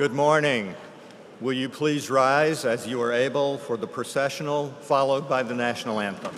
Good morning. Will you please rise as you are able for the processional, followed by the national anthem.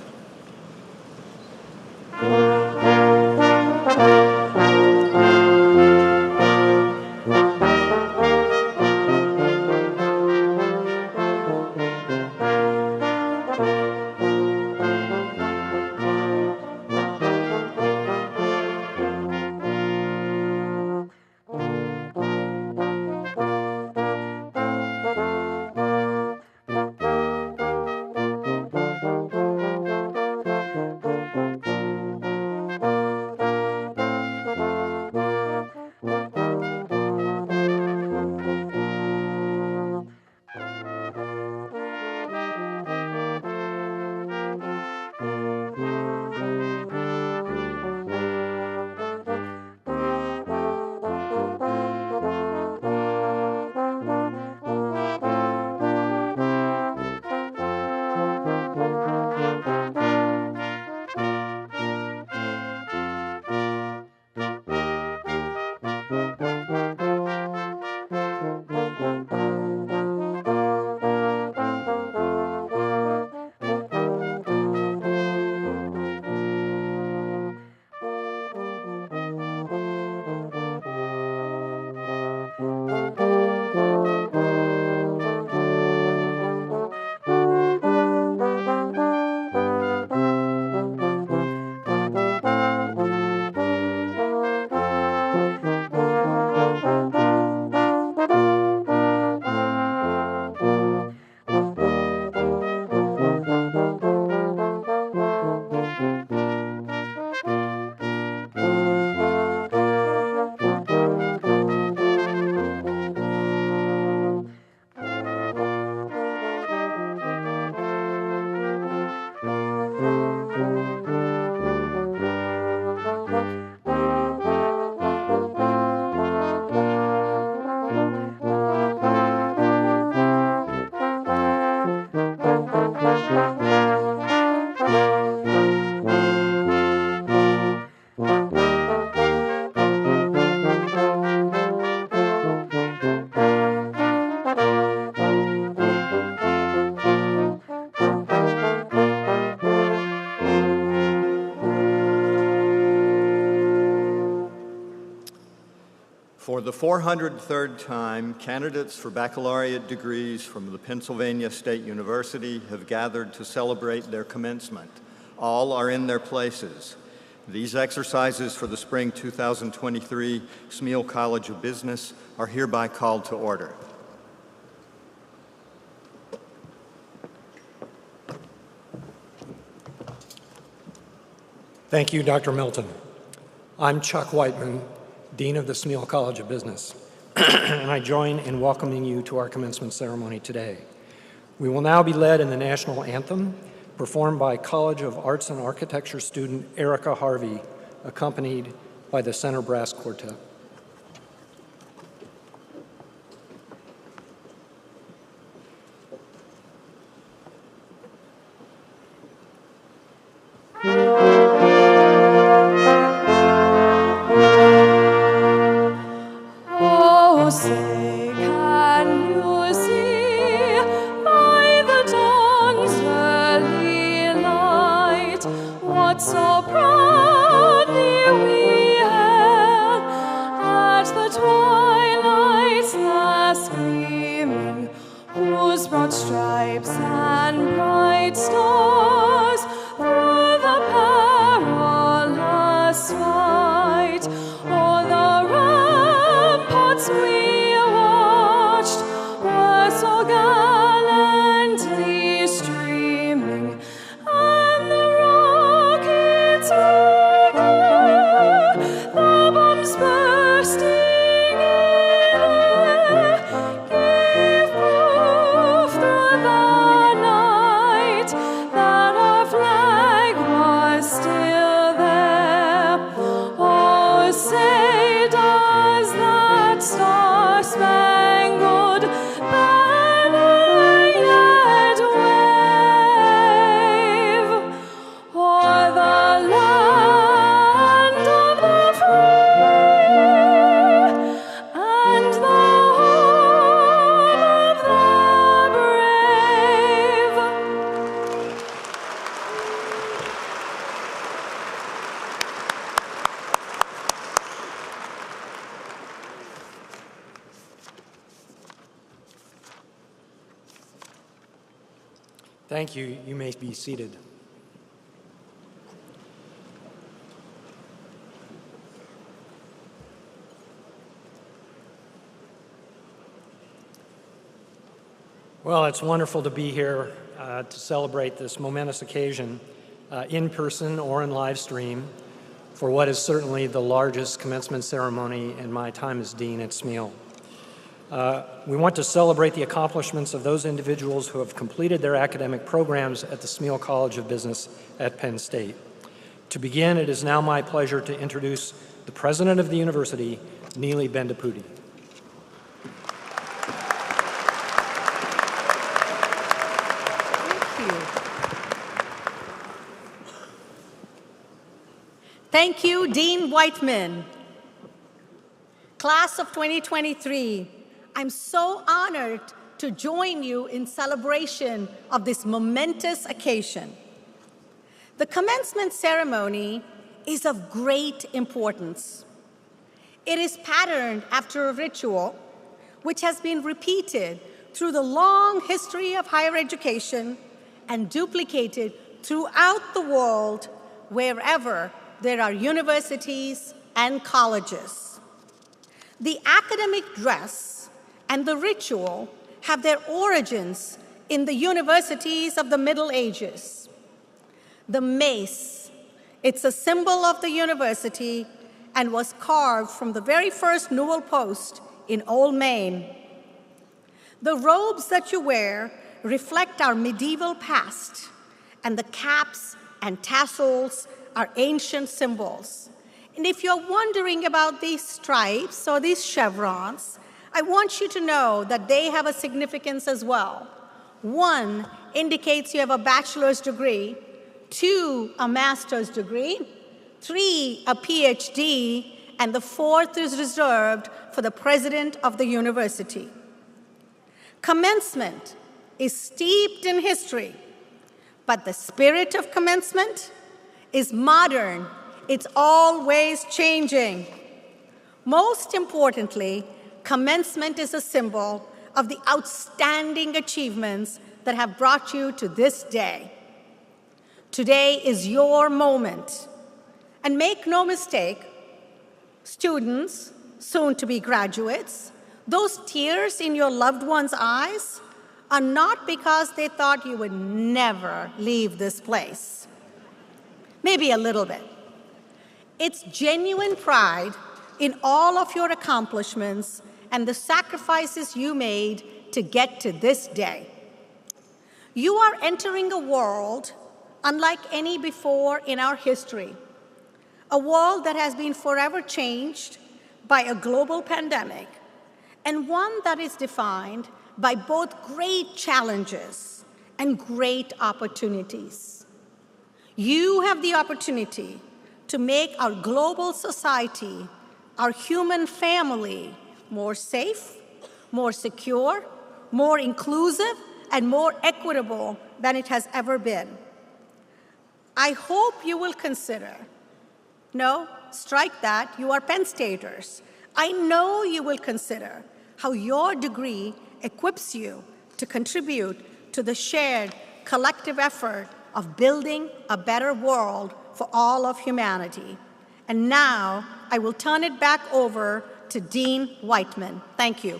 For the 403rd time, candidates for baccalaureate degrees from the Pennsylvania State University have gathered to celebrate their commencement. All are in their places. These exercises for the spring 2023 Smeal College of Business are hereby called to order. Thank you, Dr. Milton. I'm Chuck Whiteman, Dean of the Smeal College of Business, and I join in welcoming you to our commencement ceremony today. We will now be led in the national anthem, performed by College of Arts and Architecture student Erica Harvey, accompanied by the Center Brass Quartet. Gallantly streaming, and the rocky Thank you. You may be seated. Well, it's wonderful to be here to celebrate this momentous occasion in person or in live stream for what is certainly the largest commencement ceremony in my time as dean at Smeal. We want to celebrate the accomplishments of those individuals who have completed their academic programs at the Smeal College of Business at Penn State. To begin, it is now my pleasure to introduce the president of the university, Neeli Bendapudi. Thank you, Dean Whiteman. Class of 2023, I'm so honored to join you in celebration of this momentous occasion. The commencement ceremony is of great importance. It is patterned after a ritual which has been repeated through the long history of higher education and duplicated throughout the world wherever there are universities and colleges. The academic dress and the ritual have their origins in the universities of the Middle Ages. The mace, it's a symbol of the university and was carved from the very first newel post in Old Maine. The robes that you wear reflect our medieval past, and the caps and tassels are ancient symbols. And if you're wondering about these stripes or these chevrons, I want you to know that they have a significance as well. One indicates you have a bachelor's degree, 2, a master's degree, 3, a PhD, and the 4th is reserved for the president of the university. Commencement is steeped in history, but the spirit of commencement is modern. It's always changing. Most importantly, commencement is a symbol of the outstanding achievements that have brought you to this day. Today is your moment. And make no mistake, students, soon-to-be graduates, those tears in your loved ones' eyes are not because they thought you would never leave this place. Maybe a little bit. It's genuine pride in all of your accomplishments and the sacrifices you made to get to this day. You are entering a world unlike any before in our history, a world that has been forever changed by a global pandemic, and one that is defined by both great challenges and great opportunities. You have the opportunity to make our global society, our human family, more safe, more secure, more inclusive, and more equitable than it has ever been. I hope you will consider, no, strike that, you are Penn Staters. I know you will consider how your degree equips you to contribute to the shared collective effort of building a better world for all of humanity. And now, I will turn it back over to Dean Whiteman. Thank you.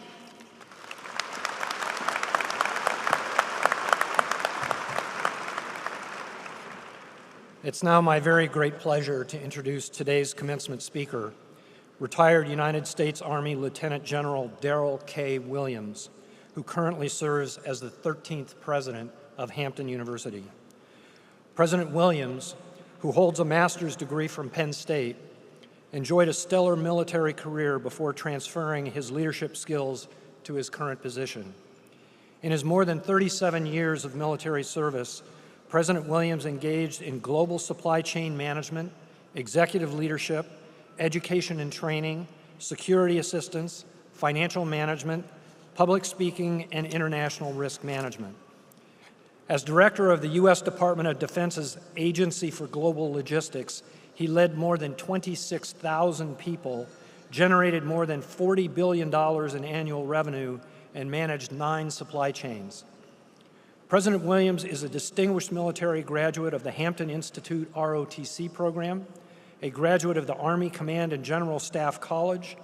It's now my very great pleasure to introduce today's commencement speaker, retired United States Army Lieutenant General Darrell K. Williams, who currently serves as the 13th president of Hampton University. President Williams, who holds a master's degree from Penn State, enjoyed a stellar military career before transferring his leadership skills to his current position. In his more than 37 years of military service, President Williams engaged in global supply chain management, executive leadership, education and training, security assistance, financial management, public speaking, and international risk management. As director of the U.S. Department of Defense's Agency for Global Logistics, he led more than 26,000 people, generated more than $40 billion in annual revenue, and managed 9 supply chains. President Williams is a distinguished military graduate of the Hampton Institute ROTC program, a graduate of the Army Command and General Staff College,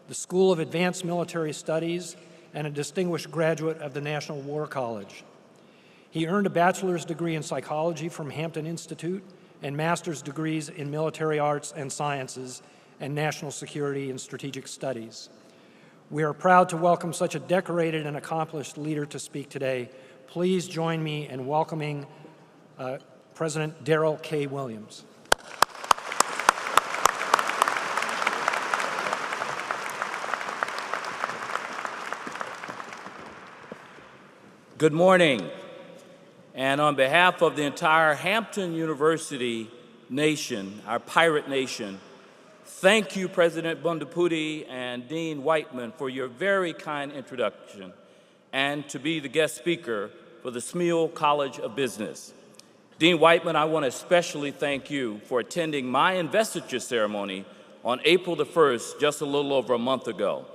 the School of Advanced Military Studies, and a distinguished graduate of the National War College. He earned a bachelor's degree in psychology from Hampton Institute and master's degrees in military arts and sciences and national security and strategic studies. We are proud to welcome such a decorated and accomplished leader to speak today. Please join me in welcoming President Darrell K. Williams. Good morning. And on behalf of the entire Hampton University nation, our pirate nation, thank you, President Bundapudi and Dean Whiteman, for your very kind introduction and to be the guest speaker for the Smeal College of Business. Dean Whiteman, I want to especially thank you for attending my investiture ceremony on April the 1st, just a little over a month ago.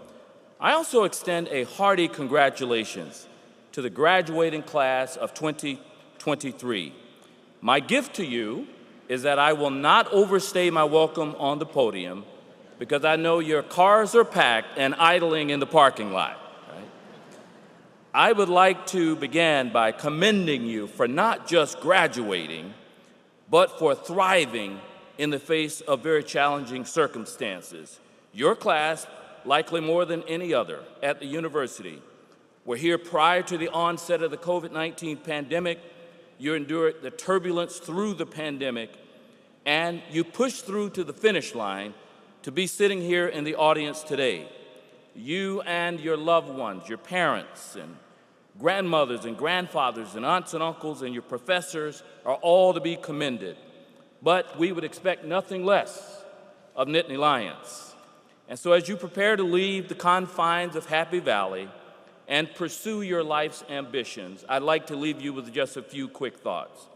I also extend a hearty congratulations to the graduating class of 2023. My gift to you is that I will not overstay my welcome on the podium because I know your cars are packed and idling in the parking lot. Right? I would like to begin by commending you for not just graduating, but for thriving in the face of very challenging circumstances. Your class, likely more than any other at the university, were here prior to the onset of the COVID-19 pandemic. You endured the turbulence through the pandemic, and you pushed through to the finish line to be sitting here in the audience today. You and your loved ones, your parents and grandmothers and grandfathers and aunts and uncles and your professors are all to be commended. But we would expect nothing less of Nittany Lions. And so as you prepare to leave the confines of Happy Valley and pursue your life's ambitions, I'd like to leave you with just a few quick thoughts.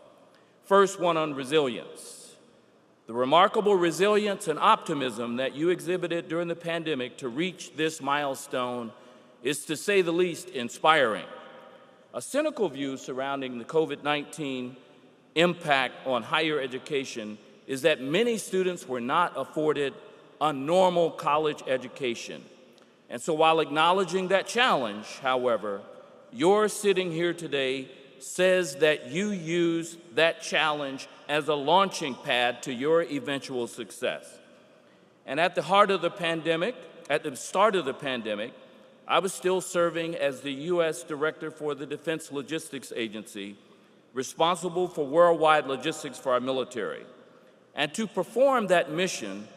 First, one on resilience. The remarkable resilience and optimism that you exhibited during the pandemic to reach this milestone is, to say the least, inspiring. A cynical view surrounding the COVID-19 impact on higher education is that many students were not afforded a normal college education. And so while acknowledging that challenge, however, your sitting here today says that you use that challenge as a launching pad to your eventual success. And at the start of the pandemic, I was still serving as the U.S. Director for the Defense Logistics Agency, responsible for worldwide logistics for our military. And to perform that mission,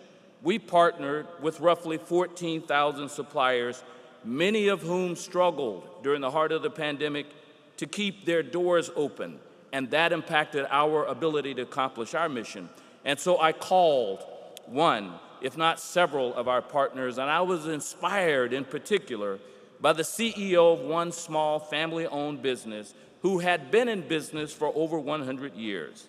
we partnered with roughly 14,000 suppliers, many of whom struggled during the heart of the pandemic to keep their doors open, and that impacted our ability to accomplish our mission. And so I called one, if not several, of our partners, and I was inspired in particular by the CEO of one small family-owned business who had been in business for over 100 years.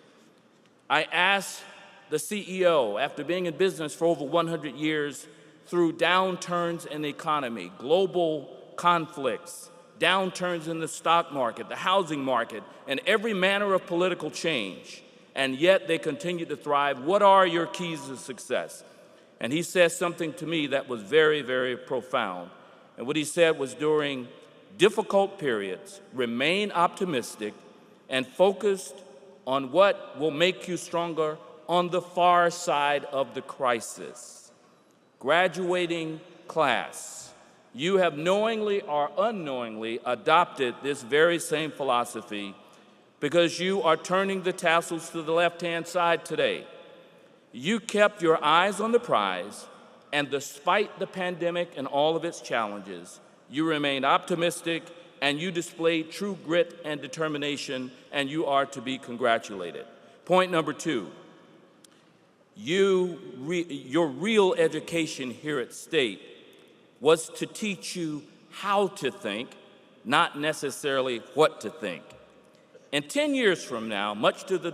I asked the CEO, after being in business for over 100 years, through downturns in the economy, global conflicts, downturns in the stock market, the housing market, and every manner of political change, and yet they continue to thrive. What are your keys to success? And he said something to me that was very, very profound. And what he said was, during difficult periods, remain optimistic and focused on what will make you stronger on the far side of the crisis. Graduating class, you have knowingly or unknowingly adopted this very same philosophy because you are turning the tassels to the left-hand side today. You kept your eyes on the prize, and despite the pandemic and all of its challenges, you remained optimistic and you displayed true grit and determination, and you are to be congratulated. Point number two. Your real education here at State was to teach you how to think, not necessarily what to think. And 10 years from now, much to the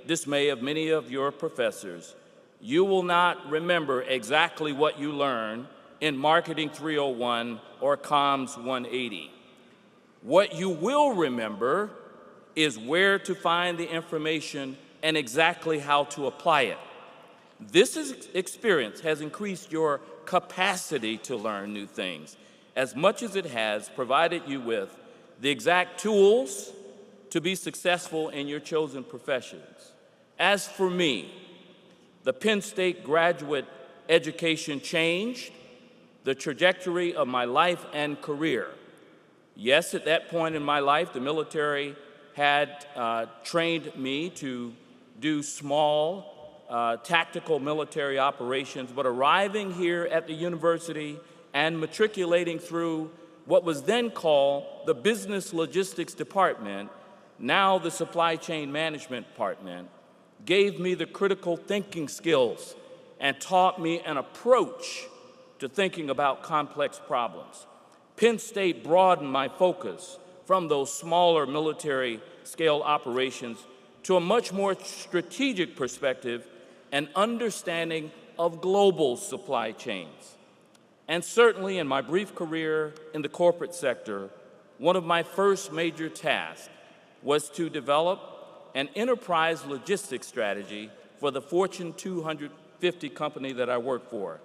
dismay of many of your professors, you will not remember exactly what you learned in Marketing 301 or Comms 180. What you will remember is where to find the information and exactly how to apply it. This experience has increased your capacity to learn new things as much as it has provided you with the exact tools to be successful in your chosen professions. As for me, the Penn State graduate education changed the trajectory of my life and career. Yes, at that point in my life, the military had trained me to do small tactical military operations, but arriving here at the university and matriculating through what was then called the Business Logistics Department, now the Supply Chain Management Department, gave me the critical thinking skills and taught me an approach to thinking about complex problems. Penn State broadened my focus from those smaller military scale operations to a much more strategic perspective and understanding of global supply chains. And certainly in my brief career in the corporate sector, one of my first major tasks was to develop an enterprise logistics strategy for the Fortune 250 company that I worked for.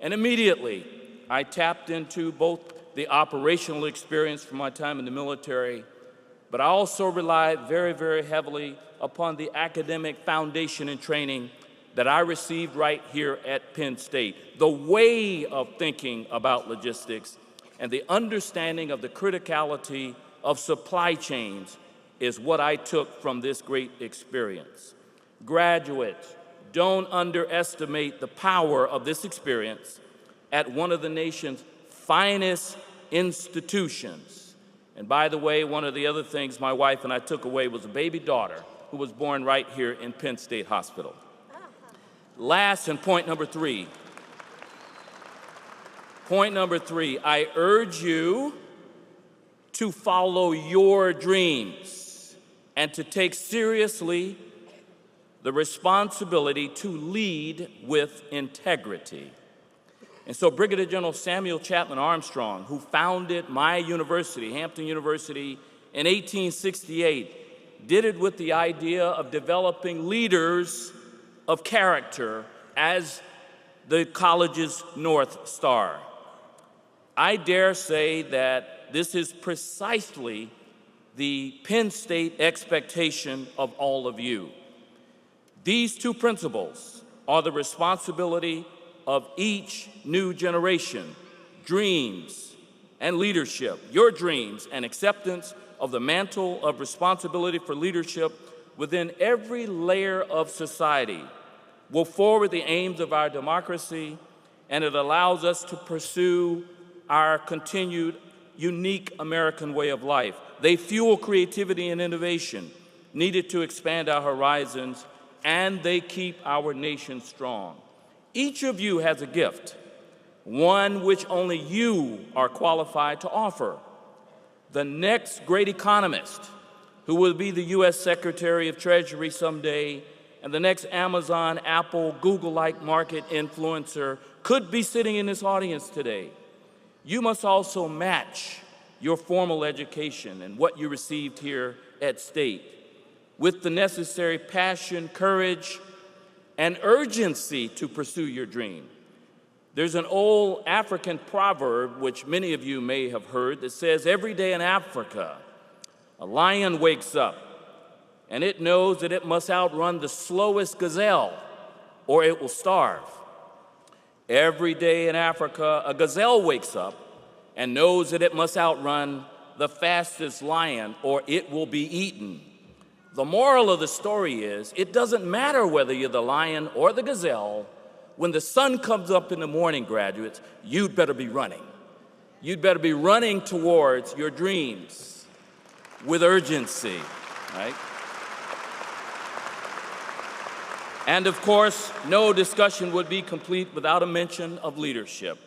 And immediately, I tapped into both the operational experience from my time in the military, but I also relied very, very heavily upon the academic foundation and training that I received right here at Penn State. The way of thinking about logistics and the understanding of the criticality of supply chains is what I took from this great experience. Graduates, don't underestimate the power of this experience at one of the nation's finest institutions. And by the way, one of the other things my wife and I took away was a baby daughter who was born right here in Penn State Hospital. Last, and point number three, I urge you to follow your dreams and to take seriously the responsibility to lead with integrity. And so Brigadier General Samuel Chapman Armstrong, who founded my university, Hampton University, in 1868, did it with the idea of developing leaders of character as the college's North Star. I dare say that this is precisely the Penn State expectation of all of you. These two principles are the responsibility of each new generation: dreams and leadership. Your dreams and acceptance of the mantle of responsibility for leadership within every layer of society will forward the aims of our democracy, and it allows us to pursue our continued unique American way of life. They fuel creativity and innovation needed to expand our horizons, and they keep our nation strong. Each of you has a gift, one which only you are qualified to offer. The next great economist, who will be the U.S. Secretary of Treasury someday, and the next Amazon, Apple, Google-like market influencer could be sitting in this audience today. You must also match your formal education and what you received here at State with the necessary passion, courage, and urgency to pursue your dream. There's an old African proverb, which many of you may have heard, that says, every day in Africa, a lion wakes up and it knows that it must outrun the slowest gazelle or it will starve. Every day in Africa, a gazelle wakes up and knows that it must outrun the fastest lion or it will be eaten. The moral of the story is, it doesn't matter whether you're the lion or the gazelle. When the sun comes up in the morning, graduates, you'd better be running. You'd better be running towards your dreams with urgency, right? And of course, no discussion would be complete without a mention of leadership.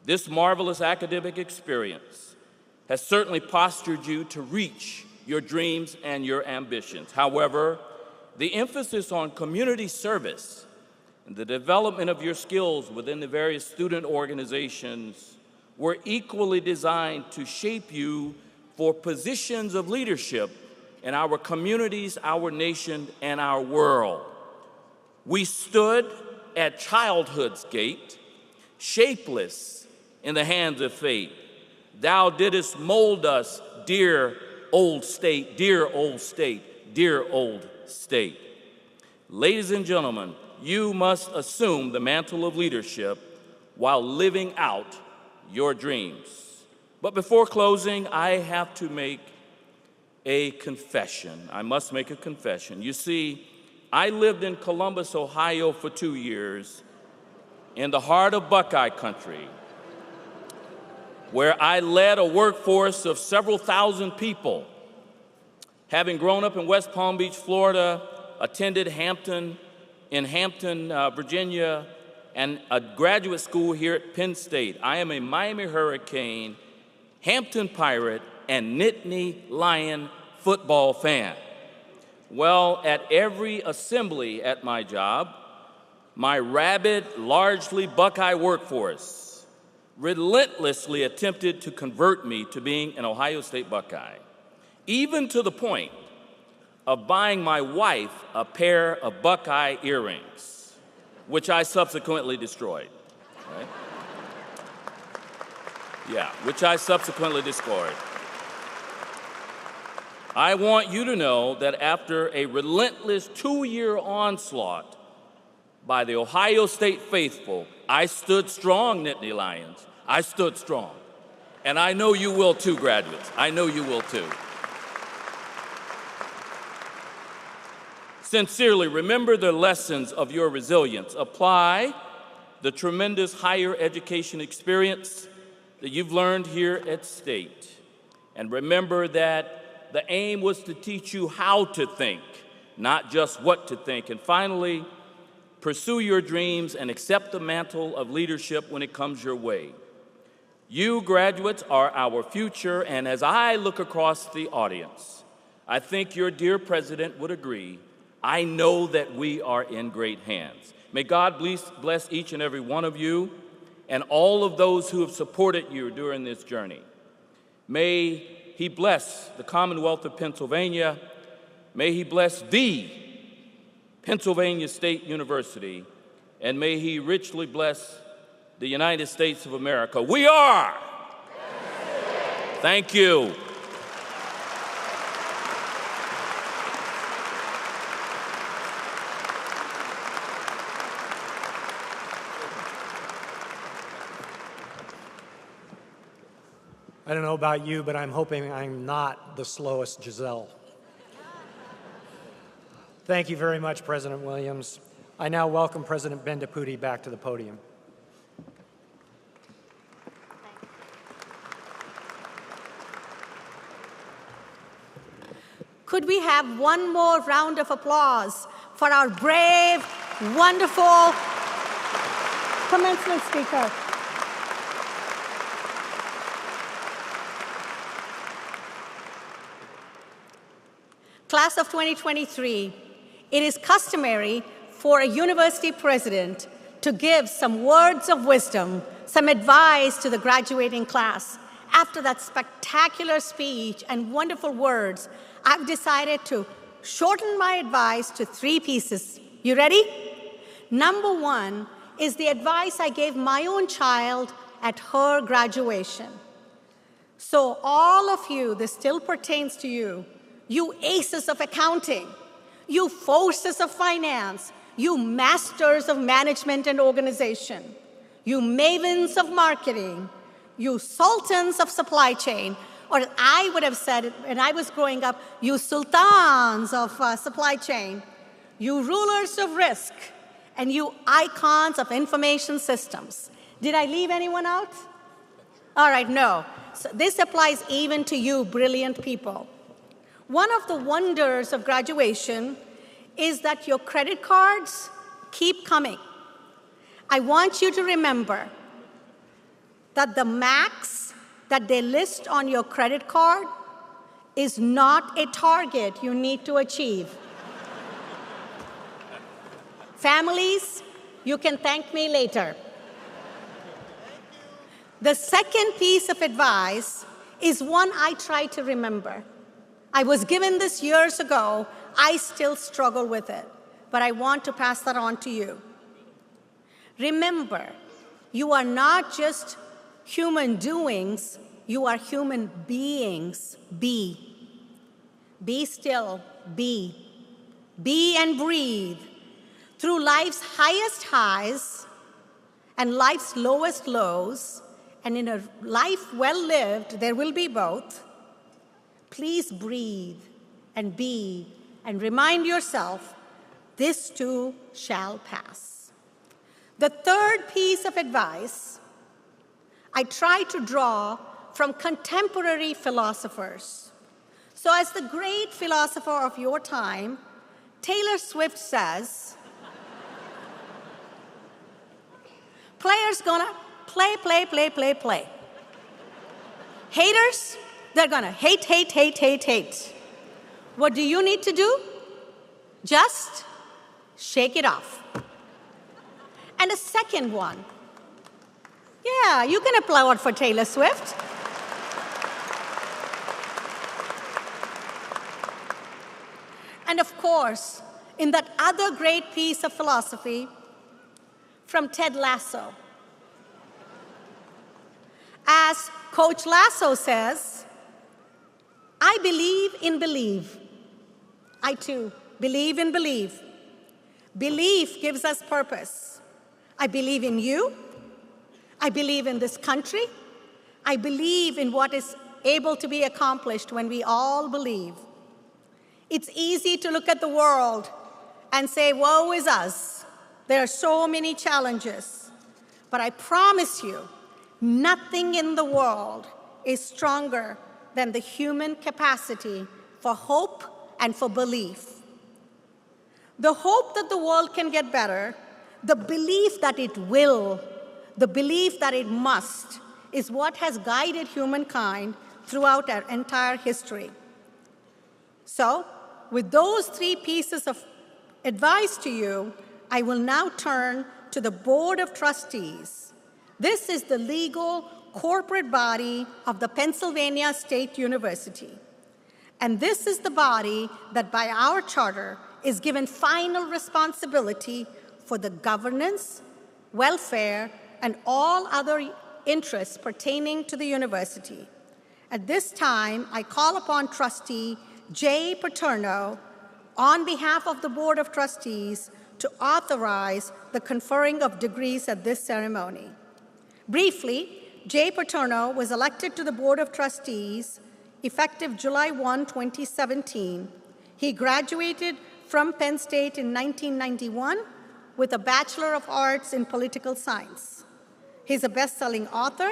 This marvelous academic experience has certainly postured you to reach your dreams and your ambitions. However, the emphasis on community service and the development of your skills within the various student organizations were equally designed to shape you for positions of leadership in our communities, our nation, and our world. We stood at childhood's gate, shapeless in the hands of fate. Thou didst mold us, dear old state, dear old state, dear old state. Ladies and gentlemen, you must assume the mantle of leadership while living out your dreams. But before closing, I have to make a confession. I must make a confession. You see, I lived in Columbus, Ohio for 2 years in the heart of Buckeye country, where I led a workforce of several thousand people. Having grown up in West Palm Beach, Florida, attended Hampton, Virginia, and a graduate school here at Penn State, I am a Miami Hurricane, Hampton Pirate, and Nittany Lion football fan. Well, at every assembly at my job, my rabid, largely Buckeye workforce relentlessly attempted to convert me to being an Ohio State Buckeye, even to the point of buying my wife a pair of Buckeye earrings, which I subsequently destroyed. Right? Yeah, which I subsequently destroyed. I want you to know that after a relentless 2-year onslaught by the Ohio State faithful, I stood strong, Nittany Lions. I stood strong. And I know you will too, graduates. I know you will too. Sincerely, remember the lessons of your resilience. Apply the tremendous higher education experience that you've learned here at State. And remember that the aim was to teach you how to think, not just what to think. And finally, pursue your dreams and accept the mantle of leadership when it comes your way. You graduates are our future, and as I look across the audience, I think your dear president would agree. I know that we are in great hands. May God bless each and every one of you and all of those who have supported you during this journey. May He bless the Commonwealth of Pennsylvania. May He bless the Pennsylvania State University, and may He richly bless the United States of America. We are. Thank you. I don't know about you, but I'm hoping I'm not the slowest Giselle. Thank you very much, President Williams. I now welcome President Bendapudi back to the podium. Could we have one more round of applause for our brave, wonderful commencement speaker? Class of 2023, it is customary for a university president to give some words of wisdom, some advice to the graduating class. After that spectacular speech and wonderful words, I've decided to shorten my advice to 3 pieces. You ready? Number 1 is the advice I gave my own child at her graduation. So all of you, this still pertains to you, you aces of accounting, you forces of finance, you masters of management and organization, you mavens of marketing, you sultans of supply chain, or I would have said when I was growing up, you sultans of supply chain, you rulers of risk, and you icons of information systems. Did I leave anyone out? All right, no. So this applies even to you brilliant people. One of the wonders of graduation is that your credit cards keep coming. I want you to remember that the max that they list on your credit card is not a target you need to achieve. Families, you can thank me later. The second piece of advice is one I try to remember. I was given this years ago. I still struggle with it, but I want to pass that on to you. Remember, you are not just human doings, you are human beings. Be. Be still, be. Be and breathe. Through life's highest highs and life's lowest lows, and in a life well lived, there will be both. Please breathe and be and remind yourself, this too shall pass. The third piece of advice I try to draw from contemporary philosophers. So as the great philosopher of your time, Taylor Swift says, players gonna play, play, play, play, play. Haters, they're gonna hate, hate, hate, hate, hate. What do you need to do? Just shake it off. And a second one. Yeah, you can applaud for Taylor Swift. And of course, in that other great piece of philosophy from Ted Lasso. As Coach Lasso says, I believe in believe. I too believe in believe. Belief gives us purpose. I believe in you. I believe in this country. I believe in what is able to be accomplished when we all believe. It's easy to look at the world and say, woe is us. There are so many challenges. But I promise you, nothing in the world is stronger than the human capacity for hope and for belief. The hope that the world can get better, the belief that it will, the belief that it must, is what has guided humankind throughout our entire history. So, with those three pieces of advice to you, I will now turn to the Board of Trustees. This is the legal corporate body of the Pennsylvania State University. And this is the body that by our charter is given final responsibility for the governance, welfare, and all other interests pertaining to the university. At this time, I call upon Trustee Jay Paterno, on behalf of the Board of Trustees, to authorize the conferring of degrees at this ceremony. Briefly, Jay Paterno was elected to the Board of Trustees effective July 1, 2017. He graduated from Penn State in 1991 with a Bachelor of Arts in Political Science. He's a best-selling author,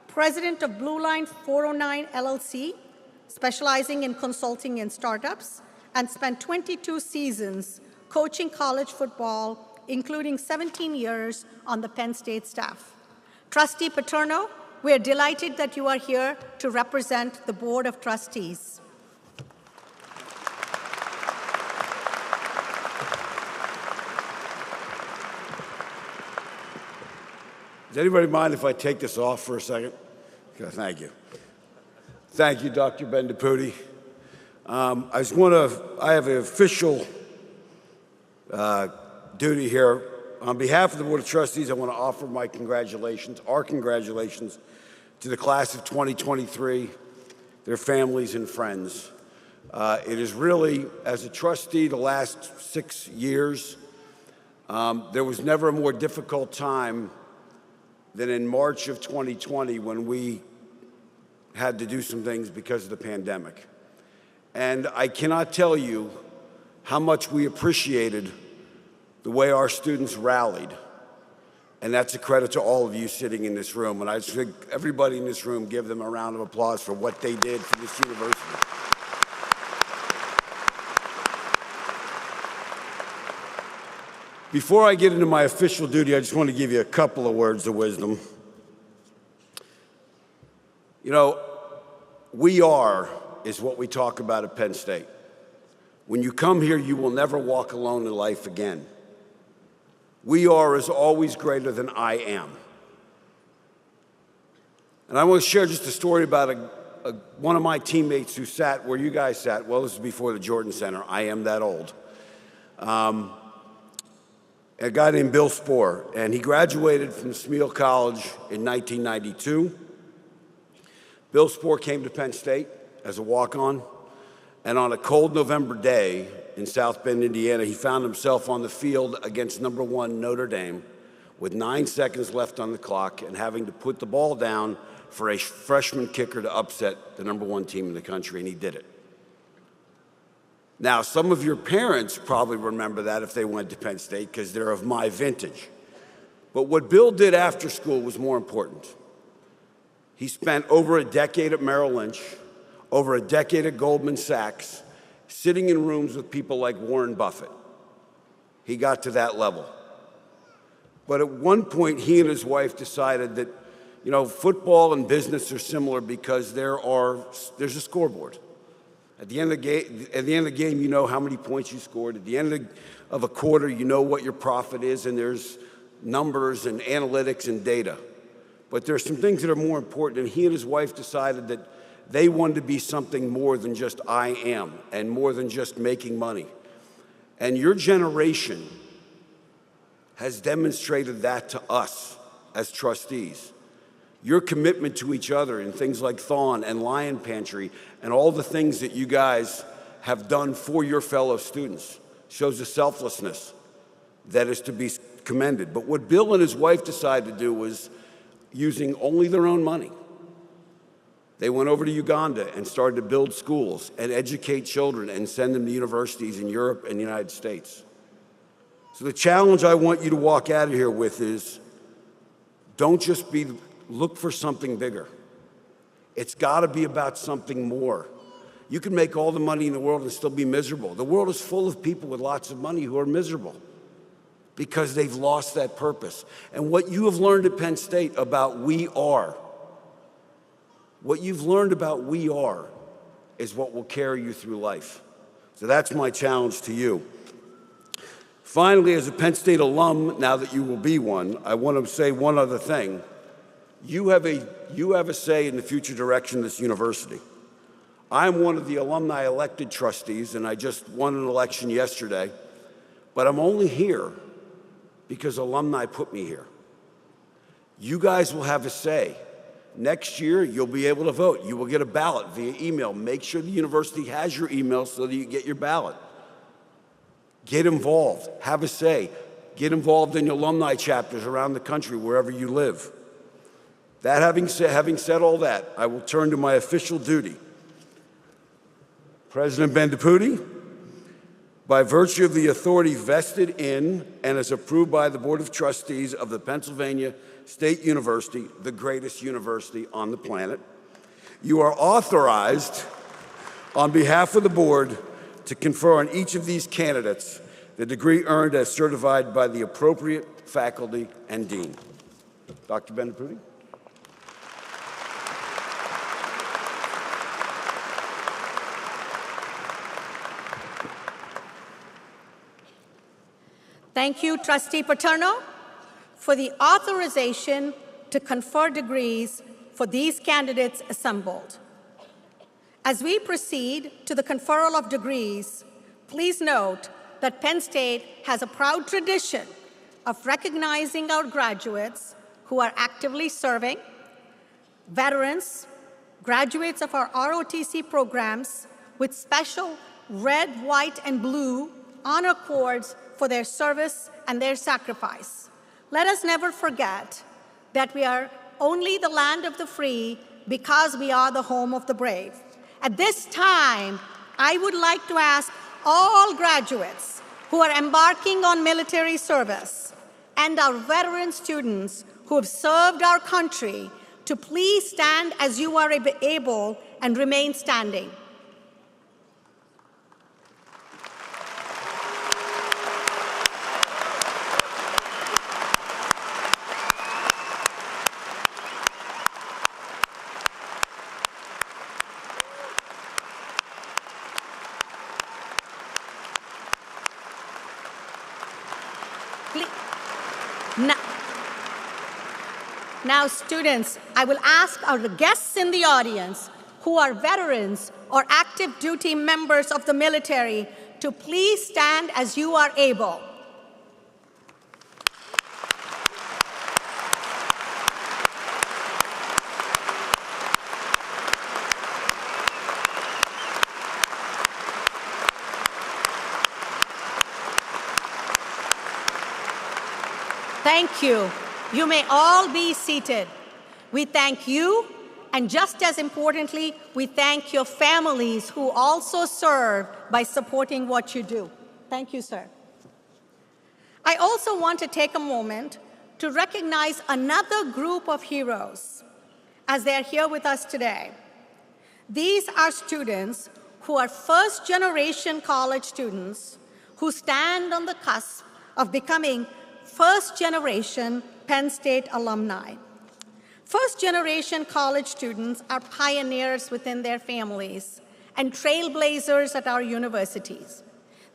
president of Blue Line 409 LLC, specializing in consulting and startups, and spent 22 seasons coaching college football, including 17 years on the Penn State staff. Trustee Paterno, we are delighted that you are here to represent the Board of Trustees. Does anybody mind if I take this off for a second? Okay, thank you. Thank you, Dr. Bendaputi. I have an official duty here. On behalf of the Board of Trustees, I want to offer my congratulations, our congratulations, to the class of 2023, their families and friends. It is really, as a trustee the last 6 years, there was never a more difficult time than in March of 2020 when we had to do some things because of the pandemic. And I cannot tell you how much we appreciated the way our students rallied. And that's a credit to all of you sitting in this room. And I just think everybody in this room give them a round of applause for what they did for this university. Before I get into my official duty, I just want to give you a couple of words of wisdom. You know, we are is what we talk about at Penn State. When you come here, you will never walk alone in life again. We are is always greater than I am. And I want to share just a story about one of my teammates who sat where you guys sat, well, this is before the Jordan Center. I am that old. A guy named Bill Spohr, and he graduated from Smeal College in 1992. Bill Spohr came to Penn State as a walk-on, and on a cold November day in South Bend, Indiana, he found himself on the field against #1 Notre Dame with 9 seconds left on the clock and having to put the ball down for a freshman kicker to upset the #1 team in the country, and he did it. Now, some of your parents probably remember that if they went to Penn State because they're of my vintage. But what Bill did after school was more important. He spent over a decade at Merrill Lynch, over a decade at Goldman Sachs, sitting in rooms with people like Warren Buffett. He got to that level. But at one point, he and his wife decided that, football and business are similar because there's a scoreboard. At the end of the game, you know how many points you scored. At the end of a quarter, you know what your profit is, and there's numbers and analytics and data. But there's some things that are more important, and he and his wife decided that they wanted to be something more than just I am and more than just making money. And your generation has demonstrated that to us as trustees. Your commitment to each other in things like Thawne and Lion Pantry and all the things that you guys have done for your fellow students shows a selflessness that is to be commended. But what Bill and his wife decided to do was using only their own money. They went over to Uganda and started to build schools and educate children and send them to universities in Europe and the United States. So the challenge I want you to walk out of here with is don't just look for something bigger. It's got to be about something more. You can make all the money in the world and still be miserable. The world is full of people with lots of money who are miserable because they've lost that purpose. And what you have learned at Penn State about what you've learned about we are is what will carry you through life. So that's my challenge to you. Finally, as a Penn State alum, now that you will be one, I want to say one other thing. You have a say in the future direction of this university. I'm one of the alumni elected trustees, and I just won an election yesterday, but I'm only here because alumni put me here. You guys will have a say. Next year, you'll be able to vote. You will get a ballot via email. Make sure the university has your email so that you get your ballot. Get involved. Have a say. Get involved in alumni chapters around the country, wherever you live. That having said all that, I will turn to my official duty. President Bendaputi, by virtue of the authority vested in and as approved by the Board of Trustees of the Pennsylvania State University, the greatest university on the planet, you are authorized on behalf of the board to confer on each of these candidates the degree earned as certified by the appropriate faculty and dean. Dr. Bendaputi. Thank you, Trustee Paterno, for the authorization to confer degrees for these candidates assembled. As we proceed to the conferral of degrees, please note that Penn State has a proud tradition of recognizing our graduates who are actively serving, veterans, graduates of our ROTC programs with special red, white, and blue honor cords for their service and their sacrifice. Let us never forget that we are only the land of the free because we are the home of the brave. At this time, I would like to ask all graduates who are embarking on military service and our veteran students who have served our country to please stand as you are able and remain standing. Now, students, I will ask our guests in the audience who are veterans or active duty members of the military to please stand as you are able. Thank you. You may all be seated. We thank you, and just as importantly, we thank your families who also serve by supporting what you do. Thank you, sir. I also want to take a moment to recognize another group of heroes as they're here with us today. These are students who are first-generation college students who stand on the cusp of becoming first-generation Penn State alumni. First-generation college students are pioneers within their families and trailblazers at our universities.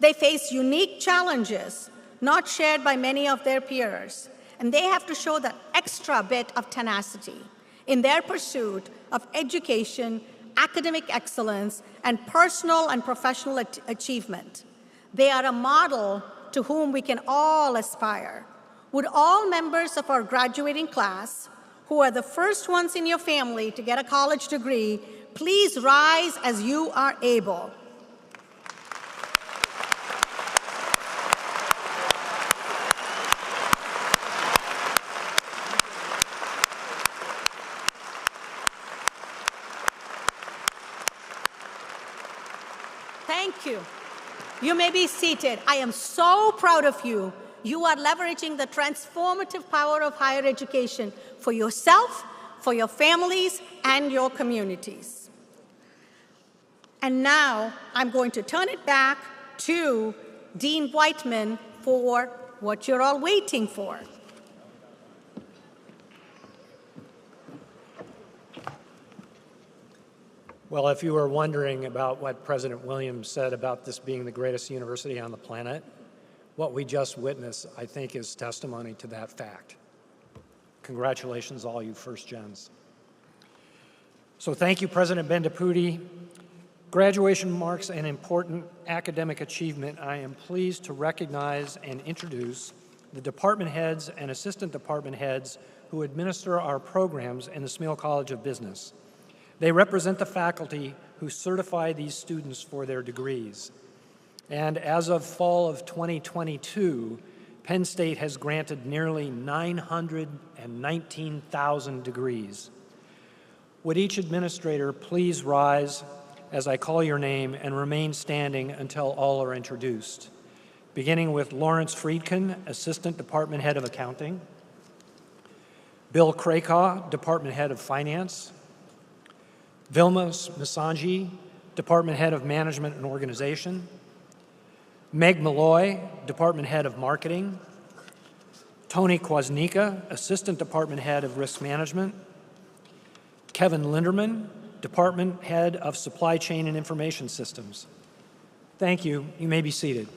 They face unique challenges not shared by many of their peers, and they have to show that extra bit of tenacity in their pursuit of education, academic excellence, and personal and professional achievement. They are a model to whom we can all aspire. Would all members of our graduating class, who are the first ones in your family to get a college degree, please rise as you are able. Thank you. You may be seated. I am so proud of you. You are leveraging the transformative power of higher education for yourself, for your families, and your communities. And now I'm going to turn it back to Dean Whiteman for what you're all waiting for. Well, if you were wondering about what President Williams said about this being the greatest university on the planet, what we just witnessed, I think, is testimony to that fact. Congratulations, all you first gens. So thank you, President Bendapudi. Graduation marks an important academic achievement. I am pleased to recognize and introduce the department heads and assistant department heads who administer our programs in the Smeal College of Business. They represent the faculty who certify these students for their degrees. And as of fall of 2022, Penn State has granted nearly 919,000 degrees. Would each administrator please rise as I call your name and remain standing until all are introduced, beginning with Lawrence Friedkin, Assistant Department Head of Accounting, Bill Krakaw, Department Head of Finance, Vilma Misanji, Department Head of Management and Organization, Meg Malloy, Department Head of Marketing, Tony Kwasnika, Assistant Department Head of Risk Management, Kevin Linderman, Department Head of Supply Chain and Information Systems. Thank you. You may be seated.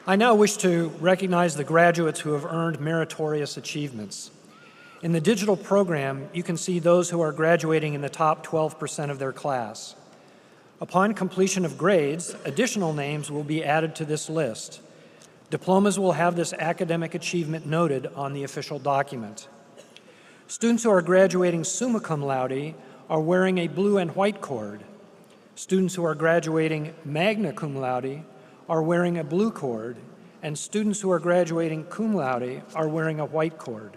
I now wish to recognize the graduates who have earned meritorious achievements. In the digital program, you can see those who are graduating in the top 12% of their class. Upon completion of grades, additional names will be added to this list. Diplomas will have this academic achievement noted on the official document. Students who are graduating summa cum laude are wearing a blue and white cord. Students who are graduating magna cum laude are wearing a blue cord, and students who are graduating cum laude are wearing a white cord.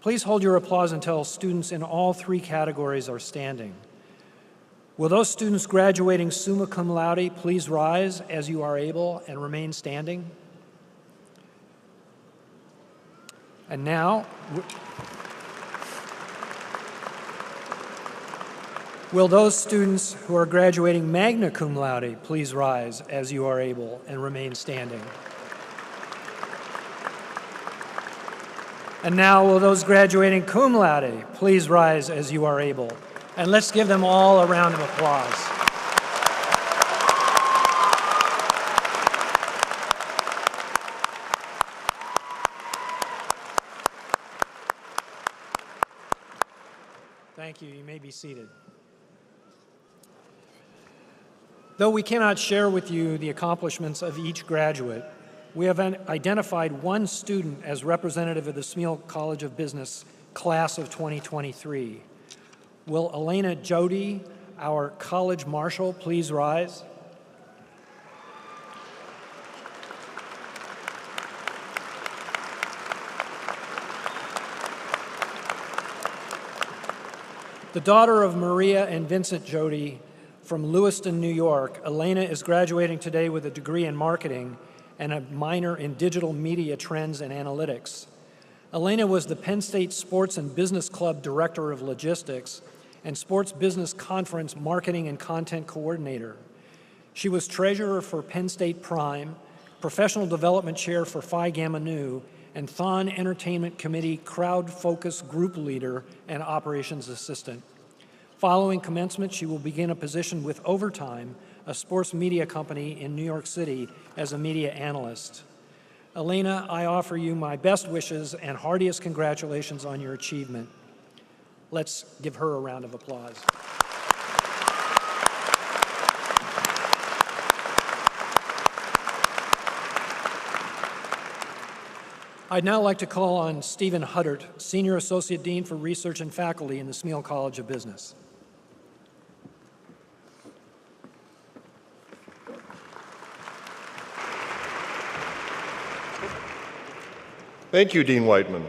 Please hold your applause until students in all three categories are standing. Will those students graduating summa cum laude please rise as you are able and remain standing? And now, will those students who are graduating magna cum laude please rise as you are able and remain standing? And now, will those graduating cum laude please rise as you are able? And let's give them all a round of applause. seated. Though we cannot share with you the accomplishments of each graduate, we have identified one student as representative of the Smeal College of Business class of 2023. Will Elena Jody, our college marshal, please rise? The daughter of Maria and Vincent Jody from Lewiston, New York, Elena is graduating today with a degree in marketing and a minor in digital media trends and analytics. Elena was the Penn State Sports and Business Club Director of Logistics and Sports Business Conference Marketing and Content Coordinator. She was Treasurer for Penn State Prime, Professional Development Chair for Phi Gamma Nu, and Thon Entertainment Committee Crowd Focus Group Leader and Operations Assistant. Following commencement, she will begin a position with Overtime, a sports media company in New York City, as a media analyst. Elena, I offer you my best wishes and heartiest congratulations on your achievement. Let's give her a round of applause. I'd now like to call on Stephen Huddart, Senior Associate Dean for Research and Faculty in the Smeal College of Business. Thank you, Dean Whiteman.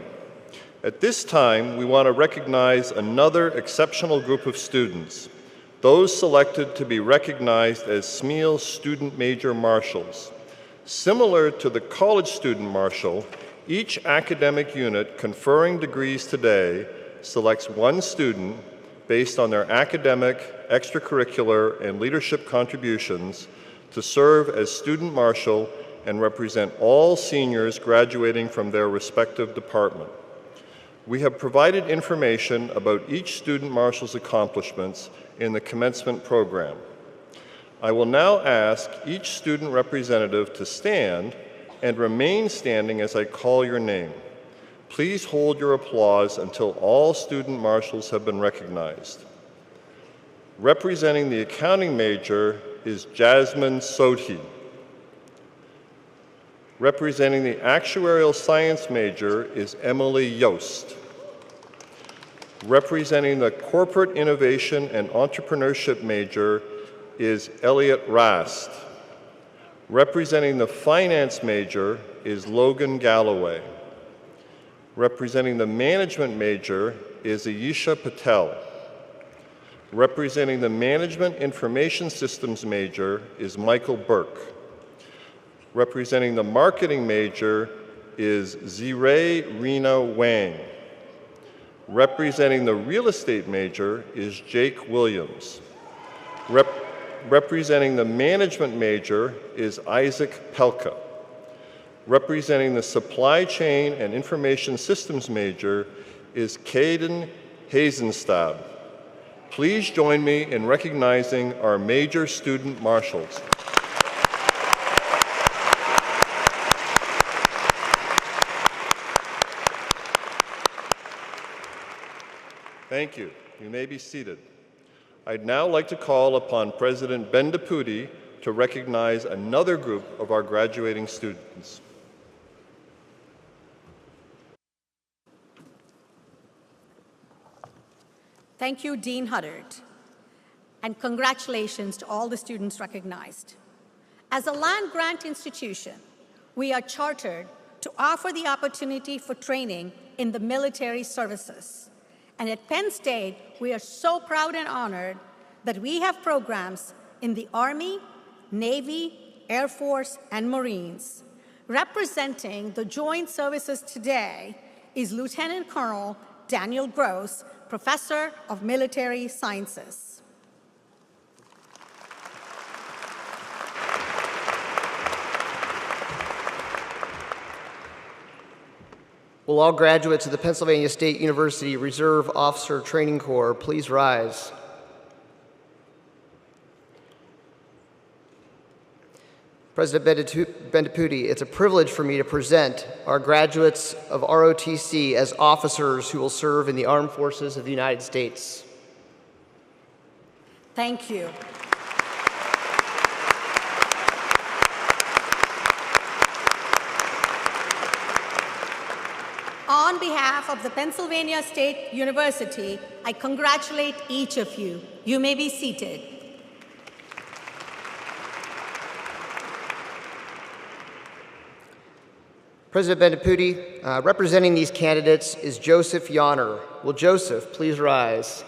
At this time, we want to recognize another exceptional group of students, those selected to be recognized as Smeal Student Major Marshals. Similar to the College Student Marshal, each academic unit conferring degrees today selects one student based on their academic, extracurricular, and leadership contributions to serve as student marshal and represent all seniors graduating from their respective department. We have provided information about each student marshal's accomplishments in the commencement program. I will now ask each student representative to stand and remain standing as I call your name. Please hold your applause until all student marshals have been recognized. Representing the accounting major is Jasmine Sodhi. Representing the actuarial science major is Emily Yost. Representing the corporate innovation and entrepreneurship major is Elliot Rast. Representing the finance major is Logan Galloway. Representing the management major is Ayesha Patel. Representing the management information systems major is Michael Burke. Representing the marketing major is Ziray Rena Wang. Representing the real estate major is Jake Williams. Representing the management major is Isaac Pelka. Representing the supply chain and information systems major is Caden Hazenstab. Please join me in recognizing our major student marshals. Thank you. You may be seated. I'd now like to call upon President Ben Deputy to recognize another group of our graduating students. Thank you, Dean Huddart, and congratulations to all the students recognized. As a land-grant institution, we are chartered to offer the opportunity for training in the military services. And at Penn State, we are so proud and honored that we have programs in the Army, Navy, Air Force, and Marines. Representing the joint services today is Lieutenant Colonel Daniel Gross, Professor of Military Sciences. Will all graduates of the Pennsylvania State University Reserve Officer Training Corps please rise? President Ben Deputy, it's a privilege for me to present our graduates of ROTC as officers who will serve in the Armed Forces of the United States. Thank you. On behalf of the Pennsylvania State University, I congratulate each of you. You may be seated. President Bendaputi, representing these candidates is Joseph Yonner. Will Joseph please rise?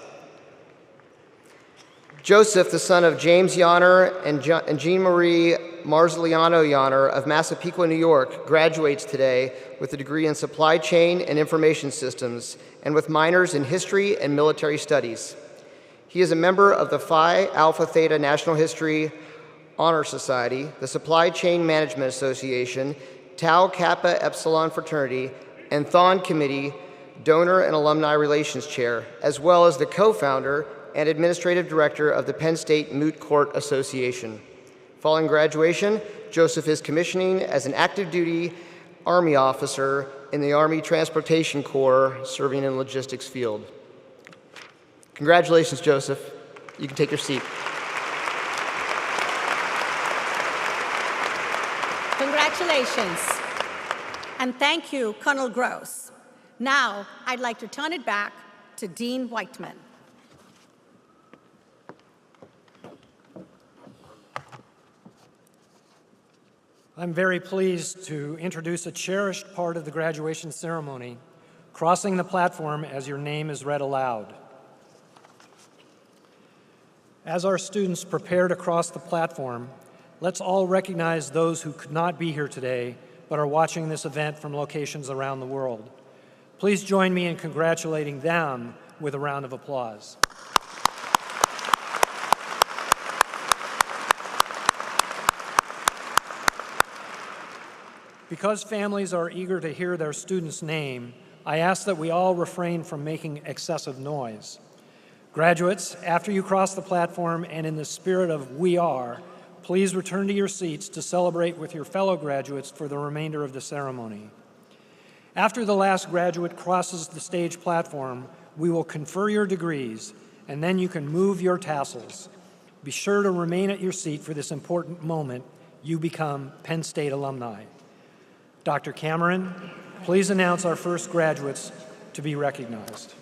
Joseph, the son of James Yonner and Jean Marie Marziliano Yonner of Massapequa, New York, graduates today with a degree in Supply Chain and Information Systems and with minors in History and Military Studies. He is a member of the Phi Alpha Theta National History Honor Society, the Supply Chain Management Association, Tau Kappa Epsilon Fraternity, and Thon Committee Donor and Alumni Relations Chair, as well as the co-founder and administrative director of the Penn State Moot Court Association. Following graduation, Joseph is commissioning as an active duty Army officer in the Army Transportation Corps, serving in the logistics field. Congratulations, Joseph. You can take your seat. Congratulations. And thank you, Colonel Gross. Now, I'd like to turn it back to Dean Whiteman. I'm very pleased to introduce a cherished part of the graduation ceremony, crossing the platform as your name is read aloud. As our students prepare to cross the platform, let's all recognize those who could not be here today but are watching this event from locations around the world. Please join me in congratulating them with a round of applause. Because families are eager to hear their student's name, I ask that we all refrain from making excessive noise. Graduates, after you cross the platform and in the spirit of we are, please return to your seats to celebrate with your fellow graduates for the remainder of the ceremony. After the last graduate crosses the stage platform, we will confer your degrees, and then you can move your tassels. Be sure to remain at your seat for this important moment. You become Penn State alumni. Dr. Cameron, please announce our first graduates to be recognized.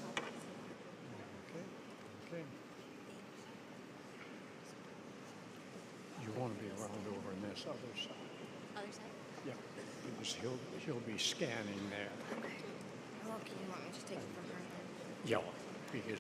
You want to be around over on this other side. Other side? Yeah, because he'll be scanning there. Okay. Well, you want me to take it from her then? Yeah, because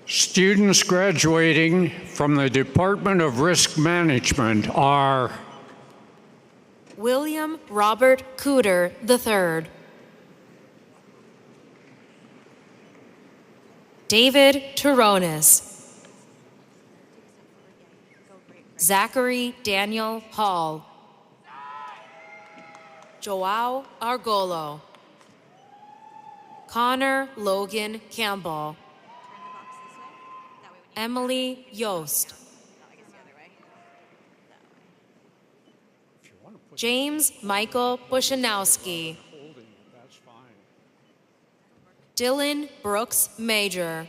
students graduating from the Department of Risk Management are William Robert Cooter III, David Turonis, Zachary Daniel Hall, Joao Argolo, Connor Logan Campbell, Emily Yost, James Michael Bushanowski, Dylan Brooks Major,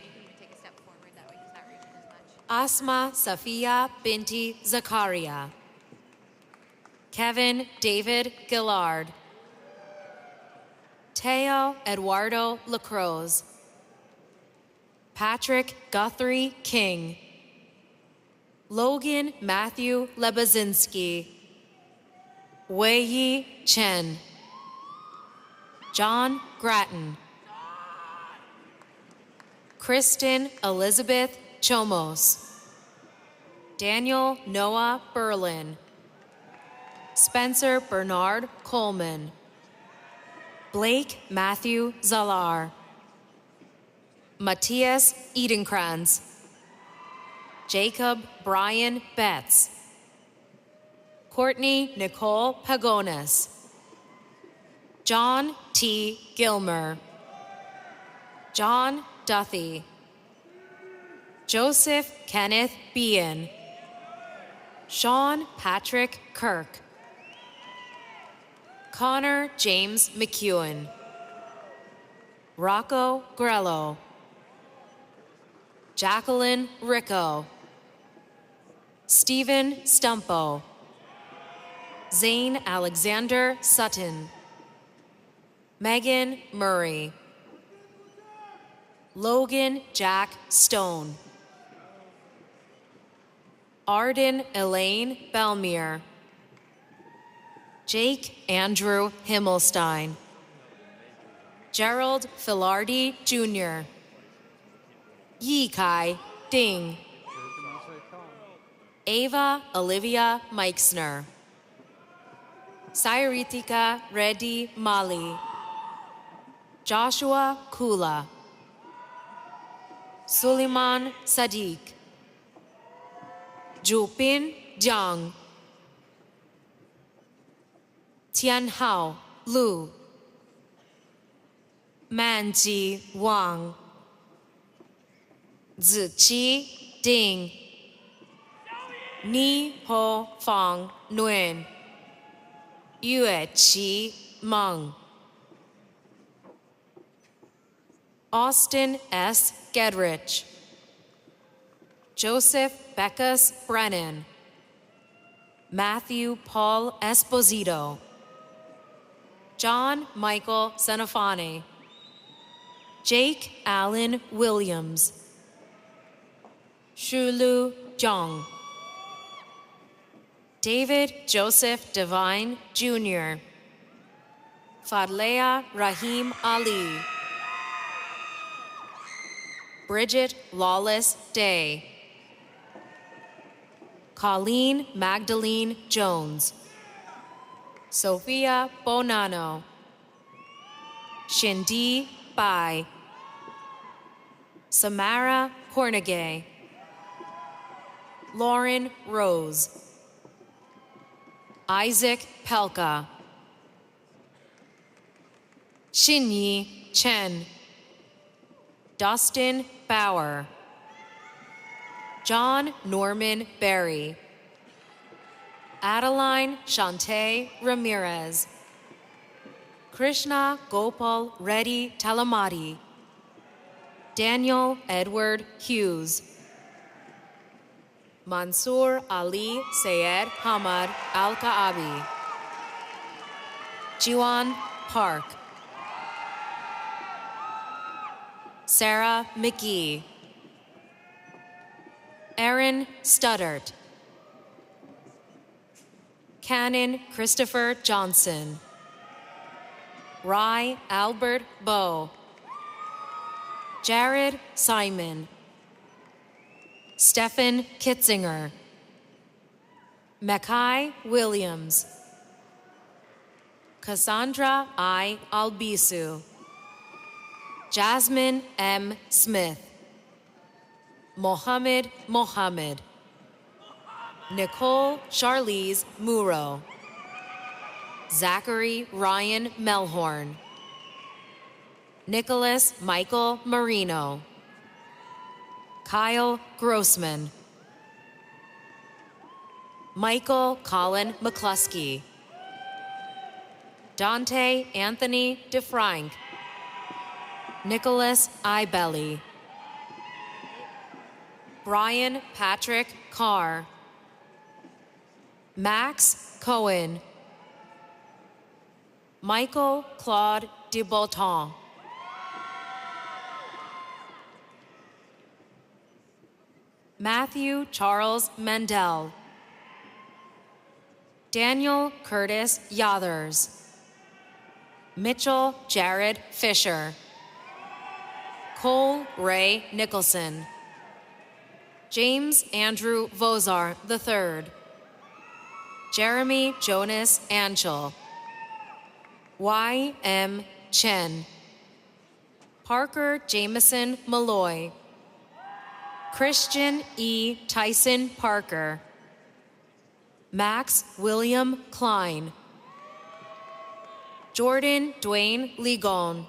Asma Safia Binti Zakaria, Kevin David Gillard, Teo Eduardo Lacroze, Patrick Guthrie King, Logan Matthew Lebazinski, Wei-Yi Chen, John Grattan, Kristen Elizabeth Chomos, Daniel Noah Berlin, Spencer Bernard Coleman, Blake Matthew Zalar, Matthias Edenkranz, Jacob Brian Betts, Courtney Nicole Pagonis, John T. Gilmer, John Duthie, Joseph Kenneth Bean, Sean Patrick Kirk, Connor James McEwen, Rocco Grello, Jacqueline Ricco, Stephen Stumpo, Zane Alexander Sutton, Megan Murray, Logan Jack Stone, Arden Elaine Belmere, Jake Andrew Himmelstein, Gerald Filardi Jr., Yi Kai Ding, Ava Olivia Meixner, Sairitika Reddy Mali, Joshua Kula, Suleiman Sadiq, Jupin Jiang, Tianhao Lu, Manji Wang, Ziqi Ding, Ni Ho Fang Nguyen, Yue Qi Meng, Austin S. Gedrich, Joseph Beckus Brennan, Matthew Paul Esposito, John Michael Senafani, Jake Allen Williams, Shulu Zhang, David Joseph Devine Jr., Fadlea Rahim Ali, Bridget Lawless Day, Colleen Magdalene Jones, Sophia Bonanno, Shindi Bai, Samara Cornegay, Lauren Rose, Isaac Pelka, Xinyi Chen, Dustin Bauer, John Norman Berry, Adeline Shante Ramirez, Krishna Gopal Reddy Talamati, Daniel Edward Hughes, Mansoor Ali Sayed Hamad Al-Kaabi, Jiwan Park, Sarah McGee, Aaron Studdert, Canon Christopher Johnson, Rye Albert Bowe, Jared Simon, Stephen Kitzinger, Mackay Williams, Cassandra I. Albisu, Jasmine M. Smith, Mohammed Mohammed, Nicole Charlize Muro, Zachary Ryan Melhorn, Nicholas Michael Marino, Kyle Grossman, Michael Colin McCluskey, Dante Anthony DeFrank, Nicholas Ibelli, Brian Patrick Carr, Max Cohen, Michael Claude Debouton, Matthew Charles Mendel, Daniel Curtis Yothers, Mitchell Jared Fisher, Cole Ray Nicholson, James Andrew Vozar III, Jeremy Jonas Anchel, Y.M. Chen, Parker Jameson Malloy, Christian E. Tyson Parker, Max William Klein, Jordan Dwayne Ligon,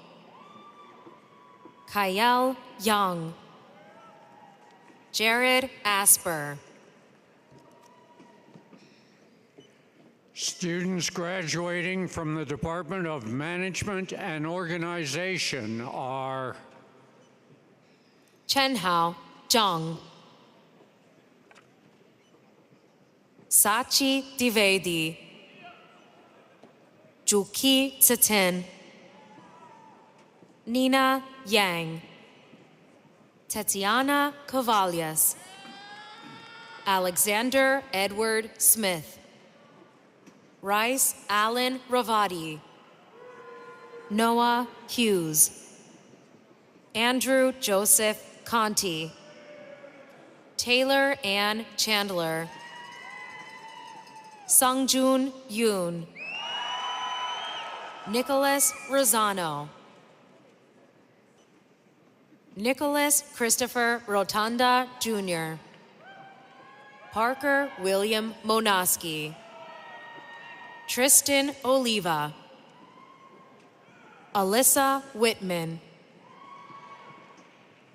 Kyle Young, Jared Asper. Students graduating from the Department of Management and Organization are Chenhao Zhang, Sachi Divedi, Juki Tsatin, Nina Yang, Tatiana Kovalias, Alexander Edward Smith, Rice Allen Ravati, Noah Hughes, Andrew Joseph Conti, Taylor Ann Chandler, Sungjun Yoon, Nicholas Rosano, Nicholas Christopher Rotunda Jr., Parker William Monoski, Tristan Oliva, Alyssa Whitman,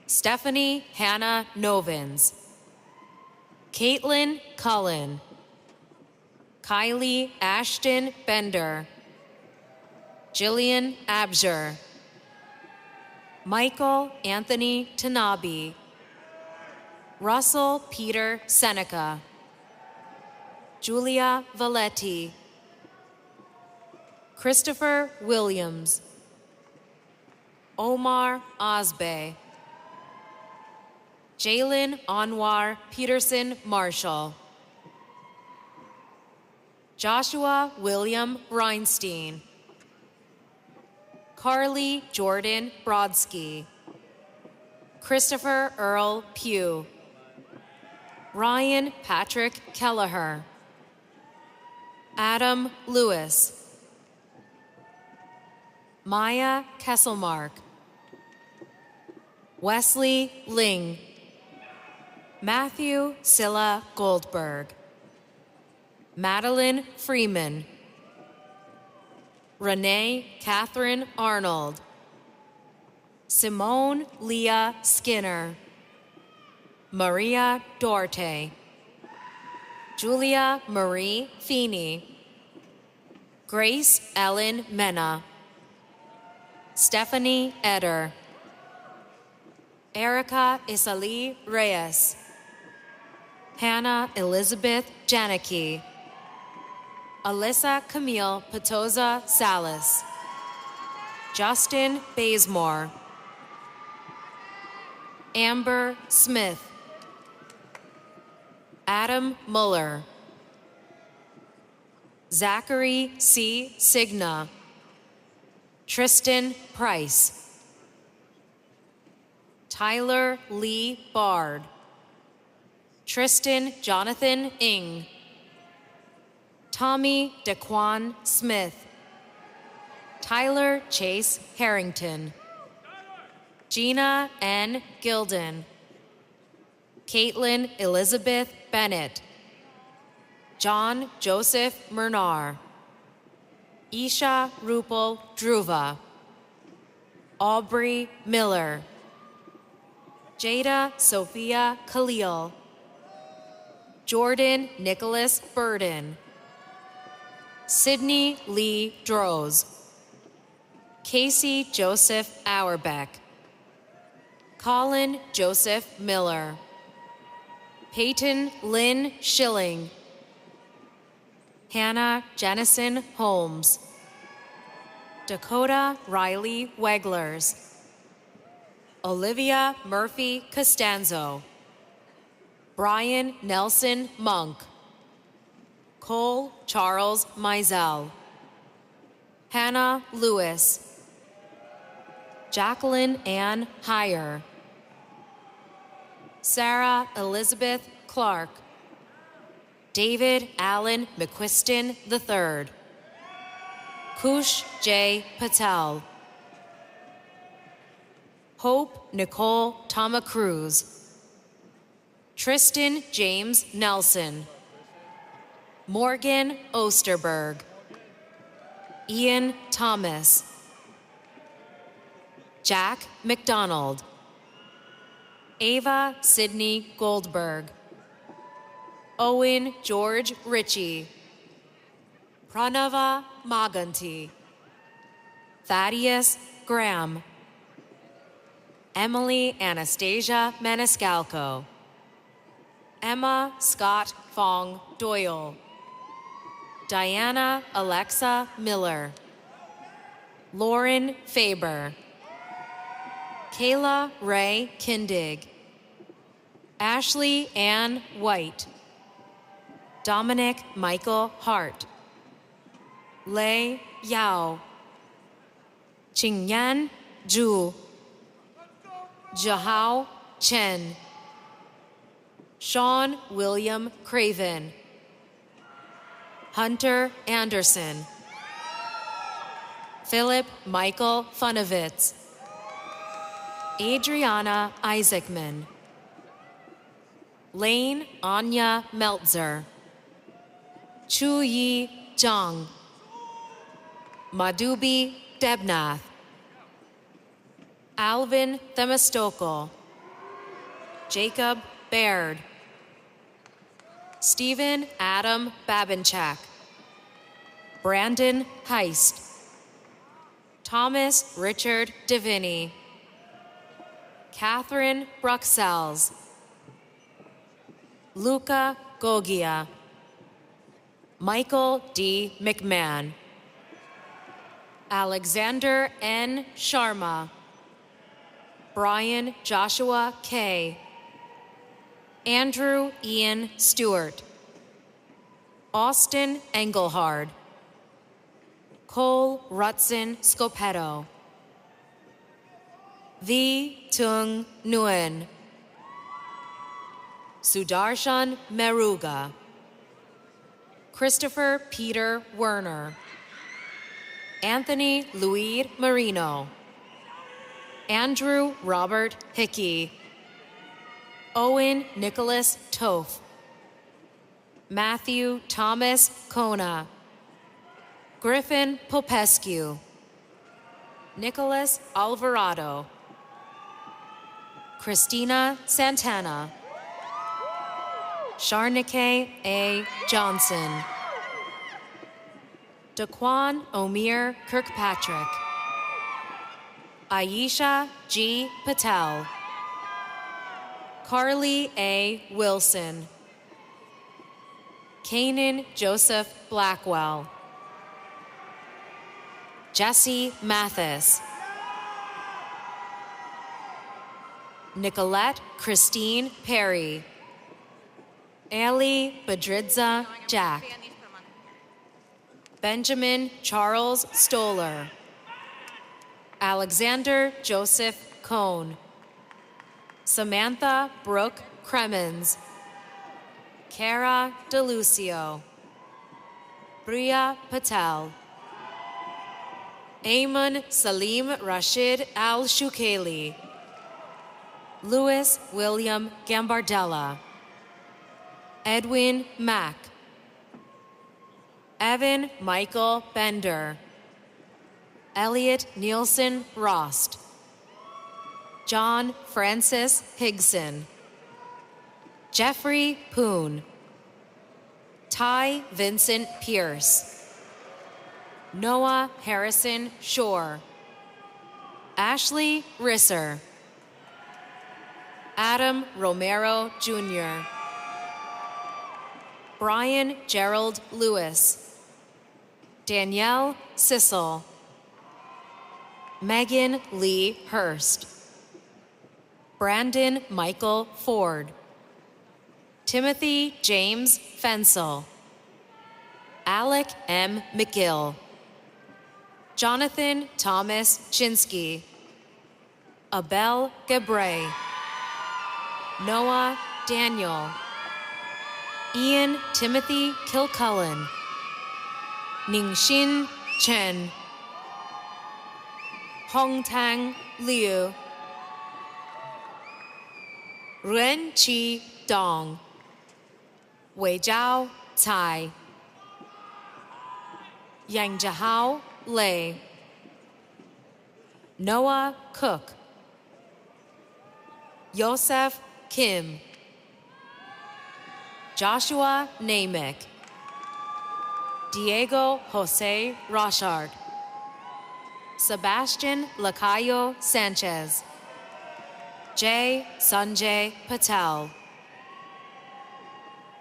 Stephanie Hannah Novins, Caitlin Cullen, Kylie Ashton Bender, Jillian Absher, Michael Anthony Tanabe, Russell Peter Seneca, Julia Valetti, Christopher Williams, Omar Osbe, Jalen Anwar Peterson Marshall, Joshua William Reinstein, Carly Jordan Brodsky, Christopher Earl Pugh, Ryan Patrick Kelleher, Adam Lewis, Maya Kesselmark, Wesley Ling, Matthew Silla Goldberg, Madeline Freeman, Renee Catherine Arnold, Simone Leah Skinner, Maria Dorte, Julia Marie Feeney, Grace Ellen Mena, Stephanie Eder, Erica Isali Reyes, Hannah Elizabeth Janicki, Alyssa Camille Petoza Salas, Justin Bazemore, Amber Smith, Adam Muller, Zachary C. Signa, Tristan Price, Tyler Lee Bard, Tristan Jonathan Ng, Tommy DeQuan Smith, Tyler Chase Harrington, Gina N. Gilden, Caitlin Elizabeth Bennett, John Joseph Murnar, Isha Rupal Dhruva, Aubrey Miller, Jada Sophia Khalil, Jordan Nicholas Burden, Sydney Lee Droz, Casey Joseph Auerbeck, Colin Joseph Miller, Peyton Lynn Schilling, Hannah Jennison Holmes, Dakota Riley Weglers, Olivia Murphy Costanzo, Brian Nelson Monk, Cole Charles Mizell, Hannah Lewis, Jacqueline Ann Heyer, Sarah Elizabeth Clark, David Allen McQuiston III, Kush J. Patel, Hope Nicole Tamacruz, Tristan James Nelson, Morgan Osterberg, Ian Thomas, Jack McDonald, Ava Sidney Goldberg, Owen George Ritchie, Pranava Maganti, Thaddeus Graham, Emily Anastasia Maniscalco, Emma Scott Fong Doyle, Diana Alexa Miller, Lauren Faber, Kayla Ray Kindig, Ashley Ann White, Dominic Michael Hart, Lei Yao, Qingyan Zhu, Jahao Chen, Sean William Craven, Hunter Anderson, Philip Michael Funovitz, Adriana Isaacman, Lane Anya Meltzer, Chu Yi Zhang, Madhubi Debnath, Alvin Themistokal, Jacob Baird, Stephen Adam Babinchak, Brandon Heist, Thomas Richard Deviney, Catherine Bruxelles, Luca Gogia, Michael D. McMahon, Alexander N. Sharma, Brian Joshua K., Andrew Ian Stewart, Austin Engelhard, Cole Rutson Scopetto, V. Tung Nguyen, Sudarshan Meruga, Christopher Peter Werner, Anthony Louis Marino, Andrew Robert Hickey, Owen Nicholas Toth, Matthew Thomas Kona, Griffin Popescu, Nicholas Alvarado, Christina Santana, Sharnike A. Johnson, Daquan Omir Kirkpatrick, Aisha G. Patel, Carly A. Wilson, Kanan Joseph Blackwell, Jesse Mathis, Nicolette Christine Perry, Ali Badridza Jack, Benjamin Charles Stoller, Alexander Joseph Cohn, Samantha Brooke Cremens, Kara DeLucio, Bria Patel, Ayman Salim Rashid Al-Shukeli, Louis William Gambardella, Edwin Mack, Evan Michael Bender, Elliot Nielsen Rost, John Francis Higson, Jeffrey Poon, Ty Vincent Pierce, Noah Harrison Shore, Ashley Risser, Adam Romero Jr., Brian Gerald Lewis, Danielle Sissel, Megan Lee Hurst, Brandon Michael Ford, Timothy James Fensel, Alec M. McGill, Jonathan Thomas Chinsky, Abel Gebray, Noah Daniel, Ian Timothy Kilcullen, Ningxin Chen, Hongtang Liu, Ren-Chi Dong, Wei-Zhao Cai, Yang Jahao Lei, Noah Cook, Yosef Kim, Joshua Namick, Diego Jose Rochard, Sebastian Lacayo Sanchez, Jay Sanjay Patel,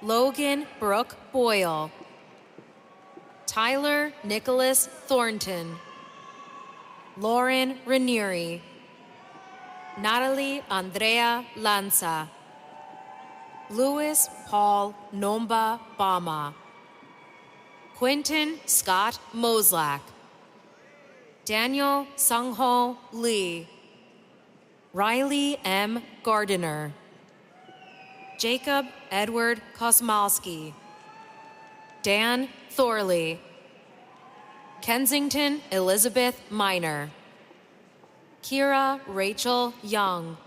Logan Brooke Boyle, Tyler Nicholas Thornton, Lauren Ranieri, Natalie Andrea Lanza, Louis Paul Nomba Bama, Quentin Scott Moslak, Daniel Sungho Lee, Riley M. Gardiner, Jacob Edward Kosmalski, Dan Thorley, Kensington Elizabeth Minor, Kira Rachel Young,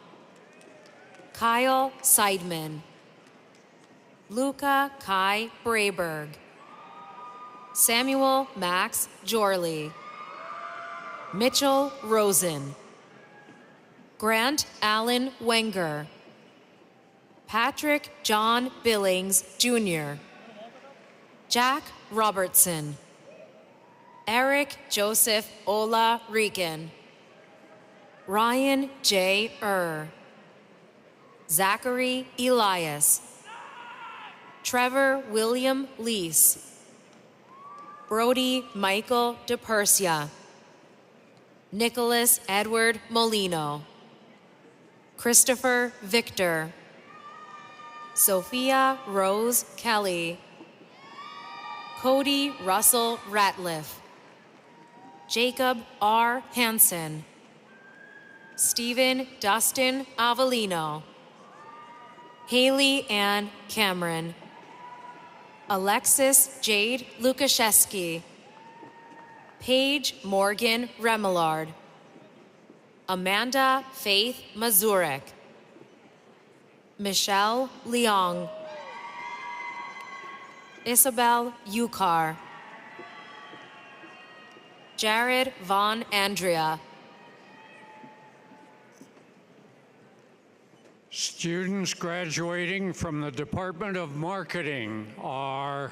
Kyle Seidman, Luca Kai Brayberg, Samuel Max Jorley, Mitchell Rosen, Grant Allen Wenger, Patrick John Billings, Jr., Jack Robertson, Eric Joseph Ola Regan, Ryan J. Zachary Elias, Trevor William Lease, Brody Michael DePersia, Nicholas Edward Molino, Christopher Victor, Sophia Rose Kelly, Cody Russell Ratliff, Jacob R. Hansen, Stephen Dustin Avellino, Haley Ann Cameron, Alexis Jade Lukaszewski, Paige Morgan Remillard, Amanda Faith Mazurek, Michelle Leong, Isabel Yukar, Jared Von Andrea. Students graduating from the Department of Marketing are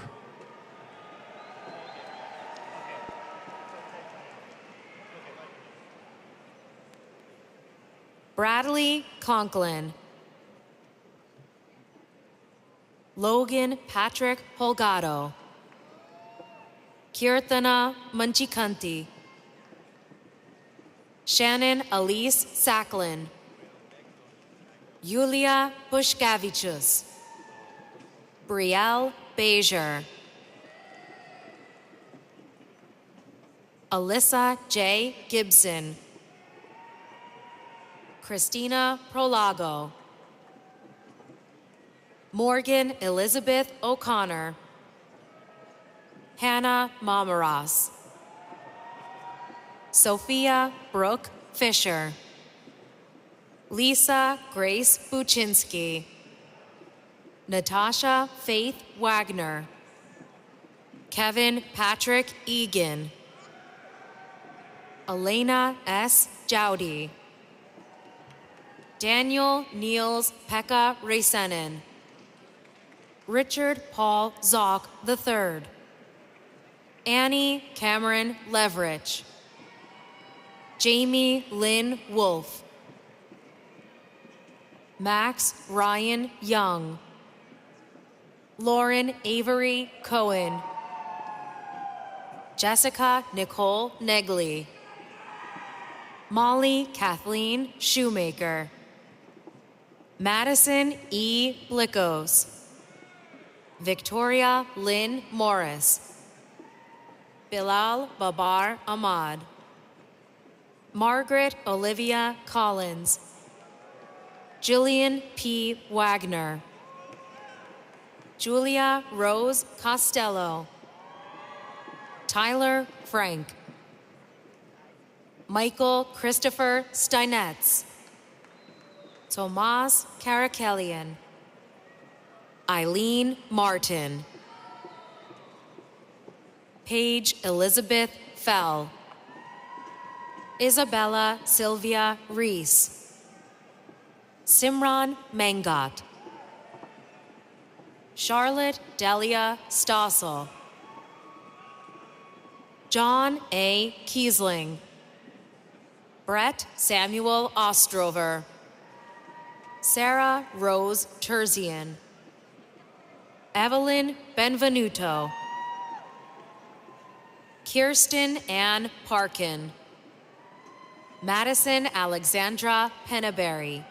Bradley Conklin, Logan Patrick Holgado, Kirtana Manchikanti, Shannon Elise Sacklin, Yulia Bushkavichus, Brielle Bezier, Alyssa J. Gibson, Christina Prolago, Morgan Elizabeth O'Connor, Hannah Mamaras, Sophia Brooke Fisher, Lisa Grace Buczynski, Natasha Faith Wagner, Kevin Patrick Egan, Elena S. Jowdy, Daniel Niels Pekka Reisenen, Richard Paul Zock III, Annie Cameron Leverich, Jamie Lynn Wolf, Max Ryan Young, Lauren Avery Cohen, Jessica Nicole Negley, Molly Kathleen Shoemaker, Madison E. Blickos, Victoria Lynn Morris, Bilal Babar Ahmad, Margaret Olivia Collins, Jillian P. Wagner, Julia Rose Costello, Tyler Frank, Michael Christopher Steinetz, Tomas Karakelian, Eileen Martin, Paige Elizabeth Fell, Isabella Sylvia Reese. Simran Mangat. Charlotte Delia Stossel. John A. Kiesling. Brett Samuel Ostrover. Sarah Rose Terzian. Evelyn Benvenuto. Kirsten Ann Parkin. Madison Alexandra Penneberry.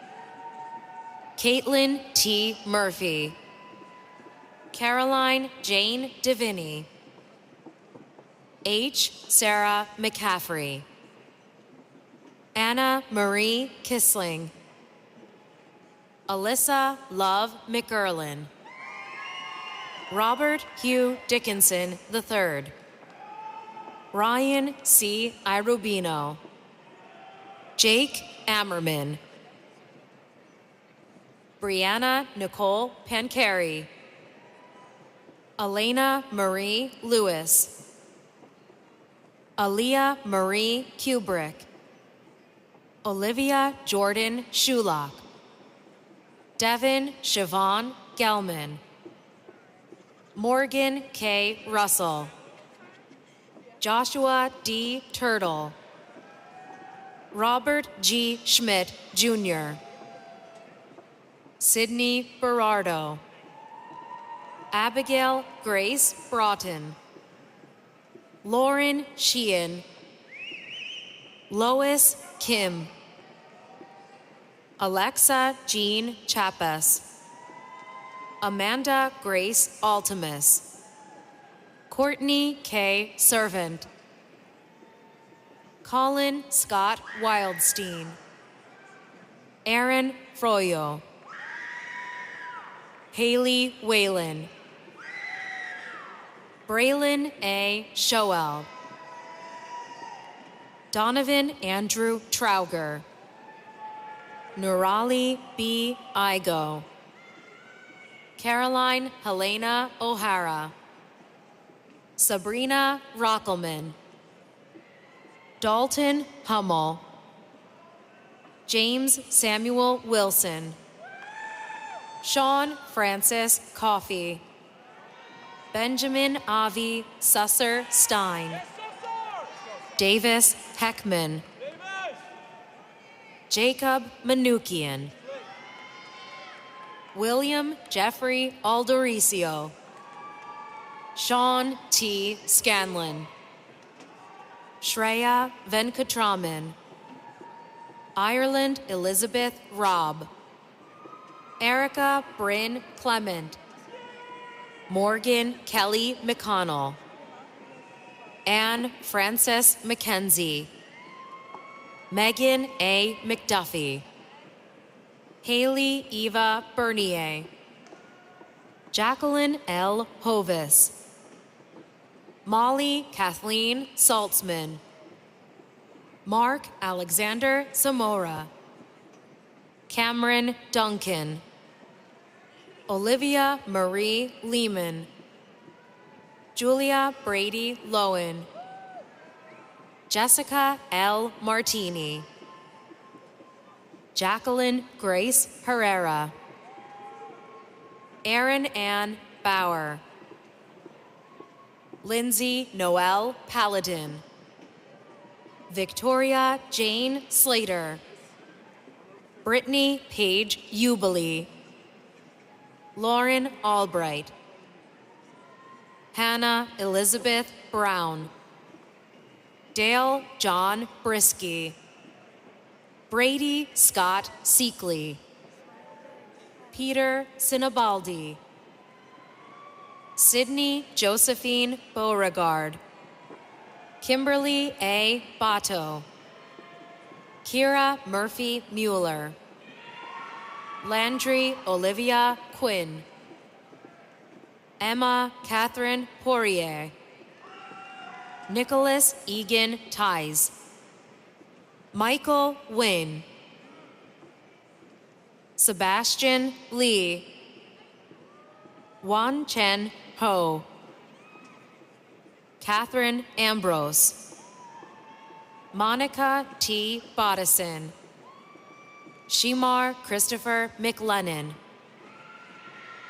Caitlin T. Murphy. Caroline Jane Deviney. H. Sarah McCaffrey. Anna Marie Kissling. Alyssa Love McErlin. Robert Hugh Dickinson III. Ryan C. Irubino. Jake Ammerman. Brianna Nicole Pancari. Elena Marie Lewis. Aaliyah Marie Kubrick. Olivia Jordan Shulock. Devin Siobhan Gelman. Morgan K. Russell. Joshua D. Turtle. Robert G. Schmidt, Jr. Sydney Berardo. Abigail Grace Broughton. Lauren Sheehan. Lois Kim. Alexa Jean Chapas. Amanda Grace Altimus. Courtney K. Servant. Colin Scott Wildstein. Aaron Froyo. Haley Whalen. Braylon A. Shoel. Donovan Andrew Trauger. Nurali B. Igo. Caroline Helena O'Hara. Sabrina Rockelman. Dalton Hummel. James Samuel Wilson. Sean Francis Coffey. Benjamin Avi Susser Stein. Davis Heckman. Jacob Manukian. William Jeffrey Aldoricio. Sean T. Scanlon. Shreya Venkatraman. Ireland Elizabeth Robb. Erica Bryn Clement. Morgan Kelly McConnell. Anne Frances McKenzie. Megan A. McDuffie. Haley Eva Bernier. Jacqueline L. Hovis. Molly Kathleen Saltzman. Mark Alexander Zamora. Cameron Duncan. Olivia Marie Lehman. Julia Brady Lowen. Jessica L. Martini. Jacqueline Grace Herrera. Erin Ann Bauer. Lindsay Noel Paladin. Victoria Jane Slater. Brittany Paige Jubilee. Lauren Albright. Hannah Elizabeth Brown. Dale John Brisky. Brady Scott Seekley. Peter Sinabaldi. Sydney Josephine Beauregard. Kimberly A. Bato. Kira Murphy Mueller. Landry Olivia Quinn. Emma Catherine Poirier. Nicholas Egan Ties. Michael Wynn. Sebastian Lee. Wan Chen Ho. Catherine Ambrose. Monica T. Bodison, Shimar Christopher McLennan,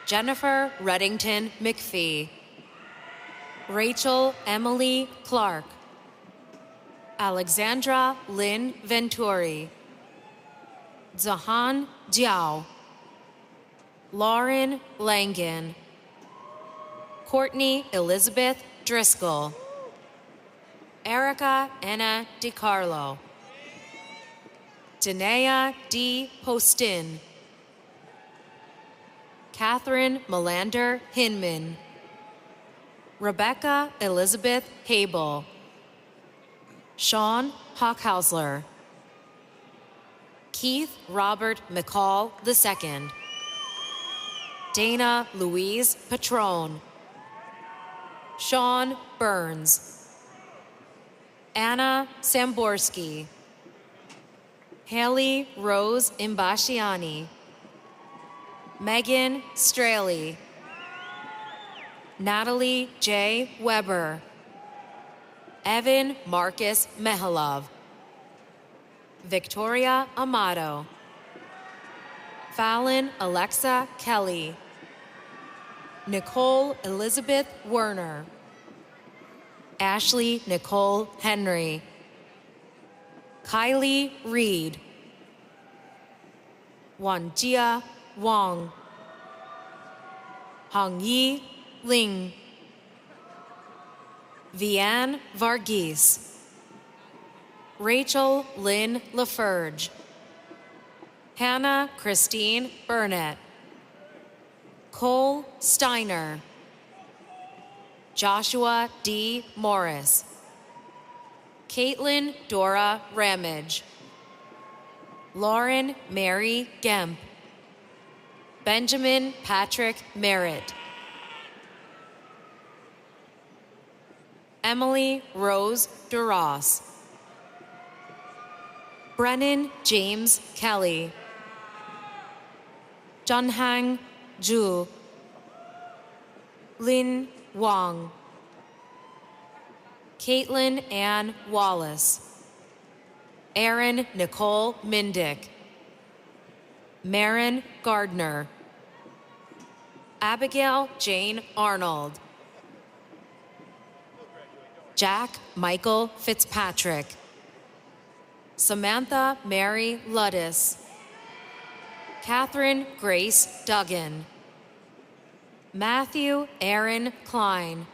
Jennifer Reddington McPhee, Rachel Emily Clark, Alexandra Lynn Venturi, Zahan Jiao, Lauren Langan, Courtney Elizabeth Driscoll, Erica Anna DiCarlo, Danea D. Postin, Catherine Melander Hinman, Rebecca Elizabeth Habel, Sean Hockhausler, Keith Robert McCall II, Dana Louise Patron, Sean Burns, Anna Samborski, Haley Rose Imbashiani, Megan Straley, Natalie J. Weber, Evan Marcus Mehalov, Victoria Amato, Fallon Alexa Kelly, Nicole Elizabeth Werner, Ashley Nicole Henry, Kylie Reed, Wanjia Wang, Hongyi Ling, Vianne Varghese, Rachel Lynn Laferge, Hannah Christine Burnett, Cole Steiner, Joshua D. Morris, Caitlin Dora Ramage, Lauren Mary Gemp, Benjamin Patrick Merritt, Emily Rose Duras, Brennan James Kelly, Junhang Zhu, Lin Wang, Caitlin Ann Wallace, Erin Nicole Mindick, Marin Gardner, Abigail Jane Arnold, Jack Michael Fitzpatrick, Samantha Mary Luddis, Catherine Grace Duggan, Matthew Aaron Klein,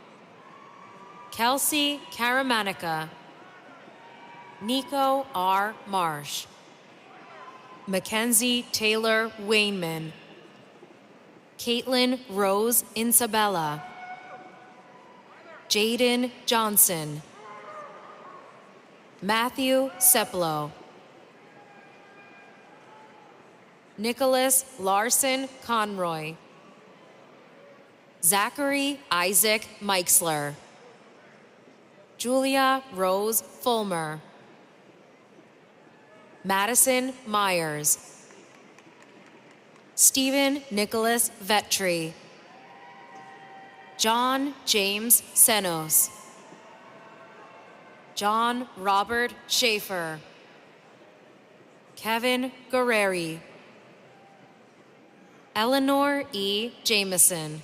Kelsey Karamanica, Nico R. Marsh, Mackenzie Taylor Wainman, Caitlin Rose Insabella, Jaden Johnson, Matthew Seplow, Nicholas Larson Conroy, Zachary Isaac Meixler, Julia Rose Fulmer, Madison Myers, Stephen Nicholas Vetri, John James Senos, John Robert Schaefer, Kevin Guerreri, Eleanor E. Jameson,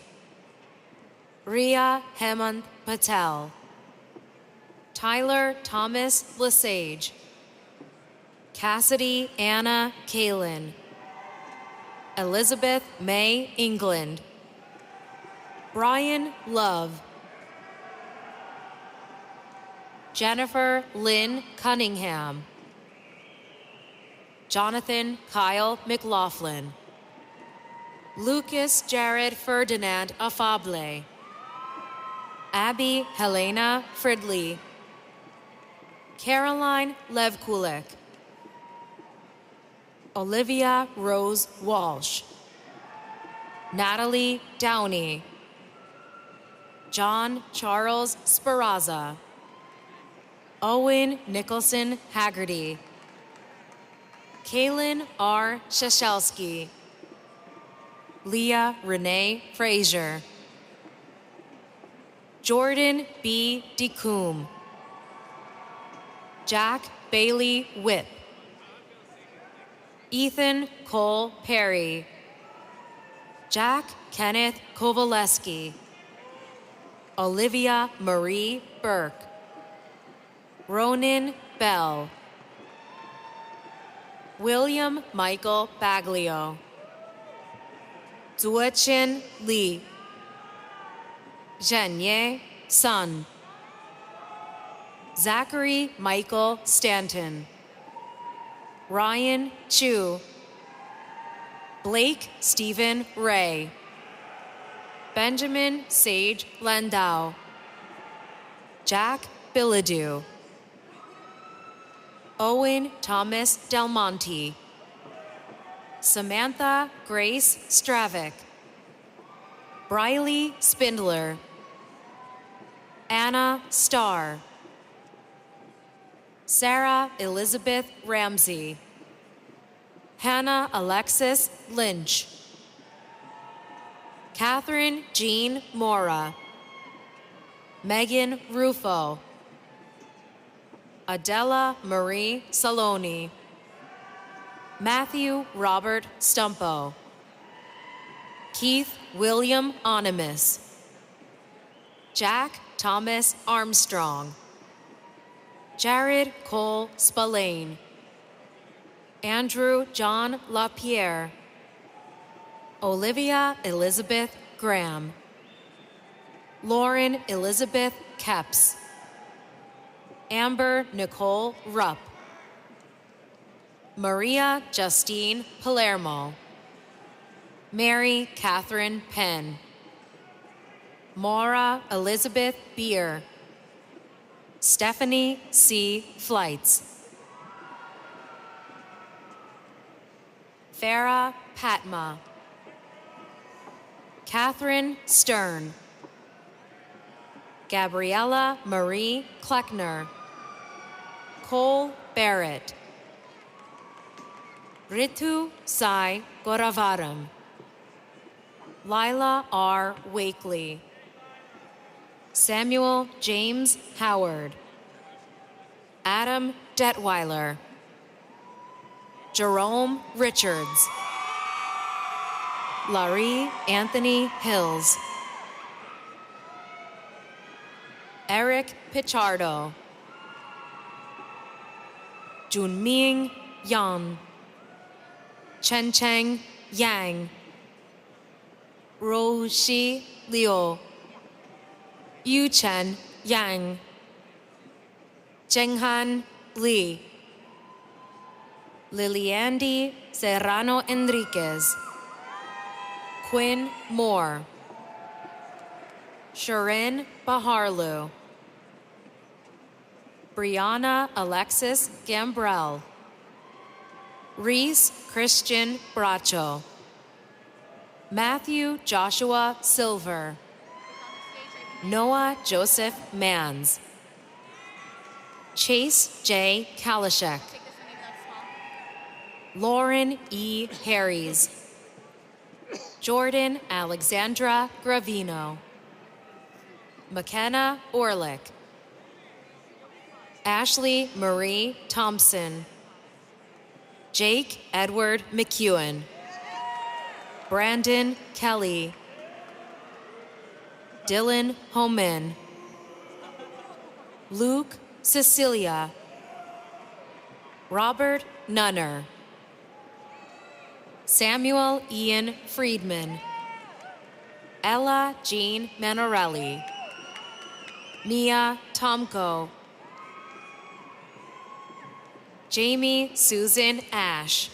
Ria Hemant Patel, Tyler Thomas Lesage, Cassidy Anna Kalin, Elizabeth May England, Brian Love, Jennifer Lynn Cunningham, Jonathan Kyle McLaughlin, Lucas Jared Ferdinand Afable, Abby Helena Fridley, Caroline Levkulek, Olivia Rose Walsh, Natalie Downey, John Charles Speraza, Owen Nicholson Haggerty, Kaylin R. Shashelski, Leah Renee Frazier, Jordan B. DeCoom, Jack Bailey Whip, Ethan Cole Perry, Jack Kenneth Kowaleski, Olivia Marie Burke, Ronan Bell, William Michael Baglio, Zuochin Lee, Zhenye Sun, Zachary Michael Stanton, Ryan Chu, Blake Stephen Ray, Benjamin Sage Landau, Jack Bilodeau, Owen Thomas Del Monte, Samantha Grace Stravick, Briley Spindler, Anna Starr, Sarah Elizabeth Ramsey, Hannah Alexis Lynch, Catherine Jean Mora, Megan Rufo, Adela Marie Saloni, Matthew Robert Stumpo, Keith William Onimus, Jack Thomas Armstrong, Jared Cole Spillane, Andrew John LaPierre, Olivia Elizabeth Graham, Lauren Elizabeth Kepps, Amber Nicole Rupp, Maria Justine Palermo, Mary Catherine Penn, Maura Elizabeth Beer, Stephanie C. Flights, Farah Patma, Catherine Stern, Gabriella Marie Kleckner, Cole Barrett, Ritu Sai Goravaram, Lila R. Wakely, Samuel James Howard, Adam Detweiler, Jerome Richards, Larry Anthony Hills, Eric Pichardo, Junming Yan, Chen Cheng Yang, Roshi Liu, Yu Chen Yang, Zhenghan Li, Liliandy Serrano Enriquez, Quinn Moore, Sharin Baharlu, Brianna Alexis Gambrell, Reese Christian Bracho, Matthew Joshua Silver, Noah Joseph Mans, Chase J. Kalashek, Lauren E. Harries, Jordan Alexandra Gravino, McKenna Orlick, Ashley Marie Thompson, Jake Edward McEwen, Brandon Kelly, Dylan Homan, Luke Cecilia, Robert Nunner, Samuel Ian Friedman, Ella Jean Manorelli, Mia Tomko, Jamie Susan Ash,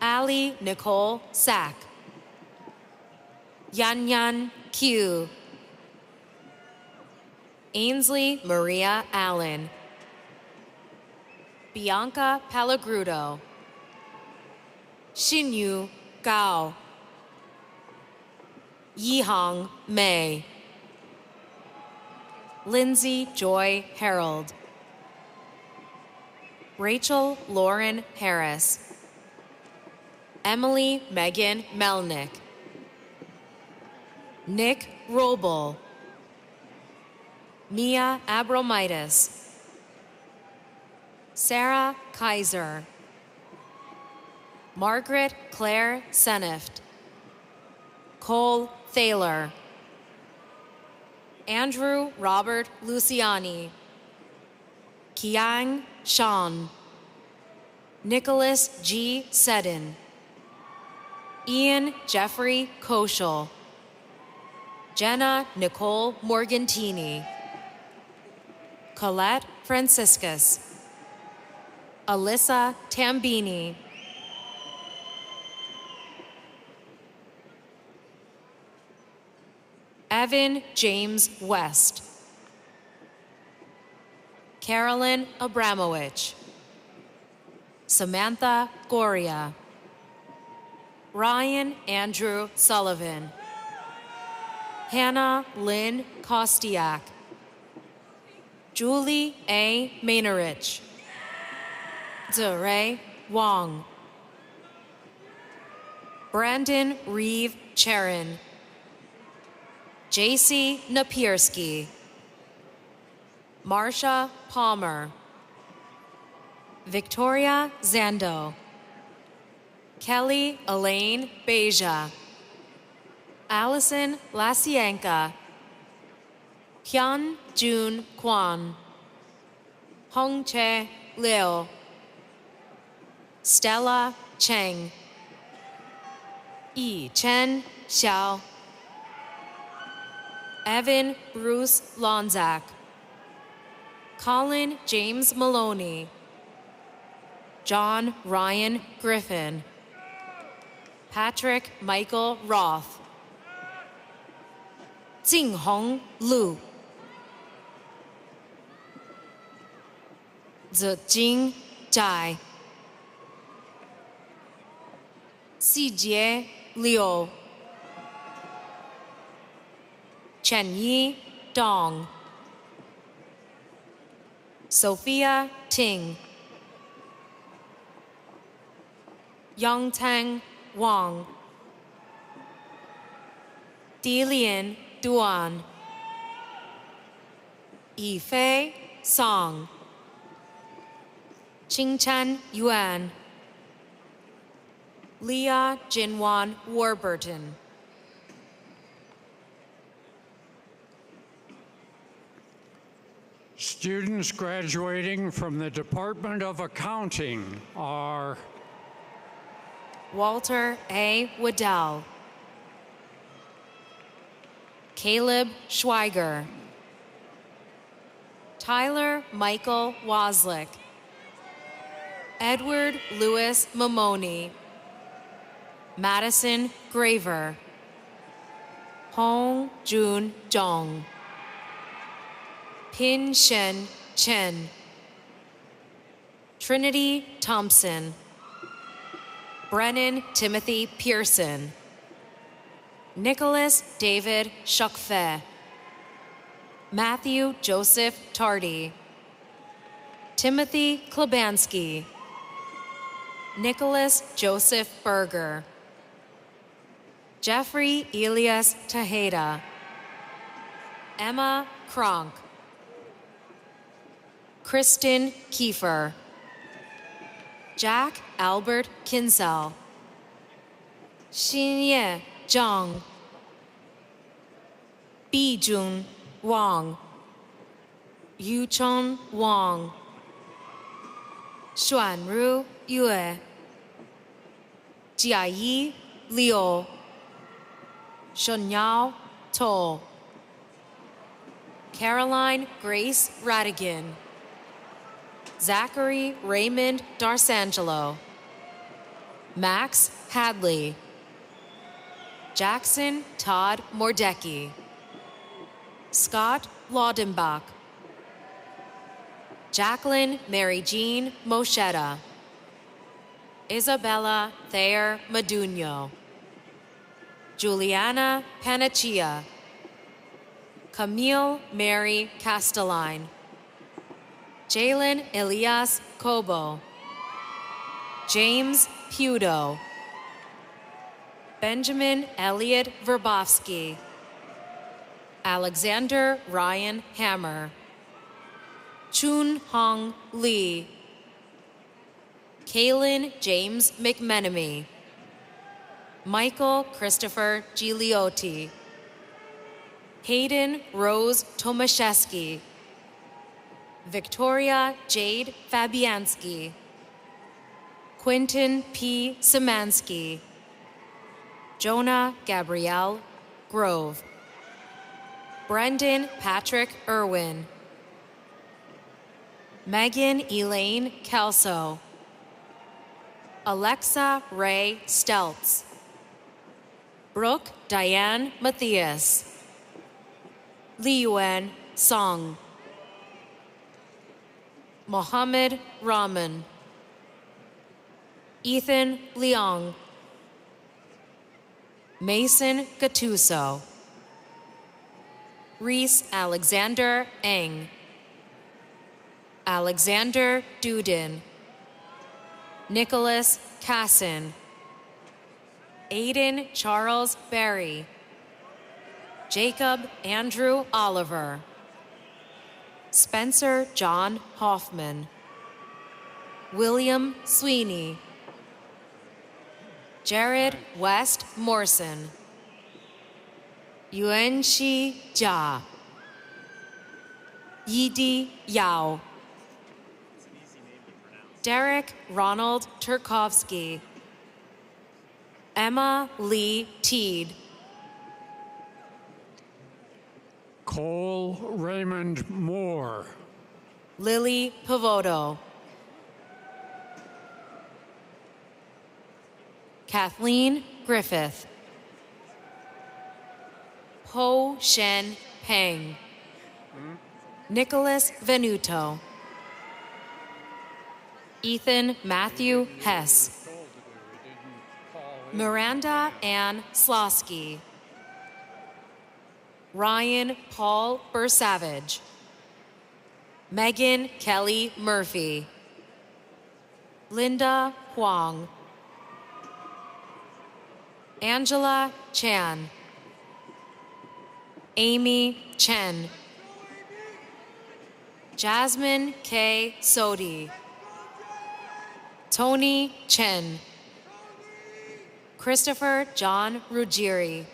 Ali Nicole Sack, Yan Yan Q, Ainsley Maria Allen, Bianca Palagrudo, Xinyu Gao, Yihang Mei, Lindsay Joy Harold, Rachel Lauren Harris, Emily Megan Melnick, Nick Roble, Mia Abromaitis, Sarah Kaiser, Margaret Claire Seneft, Cole Thaler, Andrew Robert Luciani, Kiang Shan, Nicholas G. Seddon, Ian Jeffrey Koschel, Jenna Nicole Morgantini, Colette Franciscus, Alyssa Tambini, Evan James West, Carolyn Abramowicz, Samantha Goria, Ryan Andrew Sullivan, Hannah Lynn Kostiak, Julie A. Mainerich, Zeray Wong, Brandon Reeve Charon, J.C. Napierski, Marsha Palmer, Victoria Zando, Kelly Elaine Beja, Allison Lasienka, Hyun Jun Kwan, Hong Che Liu, Stella Cheng, Yi Chen Xiao, Evan Bruce Lonzak, Colin James Maloney, John Ryan Griffin, Patrick Michael Roth, Jinghong Lu, Zijing Zhai, Xijie Liu, Chenyi Dong, Sophia Ting, Yongtang Wang, Dilian Duan, Yifei Song, Qingchan Yuan, Leah Jinwan Warburton, Students graduating from the Department of Accounting are Walter A. Waddell, Caleb Schweiger, Tyler Michael Waslick, Edward Louis Mamoni, Madison Graver, Hong Jun Zhong, Pin Shen Chen, Trinity Thompson, Brennan Timothy Pearson, Nicholas David Shukfe, Matthew Joseph Tardy, Timothy Klebansky, Nicholas Joseph Berger, Jeffrey Elias Tejeda, Emma Kronk, Kristen Kiefer, Jack Albert Kinsell, Xinye Zhang, Bijun Wang, Yucheng Wang, Xuanru Yue, Jiayi Liu, Shenyao To, Caroline Grace Radigan, Zachary Raymond Darsangelo, Max Hadley, Jackson Todd Mordecki, Scott Laudenbach, Jacqueline Mary Jean Moschetta, Isabella Thayer Madunyo, Juliana Panaccia, Camille Mary Castelline, Jalen Elias Kobo, James Pudo, Benjamin Elliott Verbofsky, Alexander Ryan Hammer, Chun Hong Lee, Kalen James McMenemy, Michael Christopher Gigliotti, Hayden Rose Tomaszewski, Victoria Jade Fabianski, Quentin P. Szymanski, Jonah Gabrielle Grove, Brendan Patrick Irwin, Megan Elaine Kelso, Alexa Ray Stelz, Brooke Diane Matthias, Liyuan Song, Mohammed Rahman, Ethan Leong, Mason Gattuso, Reese Alexander Eng, Alexander Dudin, Nicholas Casson, Aiden Charles Berry, Jacob Andrew Oliver, Spencer John Hoffman, William Sweeney, Jared West Morrison, Yuanxi Jia, Yidi Yao, Derek Ronald Turkovsky, Emma Lee Teed, Cole Raymond Moore, Lily Pavoto, Kathleen Griffith, Ho Shen Peng, Nicholas Venuto, Ethan Matthew Hess, Miranda Ann Slosky, Ryan Paul Bursavage, Megan Kelly Murphy, Linda Huang, Angela Chan, Amy Chen, Jasmine K. Sodi, Tony Chen, Christopher John Ruggieri,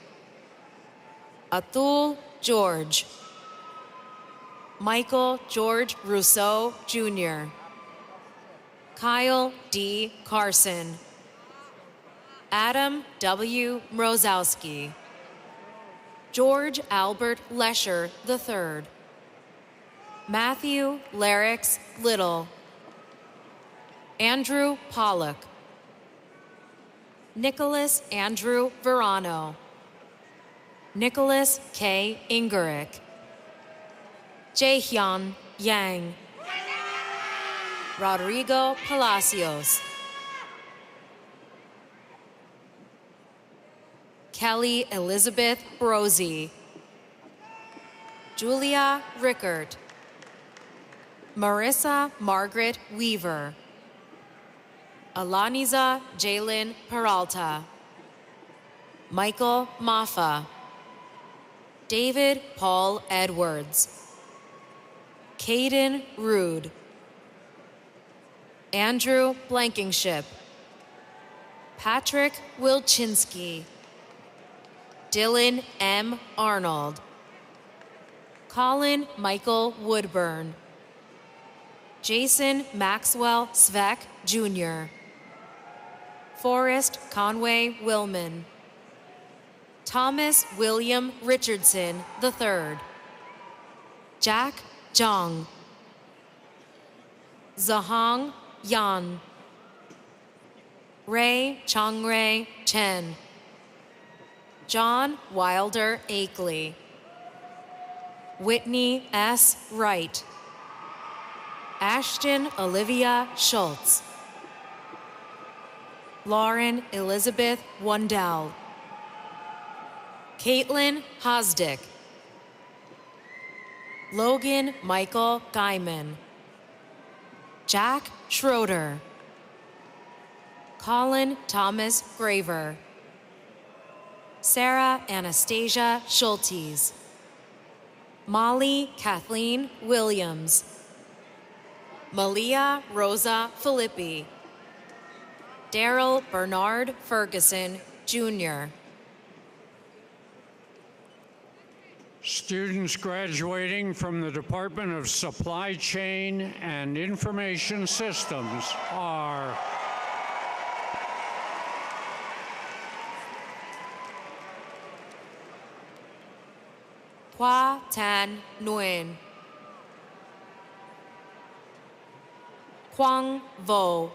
Atul George, Michael George Rousseau Jr., Kyle D. Carson, Adam W. Mrozowski, George Albert Lesher III, Matthew Larix Little, Andrew Pollock, Nicholas Andrew Verano, Nicholas K. Ingerick, Jaehyun Yang, Rodrigo Palacios, Kelly Elizabeth Brosey, Julia Rickert, Marissa Margaret Weaver, Alaniza Jalen Peralta, Michael Maffa, David Paul Edwards, Caden Rude, Andrew Blankenship, Patrick Wilczynski, Dylan M. Arnold, Colin Michael Woodburn, Jason Maxwell Svek Jr., Forrest Conway Willman, Thomas William Richardson III, Jack Zhang, Zahang Yan, Ray Changray Chen, John Wilder Akeley, Whitney S. Wright, Ashton Olivia Schultz, Lauren Elizabeth Wundell, Caitlin Hosdick, Logan Michael Guyman, Jack Schroeder, Colin Thomas Graver, Sarah Anastasia Schultes, Molly Kathleen Williams, Malia Rosa Filippi, Daryl Bernard Ferguson, Jr. Students graduating from the Department of Supply Chain and Information Systems are Hua Tan Nguyen, Quang Vo,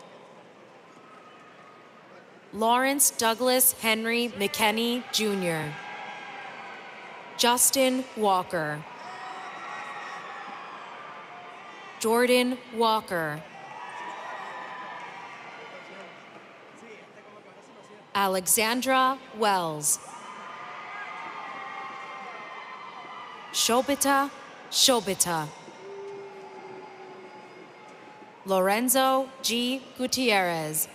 Lawrence Douglas Henry McKenney, Jr., Justin Walker, Jordan Walker, Alexandra Wells, Shobita Shobita, Lorenzo G. Gutierrez,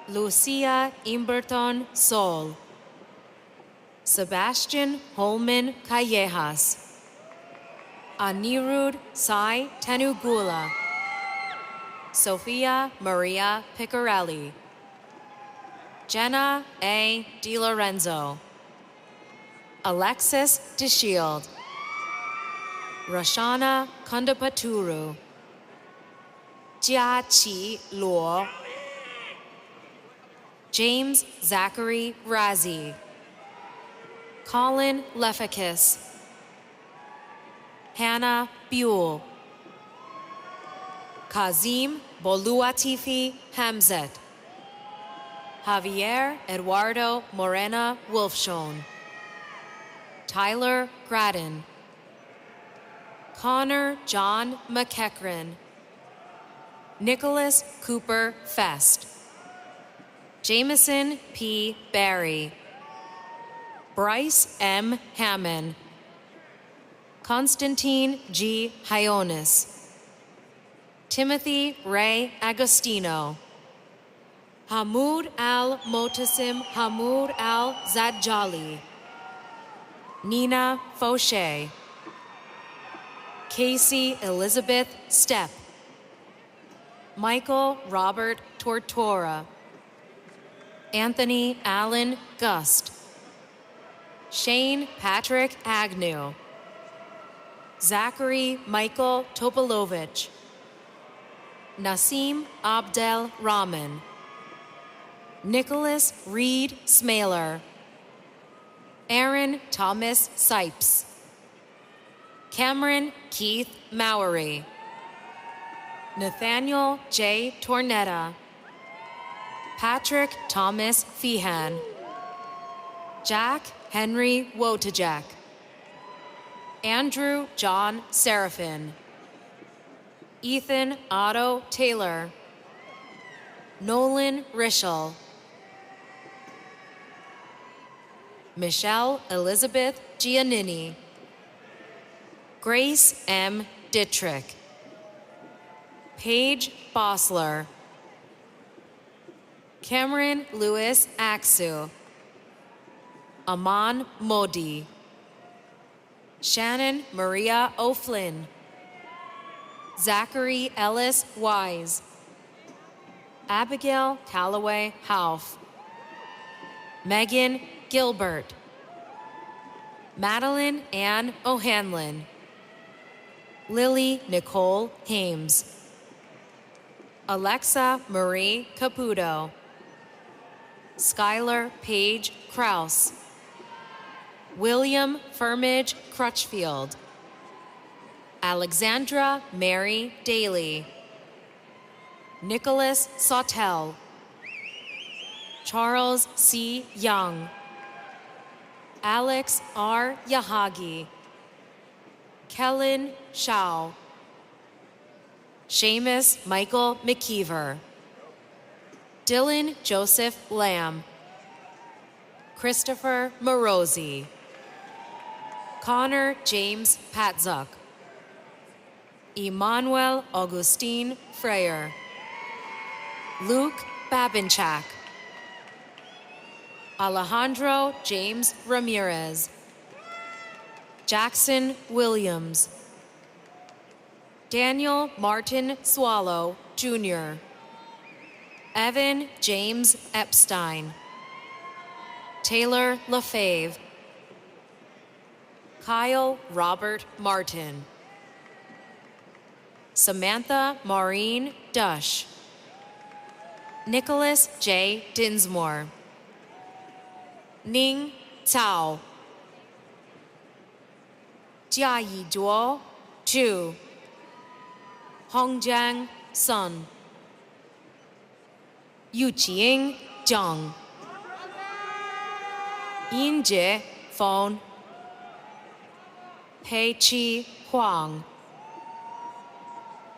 Lucia Imberton Sol, Sebastian Holman Callejas, Anirudh Sai Tenugula, Sofia Maria Picarelli, Jenna A. DiLorenzo, Alexis DeShield, Rashana Kundapaturu, Jiaqi Luo, James Zachary Razi, Colin Lefakis, Hannah Buell, Kazim Boluatifi Hamzet, Javier Eduardo Morena Wolfshone, Tyler Gradden, Connor John McEachran, Nicholas Cooper Fest, Jameson P. Barry, Bryce M. Hammond, Constantine G. Hionis, Timothy Ray Agostino, Hamoud al-Motasim Hamoud al-Zadjali, Nina Fauché, Casey Elizabeth Stepp, Michael Robert Tortora, Anthony Allen Gust, Shane Patrick Agnew, Zachary Michael Topolovich, Nasim Abdel Rahman, Nicholas Reed Smaler, Aaron Thomas Sipes, Cameron Keith Mowery, Nathaniel J. Tornetta, Patrick Thomas Feehan, Jack Henry Wojtajek, Andrew John Seraphin, Ethan Otto Taylor, Nolan Rischel, Michelle Elizabeth Giannini, Grace M. Dittrich, Paige Bossler, Cameron Lewis Axu, Aman Modi, Shannon Maria O'Flynn, Zachary Ellis Wise, Abigail Calloway Hauff, Megan Gilbert, Madeline Ann O'Hanlon, Lily Nicole Hames, Alexa Marie Caputo, Skylar Paige Kraus, William Firmage Crutchfield, Alexandra Mary Daly, Nicholas Sautel, Charles C. Young, Alex R. Yahagi, Kellen Shao, Seamus Michael McKeever, Dylan Joseph Lamb, Christopher Morosi, Connor James Patzuk, Emmanuel Augustine Freyer, Luke Babinchak, Alejandro James Ramirez, Jackson Williams, Daniel Martin Swallow, Jr., Evan James Epstein, Taylor LaFave, Kyle Robert Martin, Samantha Maureen Dush, Nicholas J. Dinsmore, Ning Cao, Jia Yizhuo Zhu, Hongjiang Sun, Yuqing Zhang, Yinjie Feng, Pei-Chi Huang,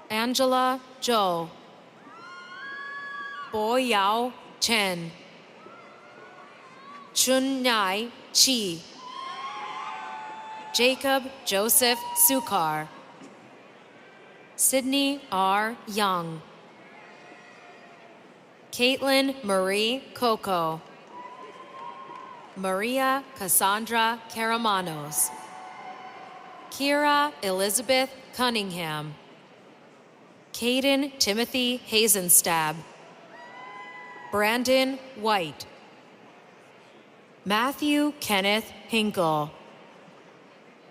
Angela Zhou, Bo-Yao Chen, Chun-Nai Chi, Jacob Joseph Sukar, Sydney R. Young, Caitlin Marie Coco, Maria Cassandra Caramanos, Kira Elizabeth Cunningham, Caden Timothy Hazenstab, Brandon White, Matthew Kenneth Hinkle,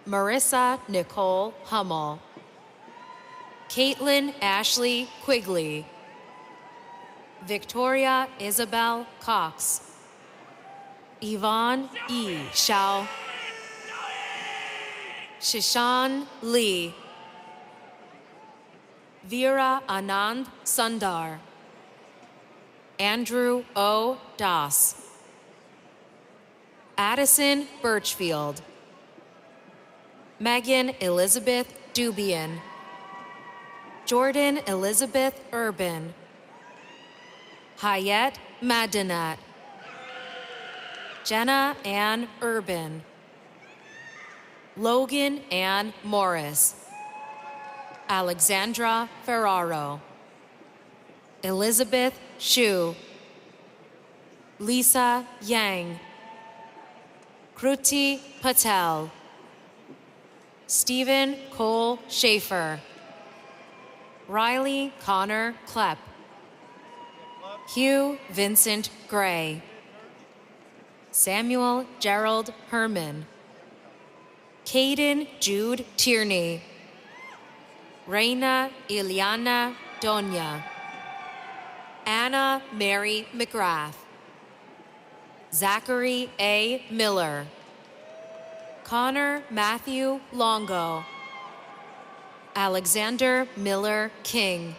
Marissa Nicole Hummel, Caitlin Ashley Quigley, Victoria Isabel Cox, Yvonne E. Shao, Shishan Lee, Veera Anand Sundar, Andrew O. Das, Addison Birchfield, Megan Elizabeth Dubian, Jordan Elizabeth Urban, Hayat Madinat, Jenna Ann Urban, Logan Ann Morris, Alexandra Ferraro, Elizabeth Shu, Lisa Yang, Kruti Patel, Stephen Cole Schaefer, Riley Connor Klepp, Hugh Vincent Gray, Samuel Gerald Herman, Caden Jude Tierney, Reina Ileana Donya, Anna Mary McGrath, Zachary A. Miller, Connor Matthew Longo, Alexander Miller King,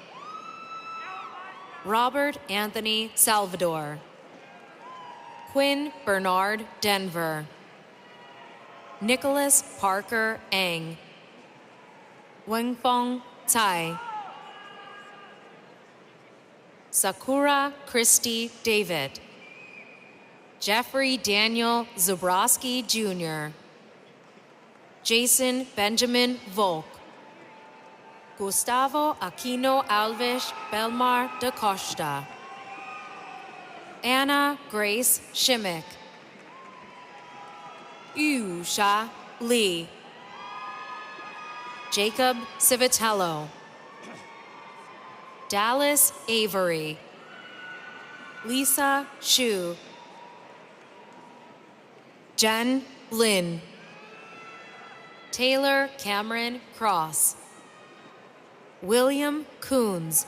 Robert Anthony Salvador, Quinn Bernard Denver, Nicholas Parker Eng, Wenfeng Tsai, Sakura Christy David, Jeffrey Daniel Zubrowski Jr., Jason Benjamin Volk, Gustavo Aquino Alves Belmar da Costa, Anna Grace Shimmick, Yu Sha Lee, Jacob Civitello, Dallas Avery, Lisa Shu, Jen Lin, Taylor Cameron Cross, William Coons,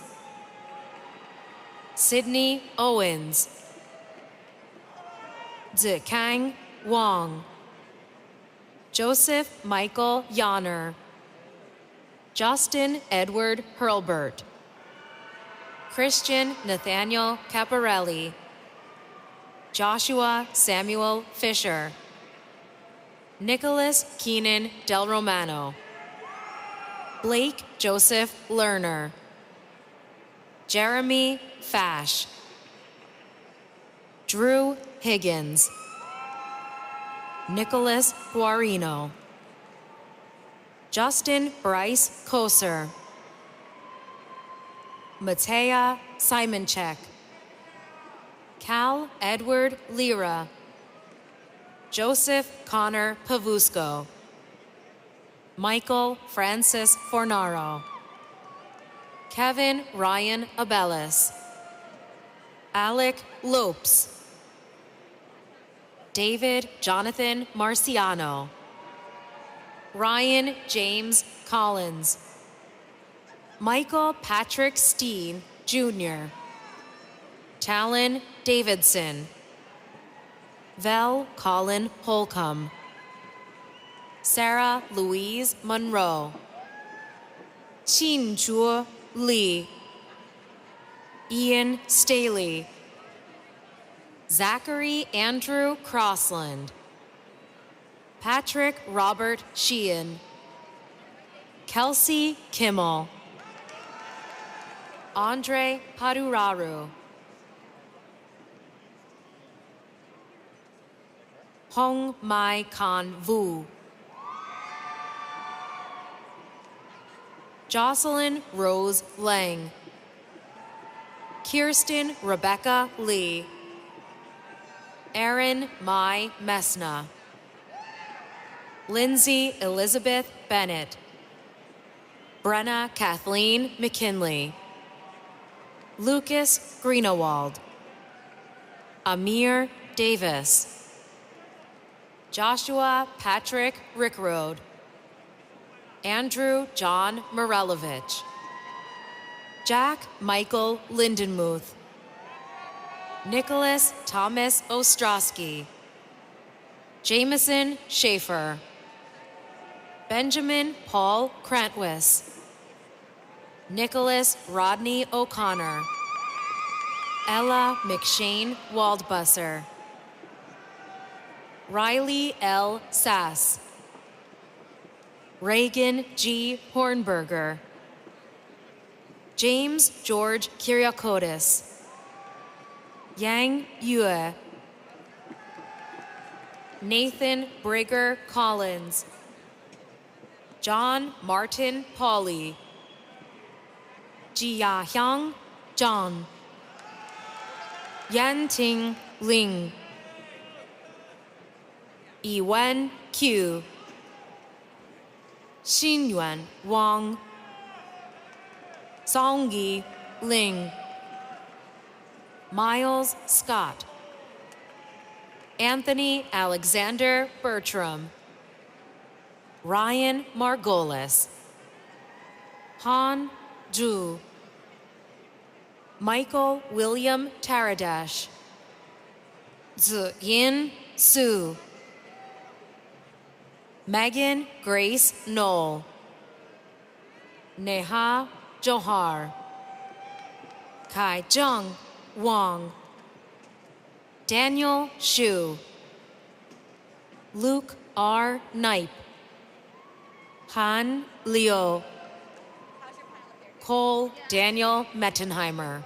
Sydney Owens, Zikang Wang, Joseph Michael Yonner, Justin Edward Hurlbert, Christian Nathaniel Caparelli, Joshua Samuel Fisher, Nicholas Keenan Del Romano, Blake Joseph Lerner, Jeremy Fash, Drew Higgins, Nicholas Guarino, Justin Bryce Koser, Matea Simonchek, Cal Edward Lira, Joseph Connor Pavusco, Michael Francis Fornaro, Kevin Ryan Abellis, Alec Lopes. David Jonathan Marciano. Ryan James Collins. Michael Patrick Steen, Jr. Talon Davidson. Vel Colin Holcomb. Sarah Louise Monroe. Qinzhuo Li. Ian Staley. Zachary Andrew Crossland. Patrick Robert Sheehan. Kelsey Kimmel. Andre Paduraru. Hong Mai Kan Vu. Jocelyn Rose Lang. Kirsten Rebecca Lee. Erin Mai Messna. Lindsay Elizabeth Bennett. Brenna Kathleen McKinley. Lucas Greenewald. Amir Davis. Joshua Patrick Rickroad. Andrew John Morelovich. Jack Michael Lindenmuth. Nicholas Thomas Ostrowski. Jameson Schaefer. Benjamin Paul Krantwis. Nicholas Rodney O'Connor. Ella McShane Waldbusser. Riley L. Sass. Reagan G. Hornberger. James George Kyriakotis. Yang Yue. Nathan Brigger Collins. John Martin Pauley. Jiahyang Zhang. Yanting Ling. Yiwen Q. Xinyuan Wang. Songyi Ling. Miles Scott. Anthony Alexander Bertram. Ryan Margolis. Han Zhu. Michael William Taradash. Ziyin Su. Megan Grace Knoll. Neha Johar. Kai Zheng Wang. Daniel Xu. Luke R. Knipe. Han Liu. Cole Daniel Mettenheimer.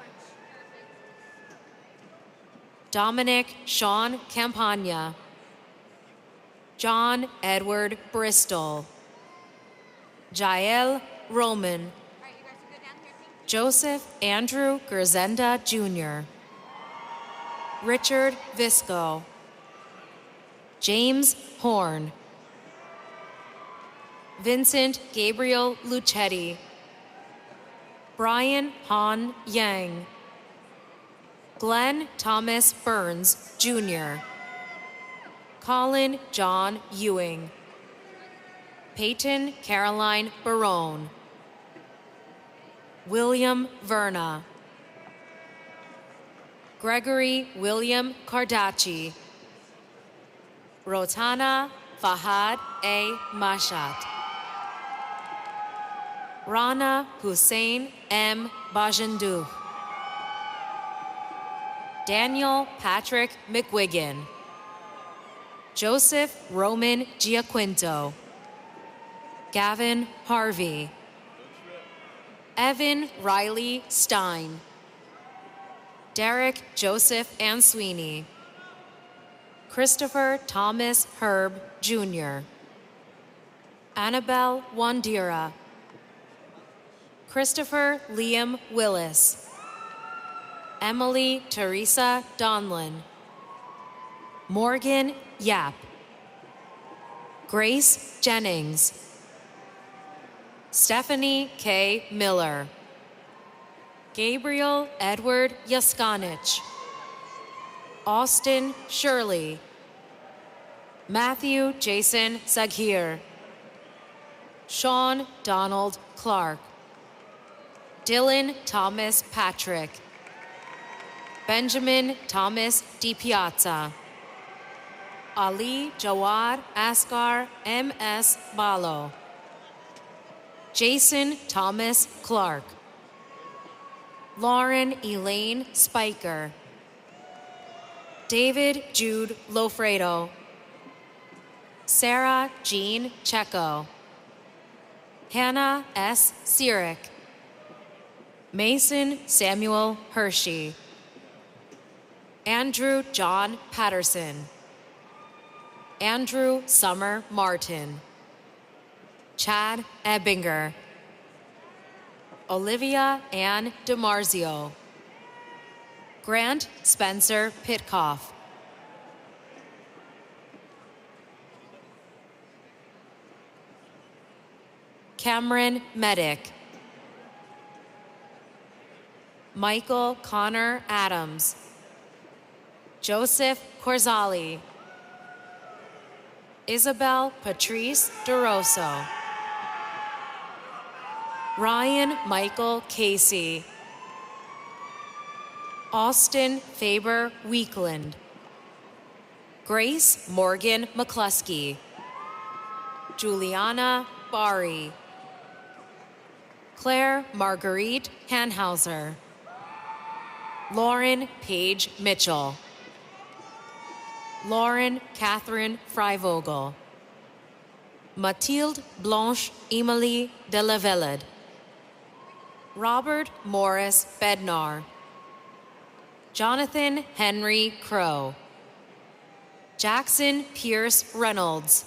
Dominic Sean Campagna. John Edward Bristol. Jael Roman. Joseph Andrew Gerzenda Jr. Richard Visco. James Horn. Vincent Gabriel Lucetti. Brian Han Yang. Glenn Thomas Burns, Jr. Colin John Ewing. Peyton Caroline Barone. William Verna. Gregory William Cardaci. Rotana Fahad A. Mashat. Rana Hussein M. Bajandu. Daniel Patrick McWiggin. Joseph Roman Giaquinto. Gavin Harvey. Evan Riley Stein. Derek Joseph Answeeney. Christopher Thomas Herb, Jr. Annabelle Wandira. Christopher Liam Willis. Emily Teresa Donlin. Morgan Yap. Grace Jennings. Stephanie K. Miller. Gabriel Edward Yaskanich. Austin Shirley, Matthew Jason Zaghir, Sean Donald Clark, Dylan Thomas Patrick, Benjamin Thomas DiPiazza, Ali Jawad Asghar M.S. Balo, Jason Thomas Clark, Lauren Elaine Spiker, David Jude Lofredo, Sarah Jean Checo, Hannah S. Sirik, Mason Samuel Hershey, Andrew John Patterson, Andrew Summer Martin, Chad Ebbinger, Olivia Ann DiMarzio, Grant Spencer Pitkoff, Cameron Medic, Michael Connor Adams, Joseph Corzali, Isabel Patrice DeRosso, Ryan Michael Casey, Austin Faber Weekland, Grace Morgan McCluskey, Juliana Bari, Claire Marguerite Hanhauser, Lauren Paige Mitchell, Lauren Catherine Freivogel, Mathilde Blanche Emilie de la Villade, Robert Morris Bednar, Jonathan Henry Crow, Jackson Pierce Reynolds,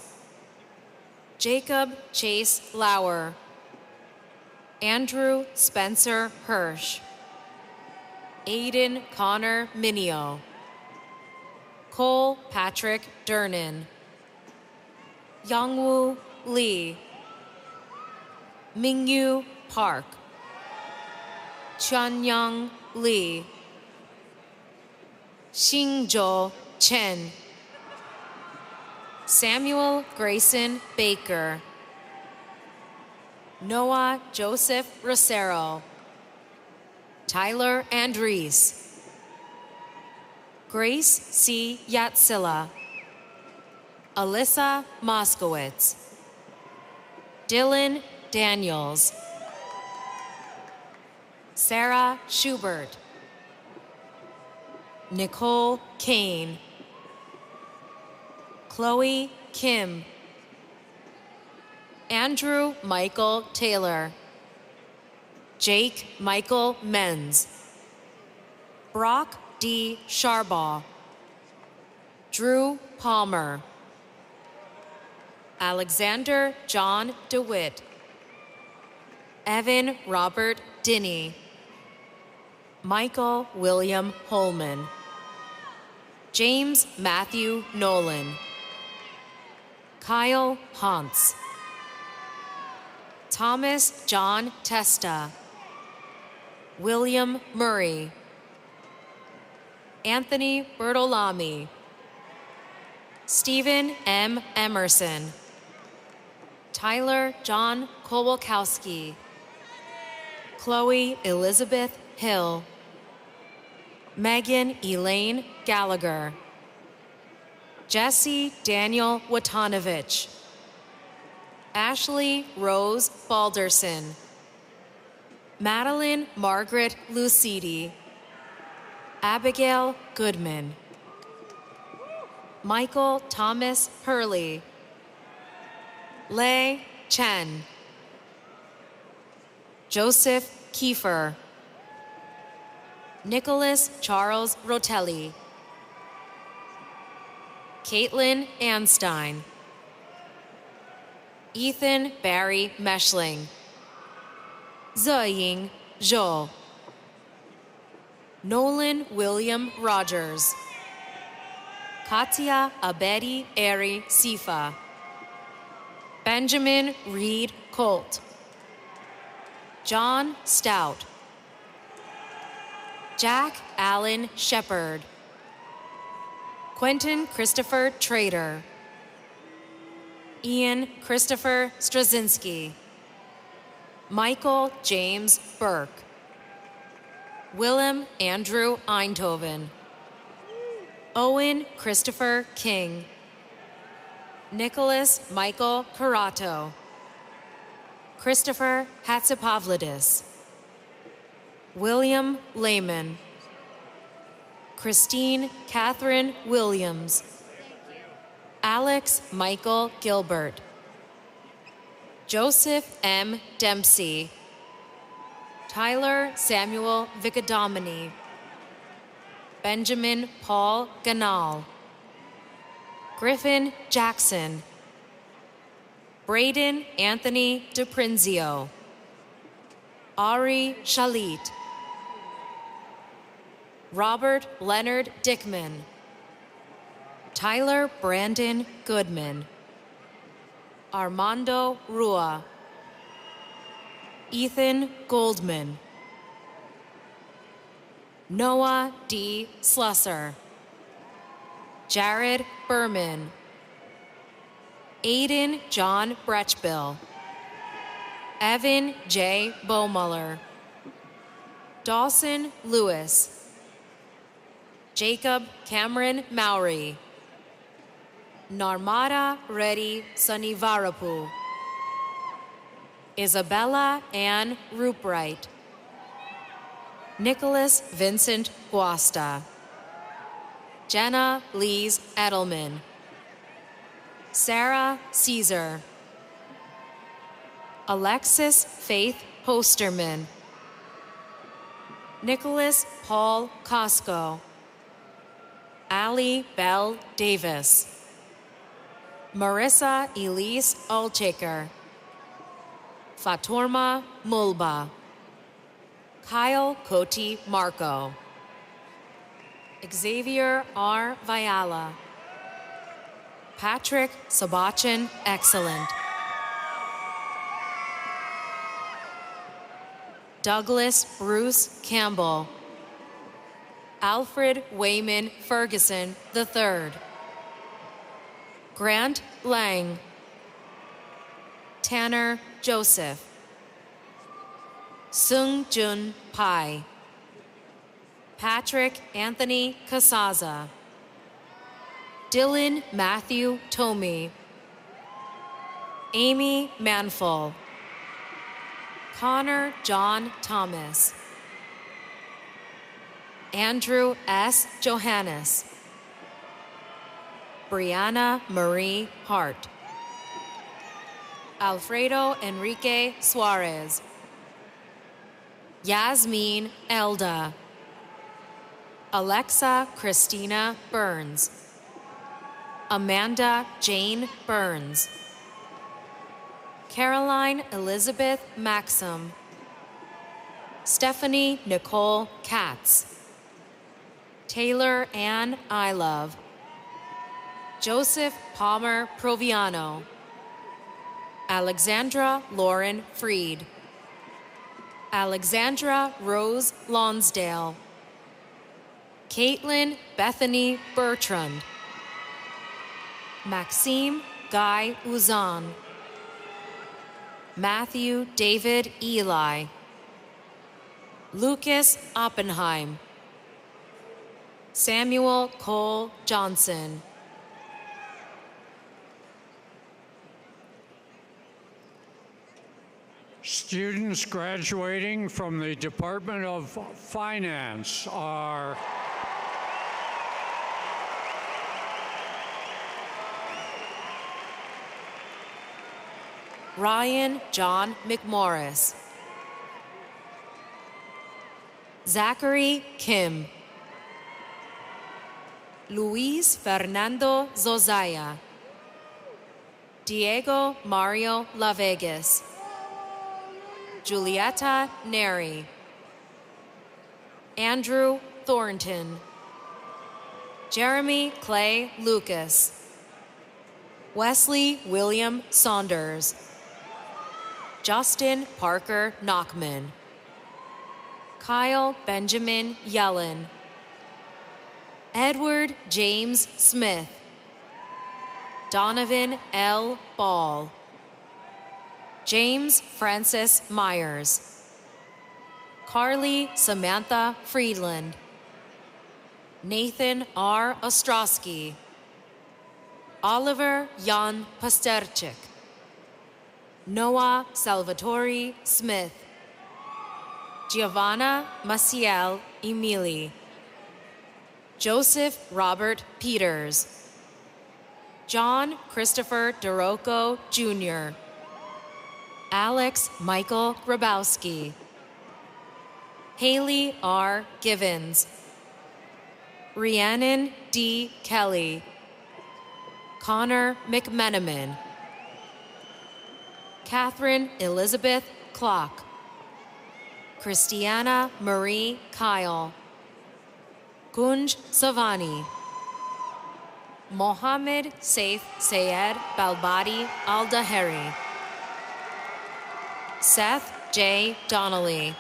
Jacob Chase Lauer, Andrew Spencer Hirsch, Aiden Connor Minio, Cole Patrick Durnan, Youngwoo Lee, Mingyu Park, Chuanyang Lee, Xingzhou Chen, Samuel Grayson Baker, Noah Joseph Rosero, Tyler Andries, Grace C. Yatsila, Alyssa Moskowitz, Dylan Daniels, Sarah Schubert, Nicole Kane, Chloe Kim, Andrew Michael Taylor, Jake Michael Menz, Brock D. Sharbaugh, Drew Palmer, Alexander John DeWitt, Evan Robert Dinney, Michael William Holman, James Matthew Nolan, Kyle Hantz, Thomas John Testa, William Murray, Anthony Bertolami, Stephen M. Emerson, Tyler John Kowalkowski, Chloe Elizabeth Hill, Megan Elaine Gallagher, Jesse Daniel Watanovich, Ashley Rose Balderson, Madeline Margaret Lucidi, Abigail Goodman, Michael Thomas Hurley, Lei Chen, Joseph Kiefer, Nicholas Charles Rotelli, Caitlin Anstein, Ethan Barry Meshling, Zeying Zhou, Nolan William Rogers, Katia Abedi Eri Sifa, Benjamin Reed Colt, John Stout, Jack Allen Shepard, Quentin Christopher Trader, Ian Christopher Straczynski, Michael James Burke, Willem Andrew Eindhoven, Owen Christopher King, Nicholas Michael Carato, Christopher Hatzipavlidis, William Lehman, Christine Catherine Williams, Alex Michael Gilbert, Joseph M. Dempsey, Tyler Samuel Vicadomini, Benjamin Paul Ganal, Griffin Jackson, Braden Anthony DePrinzio, Ari Shalit, Robert Leonard Dickman, Tyler Brandon Goodman, Armando Rua, Ethan Goldman, Noah D. Slusser, Jared Berman, Aiden John Brechbill, Evan J. Bowmuller, Dawson Lewis, Jacob Cameron Mowry, Narmada Reddy Sunivarapu, Isabella Ann Rupright, Nicholas Vincent Guasta, Jenna Lees Edelman, Sarah Caesar, Alexis Faith Hosterman, Nicholas Paul Costco, Allie Bell Davis, Marissa Elise Altaker, Fatorma Mulba, Kyle Koti Marco, Xavier R. Viala, Patrick Sabachin Excellent, Douglas Bruce Campbell, Alfred Wayman Ferguson III, Grant Lang, Tanner Joseph, Sung Jun Pai, Patrick Anthony Casaza, Dylan Matthew Tomey, Amy Manful, Connor John Thomas, Andrew S. Johannes, Brianna Marie Hart, Alfredo Enrique Suarez, Yasmin Elda, Alexa Christina Burns, Amanda Jane Burns, Caroline Elizabeth Maxim, Stephanie Nicole Katz, Taylor Ann Ilove, Joseph Palmer Proviano, Alexandra Lauren Freed, Alexandra Rose Lonsdale, Caitlin Bethany Bertrand, Maxime Guy Uzan, Matthew David Eli, Lucas Oppenheim, Samuel Cole Johnson, Students graduating from the Department of Finance are Ryan John McMorris, Zachary Kim, Luis Fernando Zozaya, Diego Mario Lavegas, Julieta Neri, Andrew Thornton, Jeremy Clay Lucas, Wesley William Saunders, Justin Parker Knockman, Kyle Benjamin Yellen, Edward James Smith, Donovan L. Ball, James Francis Myers, Carly Samantha Friedland, Nathan R. Ostrowski, Oliver Jan Pasterchik, Noah Salvatore Smith, Giovanna Maciel Emili, Joseph Robert Peters, John Christopher DeRocco Jr., Alex Michael Grabowski, Haley R. Givens, Rhiannon D. Kelly, Connor McMenamin, Catherine Elizabeth Clock, Christiana Marie Kyle, Kunj Savani, Mohammed Saif Sayed Balbadi Al-Daheri, Seth J. Donnelly,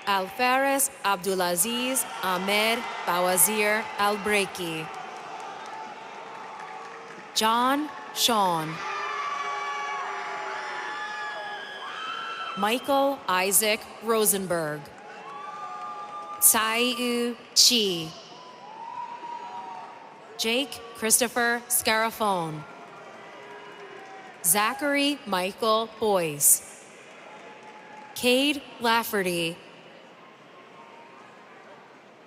Alfaris Abdulaziz Ahmed Bawazir Al-Breiki, John Sean, Michael Isaac Rosenberg, Tsai-U Chi, Jake Christopher Scarafone, Zachary Michael Boyce, Cade Lafferty,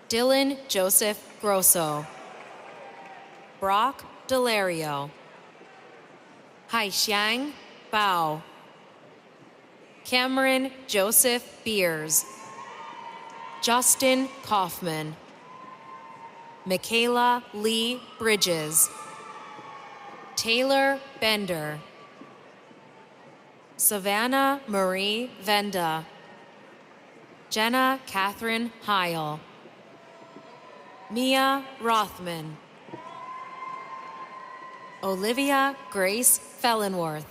Dylan Joseph Grosso, Brock Delario, Haixiang Bao, Cameron Joseph Beers, Justin Kaufman, Michaela Lee Bridges, Taylor Bender, Savannah Marie Venda, Jenna Catherine Heil, Mia Rothman, Olivia Grace Fellenworth,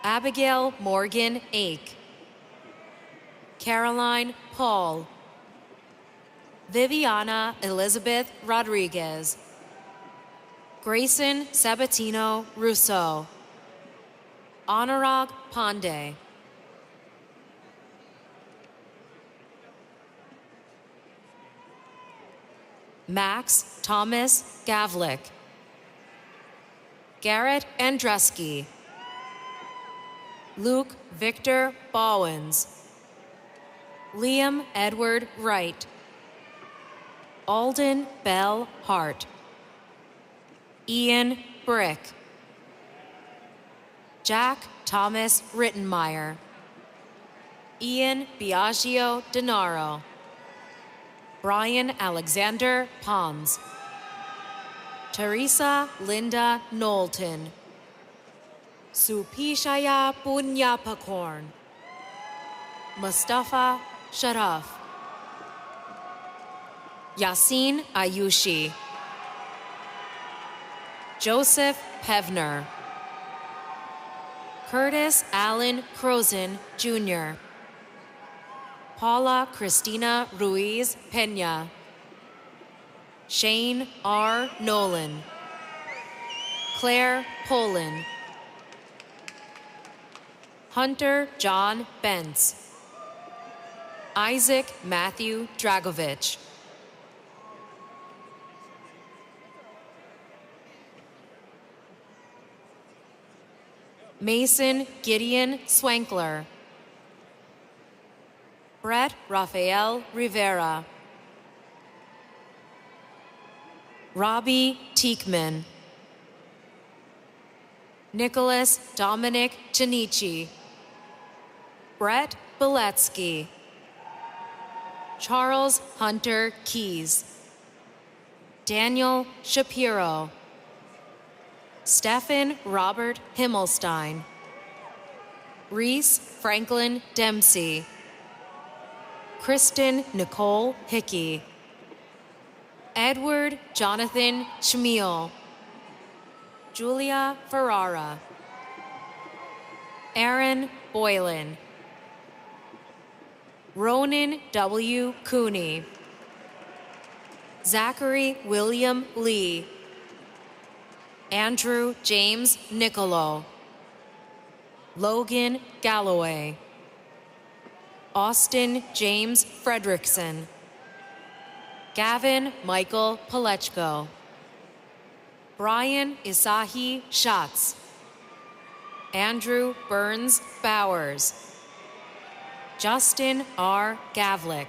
Abigail Morgan Ake, Caroline Paul, Viviana Elizabeth Rodriguez, Grayson Sabatino Rousseau, Anurag Pandey, Max Thomas Gavlik, Garrett Andreski, Luke Victor Bowens, Liam Edward Wright, Alden Bell Hart, Ian Brick, Jack Thomas Rittenmeyer, Ian Biagio Denaro, Brian Alexander Pons, Teresa Linda Knowlton, Supishaya Punyapakorn, Mustafa Sharaf, Yasin Ayushi, Joseph Pevner, Curtis Allen Crozen Jr., Paula Cristina Ruiz Pena, Shane R. Nolan, Claire Poland, Hunter John Bentz, Isaac Matthew Dragovich, Mason Gideon Swankler, Brett Rafael Rivera, Robbie Teekman, Nicholas Dominic Chinichi, Brett Beletsky, Charles Hunter Keys, Daniel Shapiro, Stephen Robert Himmelstein, Reese Franklin Dempsey, Kristen Nicole Hickey, Edward Jonathan Smeal, Julia Ferrara, Aaron Boylan, Ronan W. Cooney, Zachary William Lee, Andrew James Nicolo, Logan Galloway, Austin James Fredrickson, Gavin Michael Palechko, Brian Isahi Schatz, Andrew Burns Bowers, Justin R. Gavlik,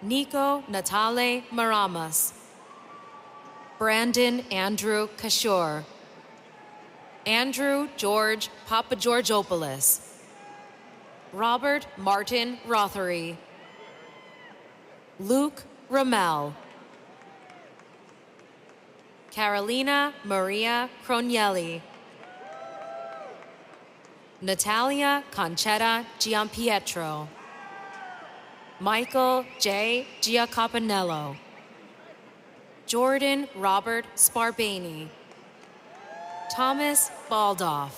Nico Natale Maramas, Brandon Andrew Kashur, Andrew George Papageorgopoulos, Robert Martin Rothery, Luke Ramel, Carolina Maria Cronielli, Natalia Conchetta Giampietro, Michael J. Giacopanello, Jordan Robert Sparbani, Thomas Baldoff,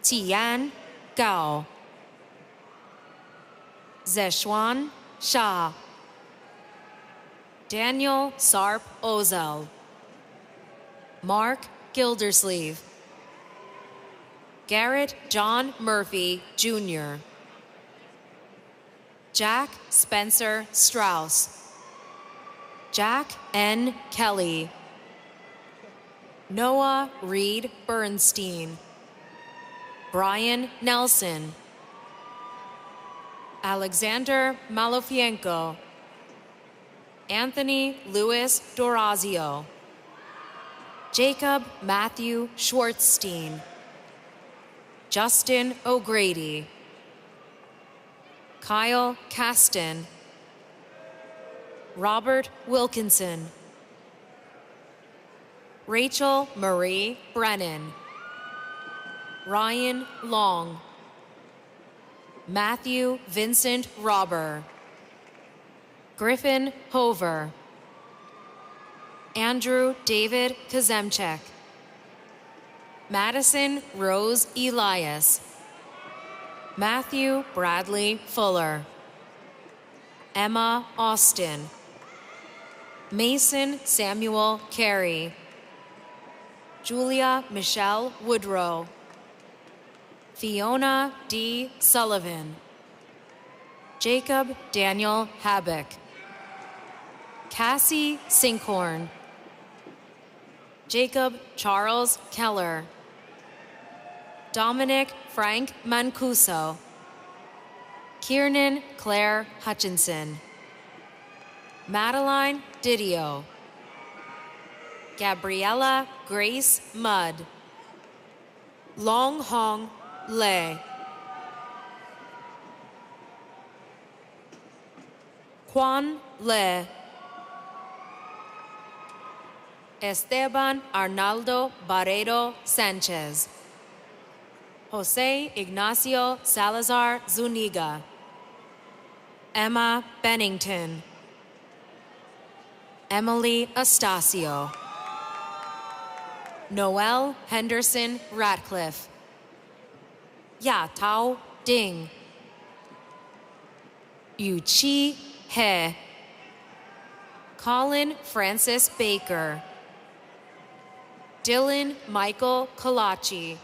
Tian Gao, Zeshuan Shah, Daniel Sarp Ozel, Mark Gildersleeve, Garrett John Murphy, Jr., Jack Spencer Strauss, Jack N. Kelly, Noah Reed Bernstein, Brian Nelson, Alexander Malofienko, Anthony Louis Dorazio, Jacob Matthew Schwartzstein, Justin O'Grady, Kyle Caston, Robert Wilkinson, Rachel Marie Brennan, Ryan Long, Matthew Vincent Robber, Griffin Hover, Andrew David Kazemchek, Madison Rose Elias, Matthew Bradley Fuller, Emma Austin, Mason Samuel Carey, Julia Michelle Woodrow, Fiona D. Sullivan, Jacob Daniel Habek, Cassie Sinkhorn, Jacob Charles Keller, Dominic Frank Mancuso, Kiernan Claire Hutchinson, Madeline Didio, Gabriella Grace Mudd, Long Hong Le, Juan Le, Esteban Arnaldo Barredo Sanchez, Jose Ignacio Salazar Zuniga, Emma Bennington, Emily Astacio, Noel Henderson Ratcliffe, Ya Tao Ding, Yu Chi He, Colin Francis Baker, Dylan Michael Kalachi,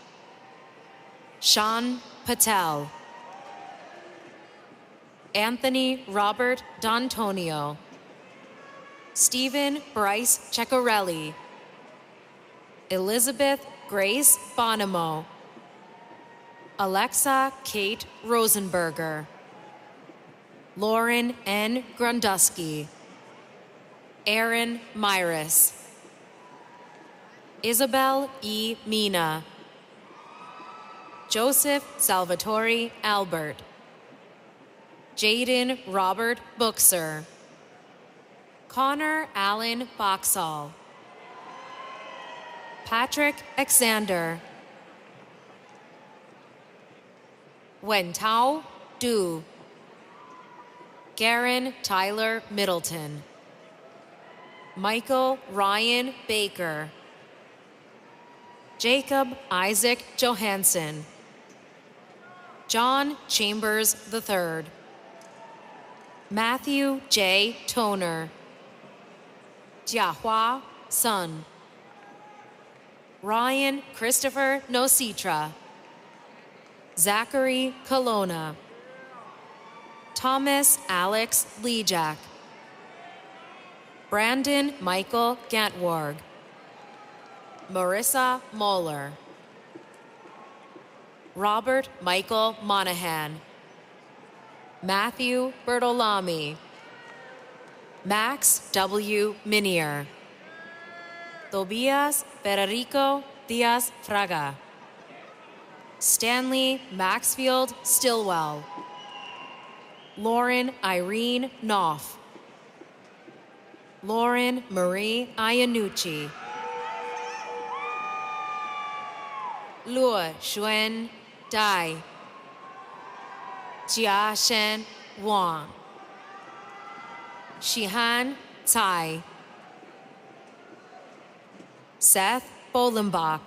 Sean Patel, Anthony Robert D'Antonio, Stephen Bryce Ceccarelli, Elizabeth Grace Bonamo, Alexa Kate Rosenberger, Lauren N. Grundusky, Aaron Myris, Isabel E. Mina, Joseph Salvatore Albert, Jaden Robert Buxer, Connor Allen Boxall, Patrick Alexander, Wentao Du, Garen Tyler Middleton, Michael Ryan Baker, Jacob Isaac Johansson, John Chambers III, Matthew J. Toner, Jiahua Sun, Ryan Christopher Nositra, Zachary Colonna, Thomas Alex Lejack, Brandon Michael Gantwarg, Marissa Moeller, Robert Michael Monahan, Matthew Bertolami, Max W. Minier, Tobias Federico Diaz Fraga, Stanley Maxfield Stillwell, Lauren Irene Knopf, Lauren Marie Iannucci, Luo Xuan Dai, Jia Shen Wang, Shihan Tsai, Seth Bolenbach,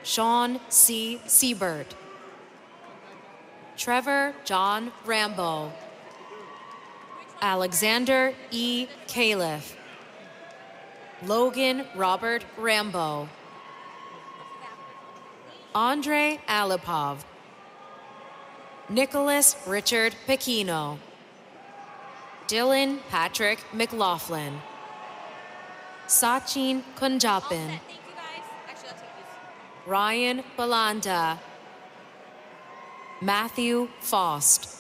Sean C. Siebert, Trevor John Rambo, Alexander E. Califf, Logan Robert Rambo, Andre Alipov, Nicholas Richard Pequino, Dylan Patrick McLaughlin, Sachin Kunjapin, Ryan Balanda, Matthew Faust,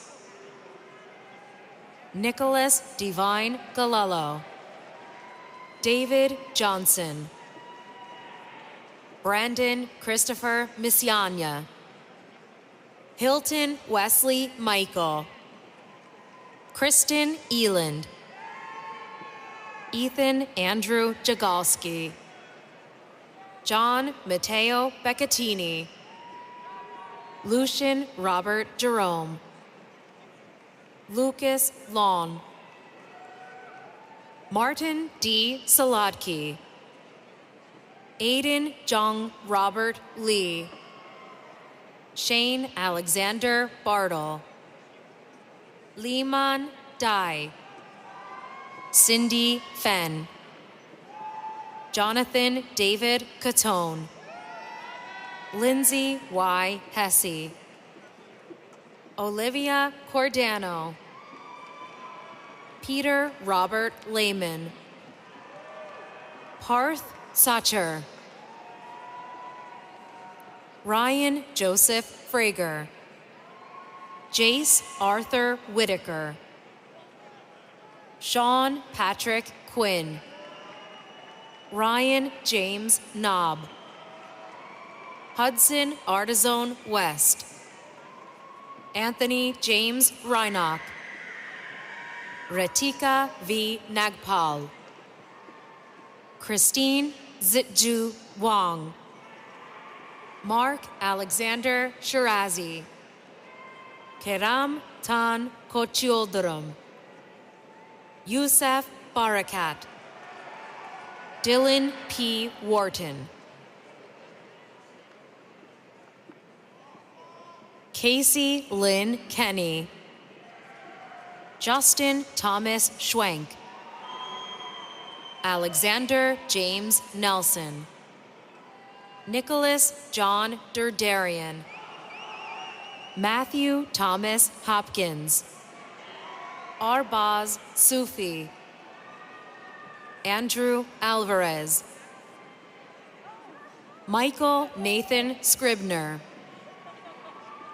Nicholas Divine Galello, David Johnson, Brandon Christopher Misyanya, Hilton Wesley Michael, Kristen Eland, Ethan Andrew Jagalski, John Matteo Beccattini, Lucian Robert Jerome, Lucas Lawn, Martin D. Saladki, Aiden Jung Robert Lee, Shane Alexander Bartle, Liman Dai, Cindy Fenn, Jonathan David Catone, Lindsay Y. Hesse, Olivia Cordano, Peter Robert Lehman, Parth Sacher, Ryan Joseph Frager, Jace Arthur Whitaker, Sean Patrick Quinn, Ryan James Knobb, Hudson Artizone West, Anthony James Reinach, Ratika V. Nagpal, Christine Zitju Wang, Mark Alexander Shirazi, Keram Tan Kochioldaram, Youssef Barakat, Dylan P. Wharton, Casey Lynn Kenny, Justin Thomas Schwenk, Alexander James Nelson, Nicholas John Durdarian, Matthew Thomas Hopkins, Arbaz Sufi, Andrew Alvarez, Michael Nathan Scribner,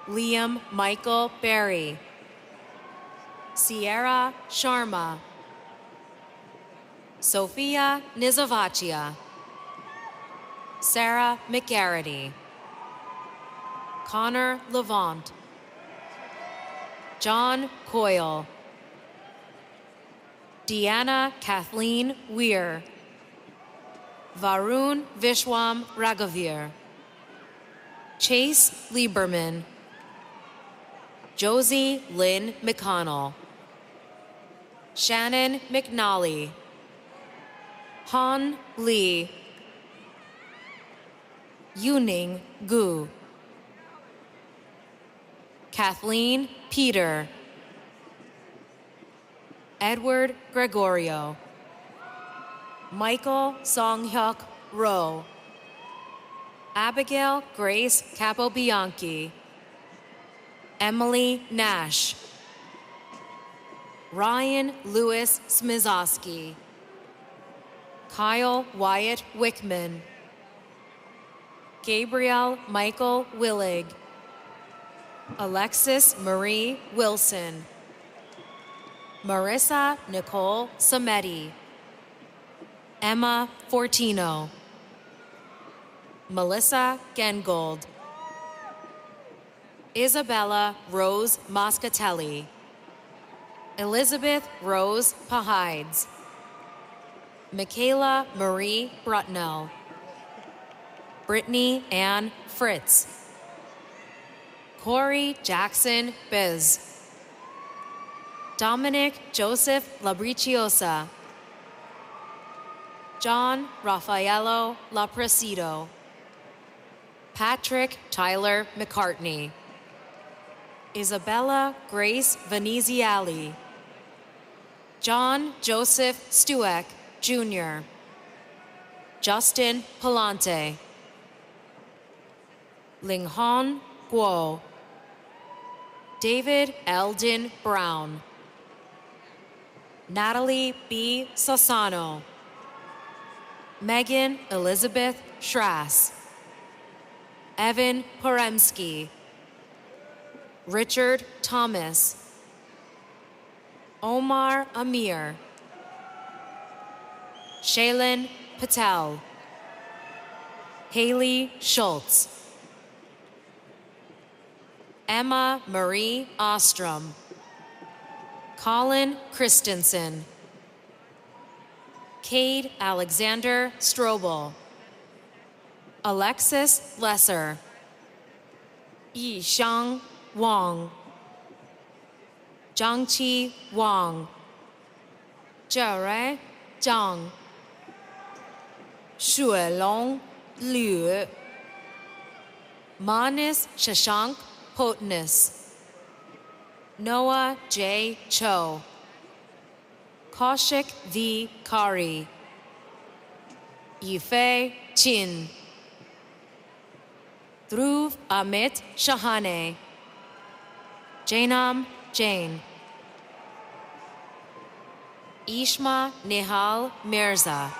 Liam Michael Berry, Sierra Sharma, Sophia Nizavachia, Sarah McGarity, Connor Levant, John Coyle, Deanna Kathleen Weir, Varun Vishwam Raghavir, Chase Lieberman, Josie Lynn McConnell, Shannon McNally, Han Lee, Yuning Gu, Kathleen Peter, Edward Gregorio, Michael Song-hyuk Roh, Abigail Grace Capobianchi, Emily Nash, Ryan Lewis Smizowski, Kyle Wyatt Wickman, Gabriel Michael Willig, Alexis Marie Wilson, Marissa Nicole Samedi, Emma Fortino, Melissa Gengold, Isabella Rose Moscatelli, Elizabeth Rose Pahides, Michaela Marie Brutnell, Brittany Ann Fritz, Corey Jackson Biz, Dominic Joseph Labriciosa, John Raffaello Lapresido, Patrick Tyler McCartney, Isabella Grace Veneziali, John Joseph Stueck, Jr., Justin Palante, Linghon Guo, David Eldon Brown, Natalie B. Sassano, Megan Elizabeth Schrass, Evan Poremski, Richard Thomas, Omar Amir, Shaylin Patel, Haley Schultz, Emma Marie Ostrom, Colin Christensen, Cade Alexander Strobel, Alexis Lesser, Yixiang Wang, Zhangqi Wang, Zhao Zhang, Shuelong Liu, Manis Shashank Potness, Noah J. Cho, Kaushik V. Kari, Yifei Chin, Dhruv Amit Shahane, Jainam Jain, Ishma Nihal Mirza,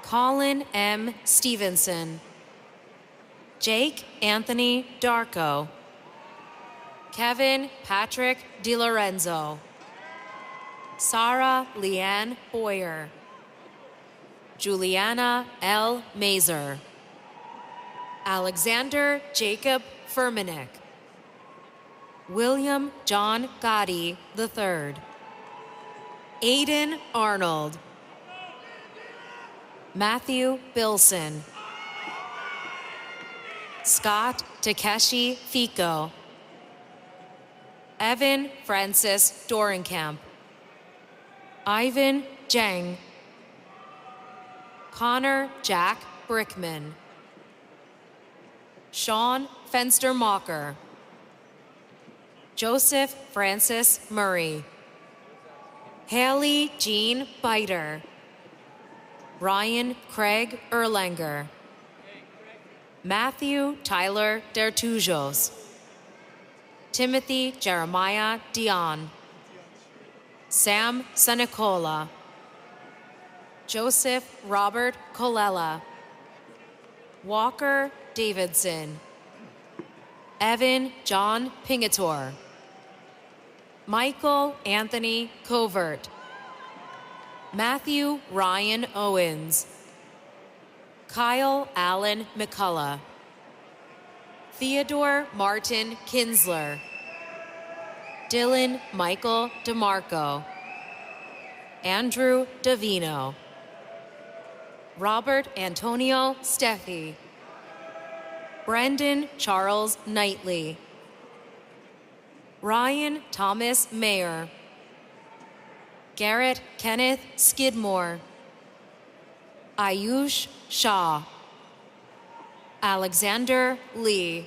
Colin M. Stevenson, Jake Anthony Darko, Kevin Patrick DiLorenzo, Sarah Leanne Boyer, Juliana L. Mazer, Alexander Jacob Furmanek, William John Gotti III, Aiden Arnold, Matthew Bilson, Scott Takeshi Fico, Evan Francis Dorenkamp, Ivan Zhang, Connor Jack Brickman, Sean Fenstermacher, Joseph Francis Murray, Haley Jean Biter, Ryan Craig Erlanger, Matthew Tyler Dertujos, Timothy Jeremiah Dion, Sam Sanicola, Joseph Robert Colella, Walker Davidson, Evan John Pingator, Michael Anthony Covert, Matthew Ryan Owens, Kyle Allen McCullough, Theodore Martin Kinsler, Dylan Michael DeMarco, Andrew Davino, Robert Antonio Steffi, Brendan Charles Knightley, Ryan Thomas Mayer, Garrett Kenneth Skidmore, Ayush Shah, Alexander Lee,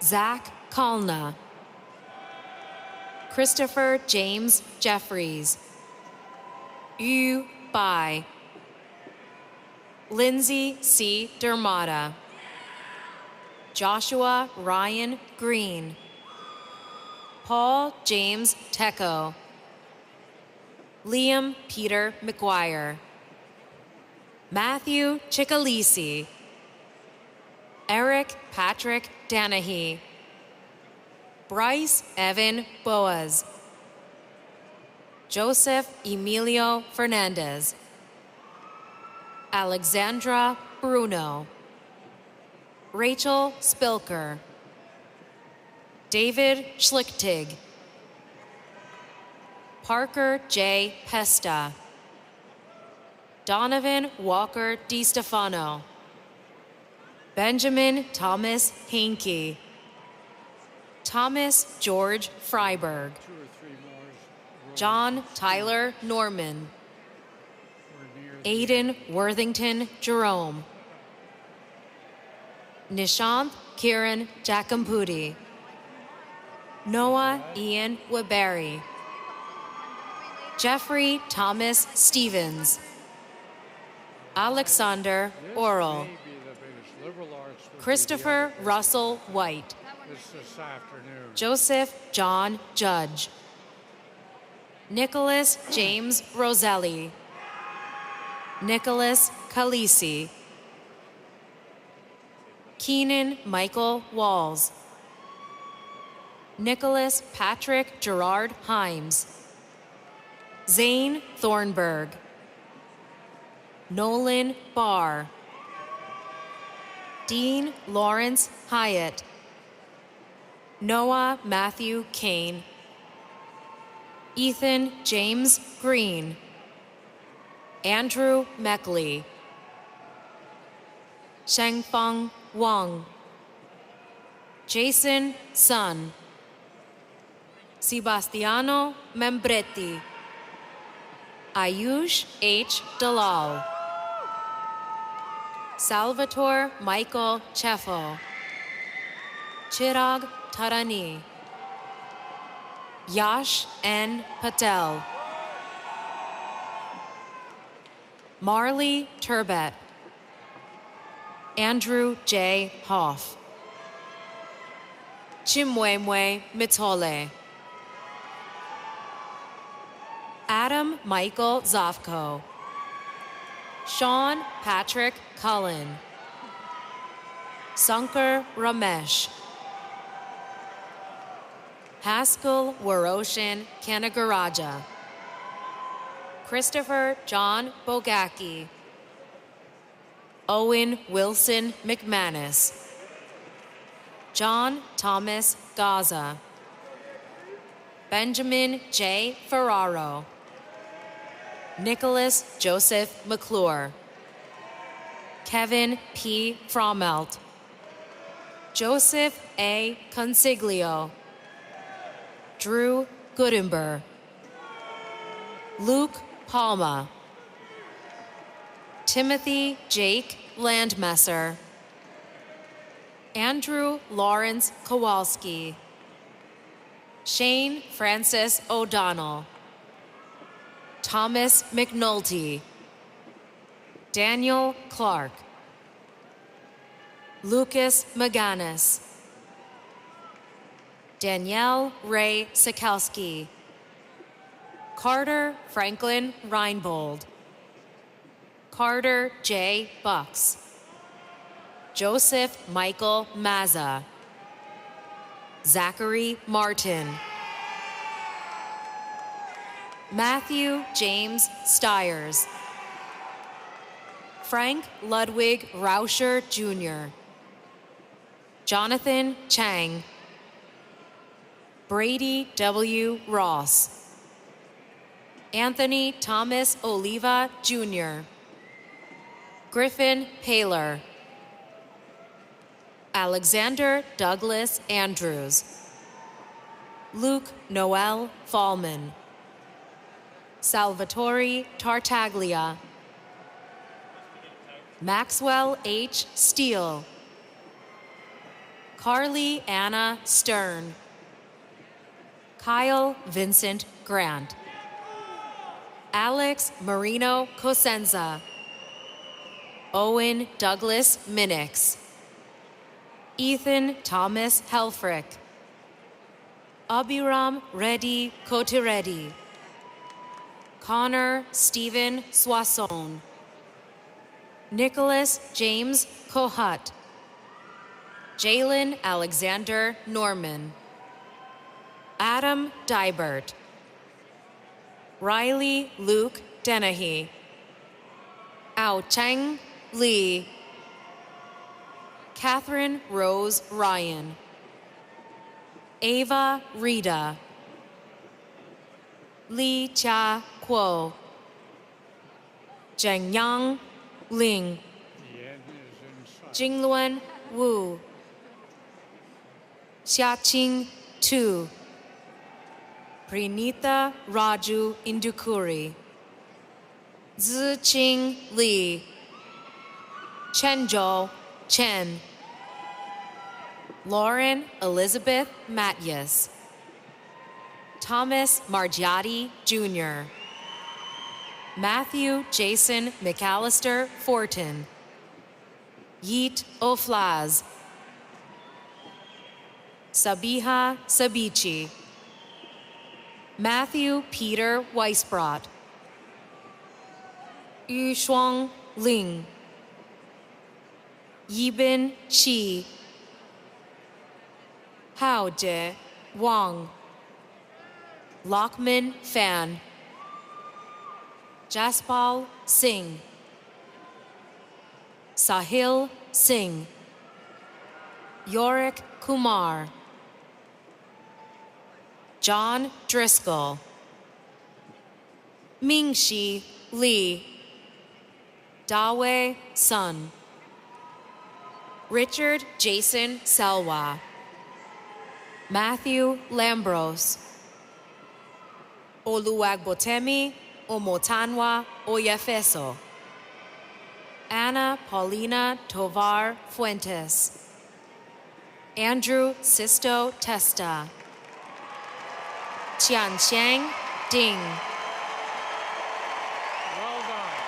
Zach Kalna, Christopher James Jeffries. Yu Bai. Lindsay C. Dermata. Joshua Ryan Green. Paul James Tecco. Liam Peter McGuire. Matthew Chicalisi. Eric Patrick Danahy. Bryce Evan Boaz. Joseph Emilio Fernandez. Alexandra Bruno. Rachel Spilker. David Schlichtig. Parker J. Pesta. Donovan Walker DiStefano. Benjamin Thomas Hankey. Thomas George Freiberg. John Tyler Norman. Aidan Worthington Jerome. Nishant Kiran Jakampudi. Noah Ian Weberry. Jeffrey Thomas Stevens. Alexander Oral. Christopher Russell White. This afternoon. Joseph John Judge. Nicholas James Roselli. Nicholas Calisi. Keenan Michael Walls. Nicholas Patrick Gerard Himes. Zane Thornburg. Nolan Barr. Dean Lawrence Hyatt. Noah Matthew Kane. Ethan James Green. Andrew Meckley. Shengfeng Wang. Jason Sun. Sebastiano Membretti. Ayush H. Dalal. Salvatore Michael Cheffo. Chirag Tarani. Yash N. Patel. Marley Turbet. Andrew J. Hoff. Chimwemwe Mitole. Adam Michael Zofko. Sean Patrick Cullen. Sankar Ramesh. Haskell Waroshin Kanagaraja. Christopher John Bogacki. Owen Wilson McManus. John Thomas Gaza. Benjamin J. Ferraro. Nicholas Joseph McClure. Kevin P. Frommelt. Joseph A. Consiglio. Drew Goodenberg. Luke Palma. Timothy Jake Landmesser. Andrew Lawrence Kowalski. Shane Francis O'Donnell. Thomas McNulty. Daniel Clark. Lucas McGannis. Danielle Ray Sikowski. Carter Franklin Reinbold. Carter J. Bucks. Joseph Michael Mazza. Zachary Martin. Matthew James Stiers. Frank Ludwig Rauscher Jr. Jonathan Chang. Brady W. Ross. Anthony Thomas Oliva Jr. Griffin Paler. Alexander Douglas Andrews. Luke Noel Fallman. Salvatore Tartaglia. Maxwell H. Steele. Carly Anna Stern. Kyle Vincent Grant. Alex Marino Cosenza. Owen Douglas Minnix. Ethan Thomas Helfrich. Abiram Reddy Kotireddy. Connor Stephen Soisson. Nicholas James Kohut. Jalen Alexander Norman. Adam Dybert. Riley Luke Dennehy. Ao Cheng Lee. Catherine Rose Ryan. Ava Rita. Li Chia Kuo. Zhengyang Ling. Jingluan Wu. Xiaqing Tu. Pranitha Raju Indukuri. Ziqing Li. Chenzhou Chen. Lauren Elizabeth Mathias. Thomas Margiotti Jr. Matthew Jason McAllister Fortin. Yeet Oflaz. Sabiha Sabichi. Matthew Peter Weisbrot. Yu Shuang Ling. Yibin Shi. Hao Jie Wang. Lockman Fan. Jaspal Singh. Sahil Singh. Yorick Kumar. John Driscoll. Mingxi Li. Dawei Sun. Richard Jason Selwa. Matthew Lambros. Oluwagbotemi Omotanwa Oyefeso. Anna Paulina Tovar Fuentes. Andrew Sisto Testa. Qianxiang Ding. Well done.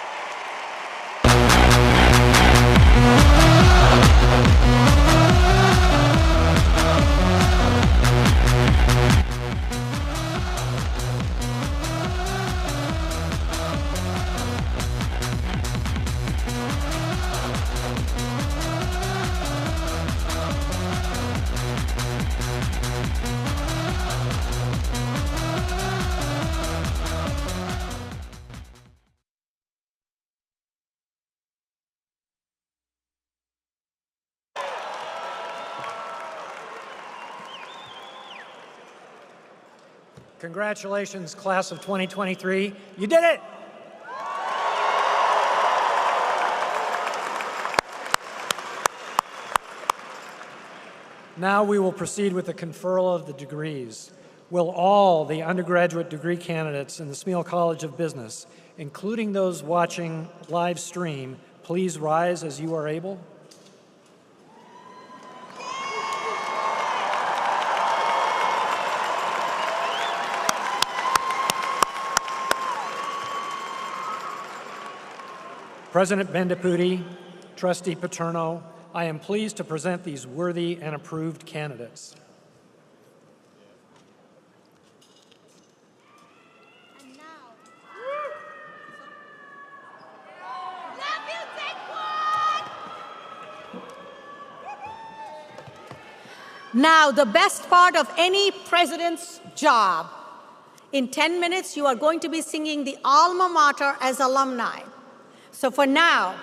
Congratulations, class of 2023. You did it! Now we will proceed with the conferral of the degrees. Will all the undergraduate degree candidates in the Smeal College of Business, including those watching live stream, please rise as you are able? President Bendapudi, Trustee Paterno, I am pleased to present these worthy and approved candidates. Now, the best part of any president's job. In 10 minutes, you are going to be singing the alma mater as alumni. So for now,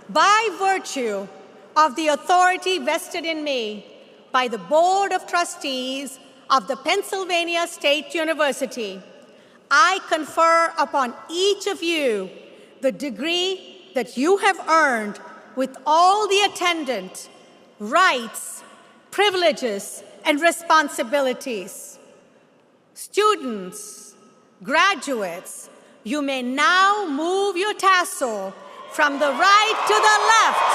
by virtue of the authority vested in me by the Board of Trustees of the Pennsylvania State University, I confer upon each of you the degree that you have earned with all the attendant rights, privileges, and responsibilities. Students, graduates, you may now move your tassel from the right to the left.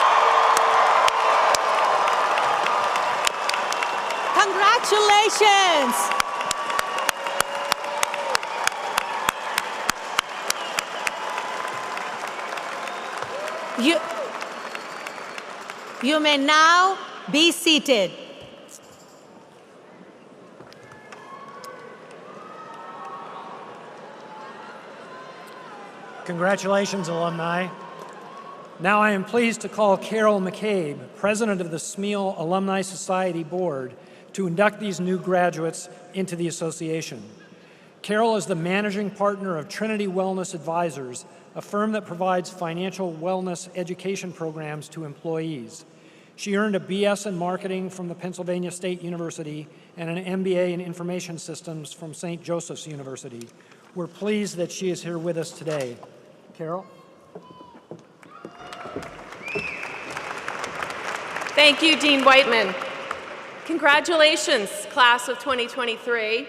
Congratulations. You may now be seated. Congratulations, alumni. Now I am pleased to call Carol McCabe, President of the Smeal Alumni Society Board, to induct these new graduates into the association. Carol is the managing partner of Trinity Wellness Advisors, a firm that provides financial wellness education programs to employees. She earned a BS in marketing from the Pennsylvania State University and an MBA in information systems from St. Joseph's University. We're pleased that she is here with us today. Carol? Thank you, Dean Whiteman. Congratulations, class of 2023.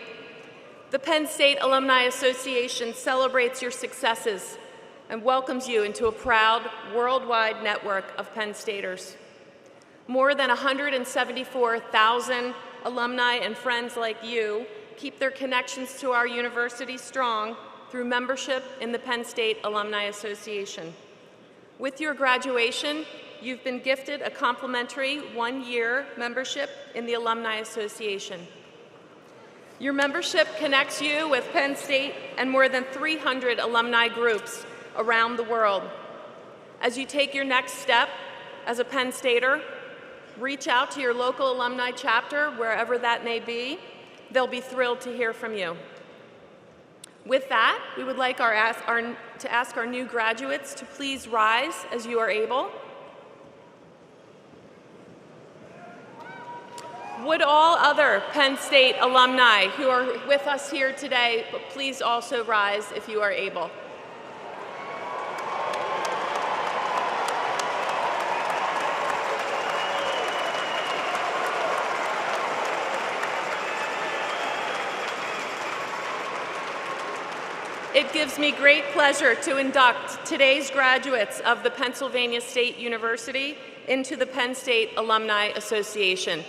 The Penn State Alumni Association celebrates your successes and welcomes you into a proud worldwide network of Penn Staters. More than 174,000 alumni and friends like you keep their connections to our university strong through membership in the Penn State Alumni Association. With your graduation, you've been gifted a complimentary one-year membership in the Alumni Association. Your membership connects you with Penn State and more than 300 alumni groups around the world. As you take your next step as a Penn Stater, reach out to your local alumni chapter, wherever that may be. They'll be thrilled to hear from you. With that, we would like to ask our new graduates to please rise as you are able. Would all other Penn State alumni who are with us here today please also rise if you are able. It gives me great pleasure to induct today's graduates of the Pennsylvania State University into the Penn State Alumni Association.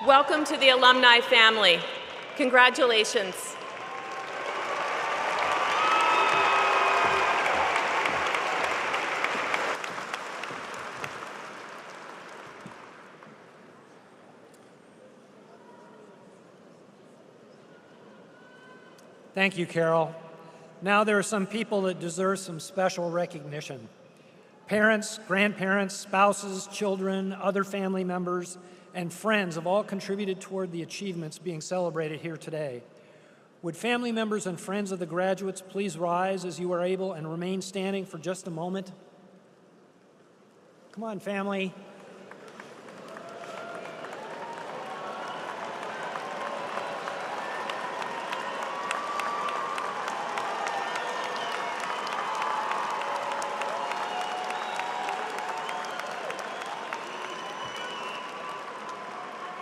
Welcome to the alumni family. Congratulations. Thank you, Carol. Now there are some people that deserve some special recognition. Parents, grandparents, spouses, children, other family members, and friends have all contributed toward the achievements being celebrated here today. Would family members and friends of the graduates please rise as you are able and remain standing for just a moment? Come on, family.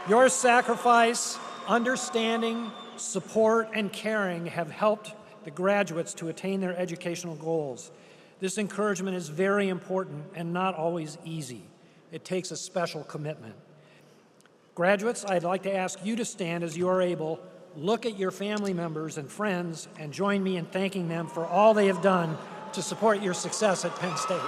Your sacrifice, understanding, support, and caring have helped the graduates to attain their educational goals. This encouragement is very important and not always easy. It takes a special commitment. Graduates, I'd like to ask you to stand as you are able, look at your family members and friends, and join me in thanking them for all they have done to support your success at Penn State.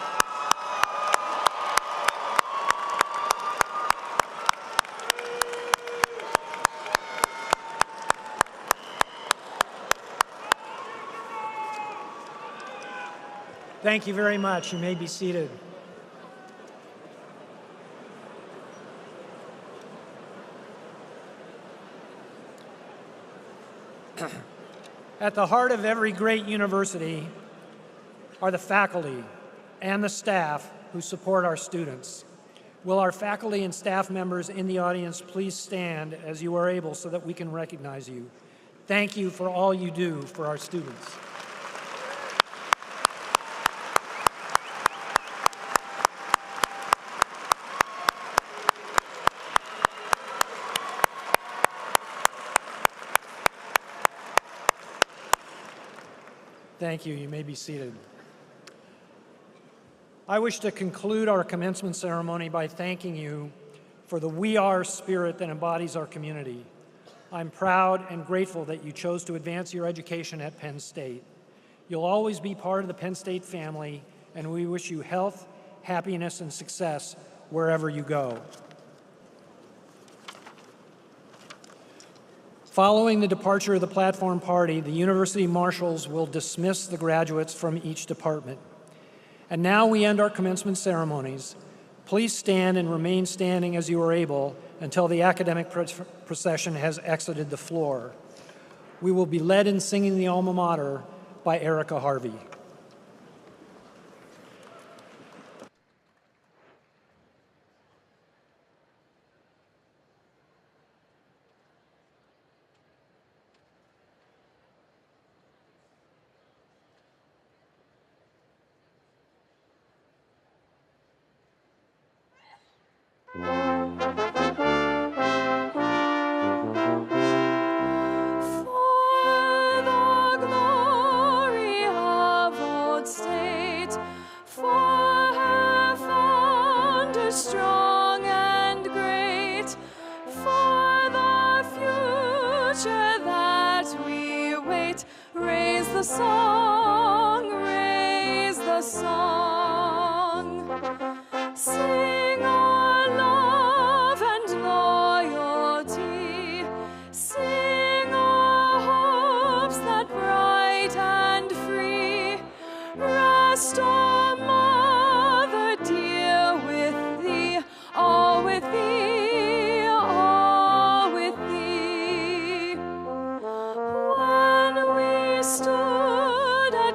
Thank you very much. You may be seated. At the heart of every great university are the faculty and the staff who support our students. Will our faculty and staff members in the audience please stand as you are able so that we can recognize you? Thank you for all you do for our students. Thank you. You may be seated. I wish to conclude our commencement ceremony by thanking you for the We Are spirit that embodies our community. I'm proud and grateful that you chose to advance your education at Penn State. You'll always be part of the Penn State family, and we wish you health, happiness, and success wherever you go. Following the departure of the platform party, the university marshals will dismiss the graduates from each department. And now we end our commencement ceremonies. Please stand and remain standing as you are able until the academic procession has exited the floor. We will be led in singing the alma mater by Erica Harvey.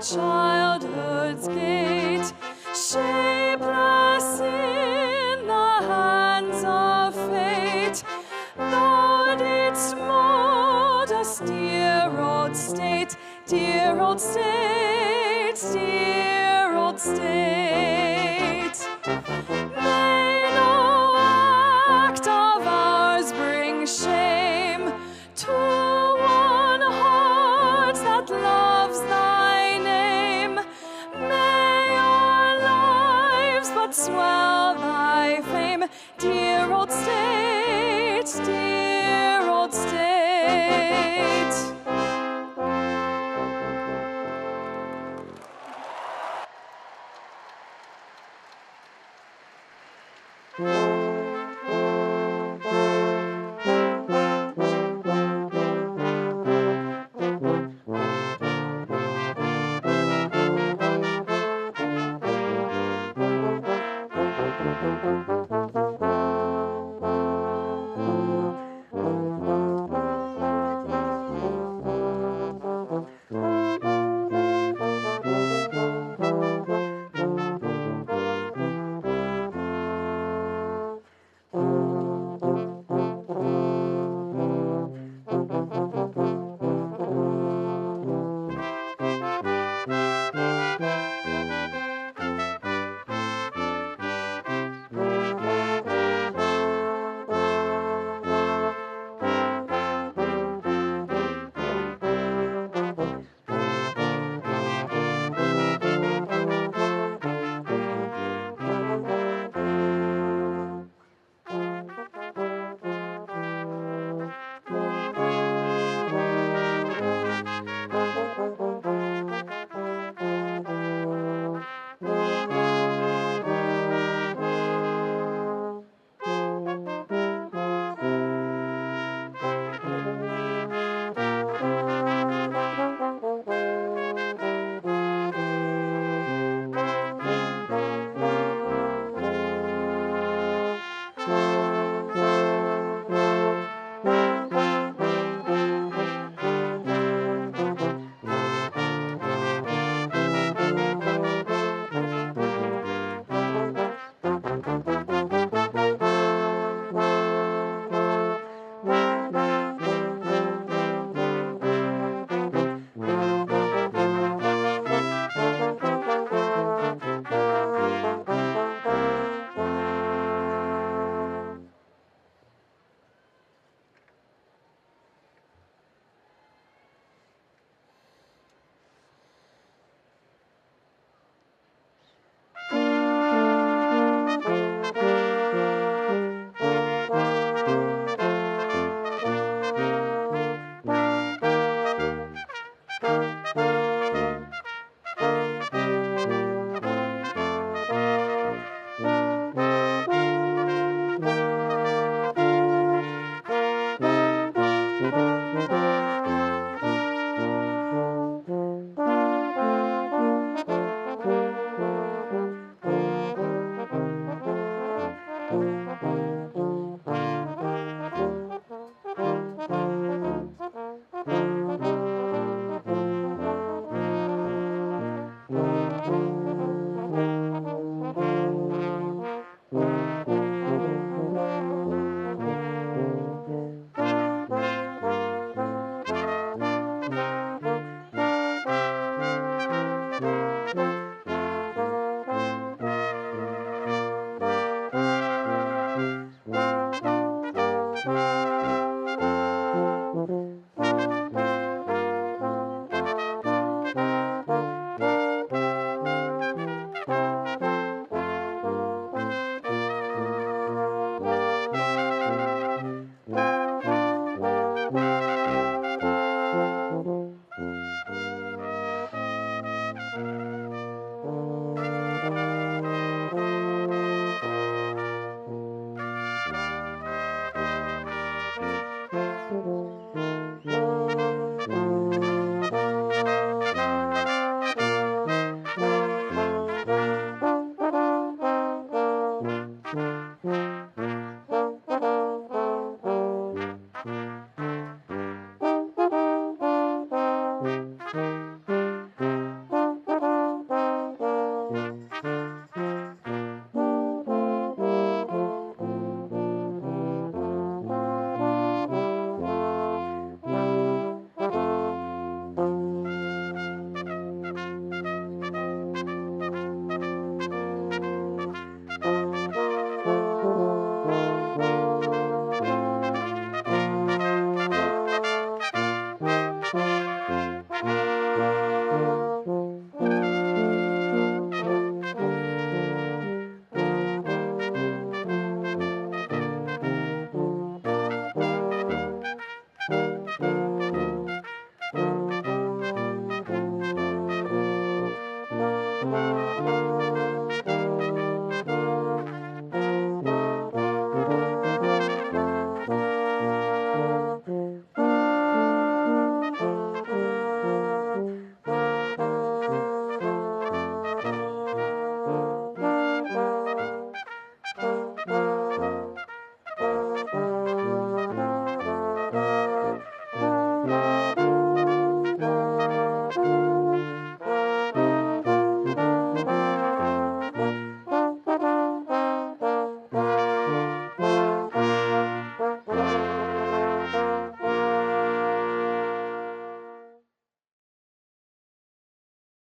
Childhood's gate, shapeless in the hands of fate, thou didst mold us, dear old state, dear old state, dear old state. May no act of ours bring shame to one heart that loves thy name. May our lives but swell thy fame, dear old state, dear old state.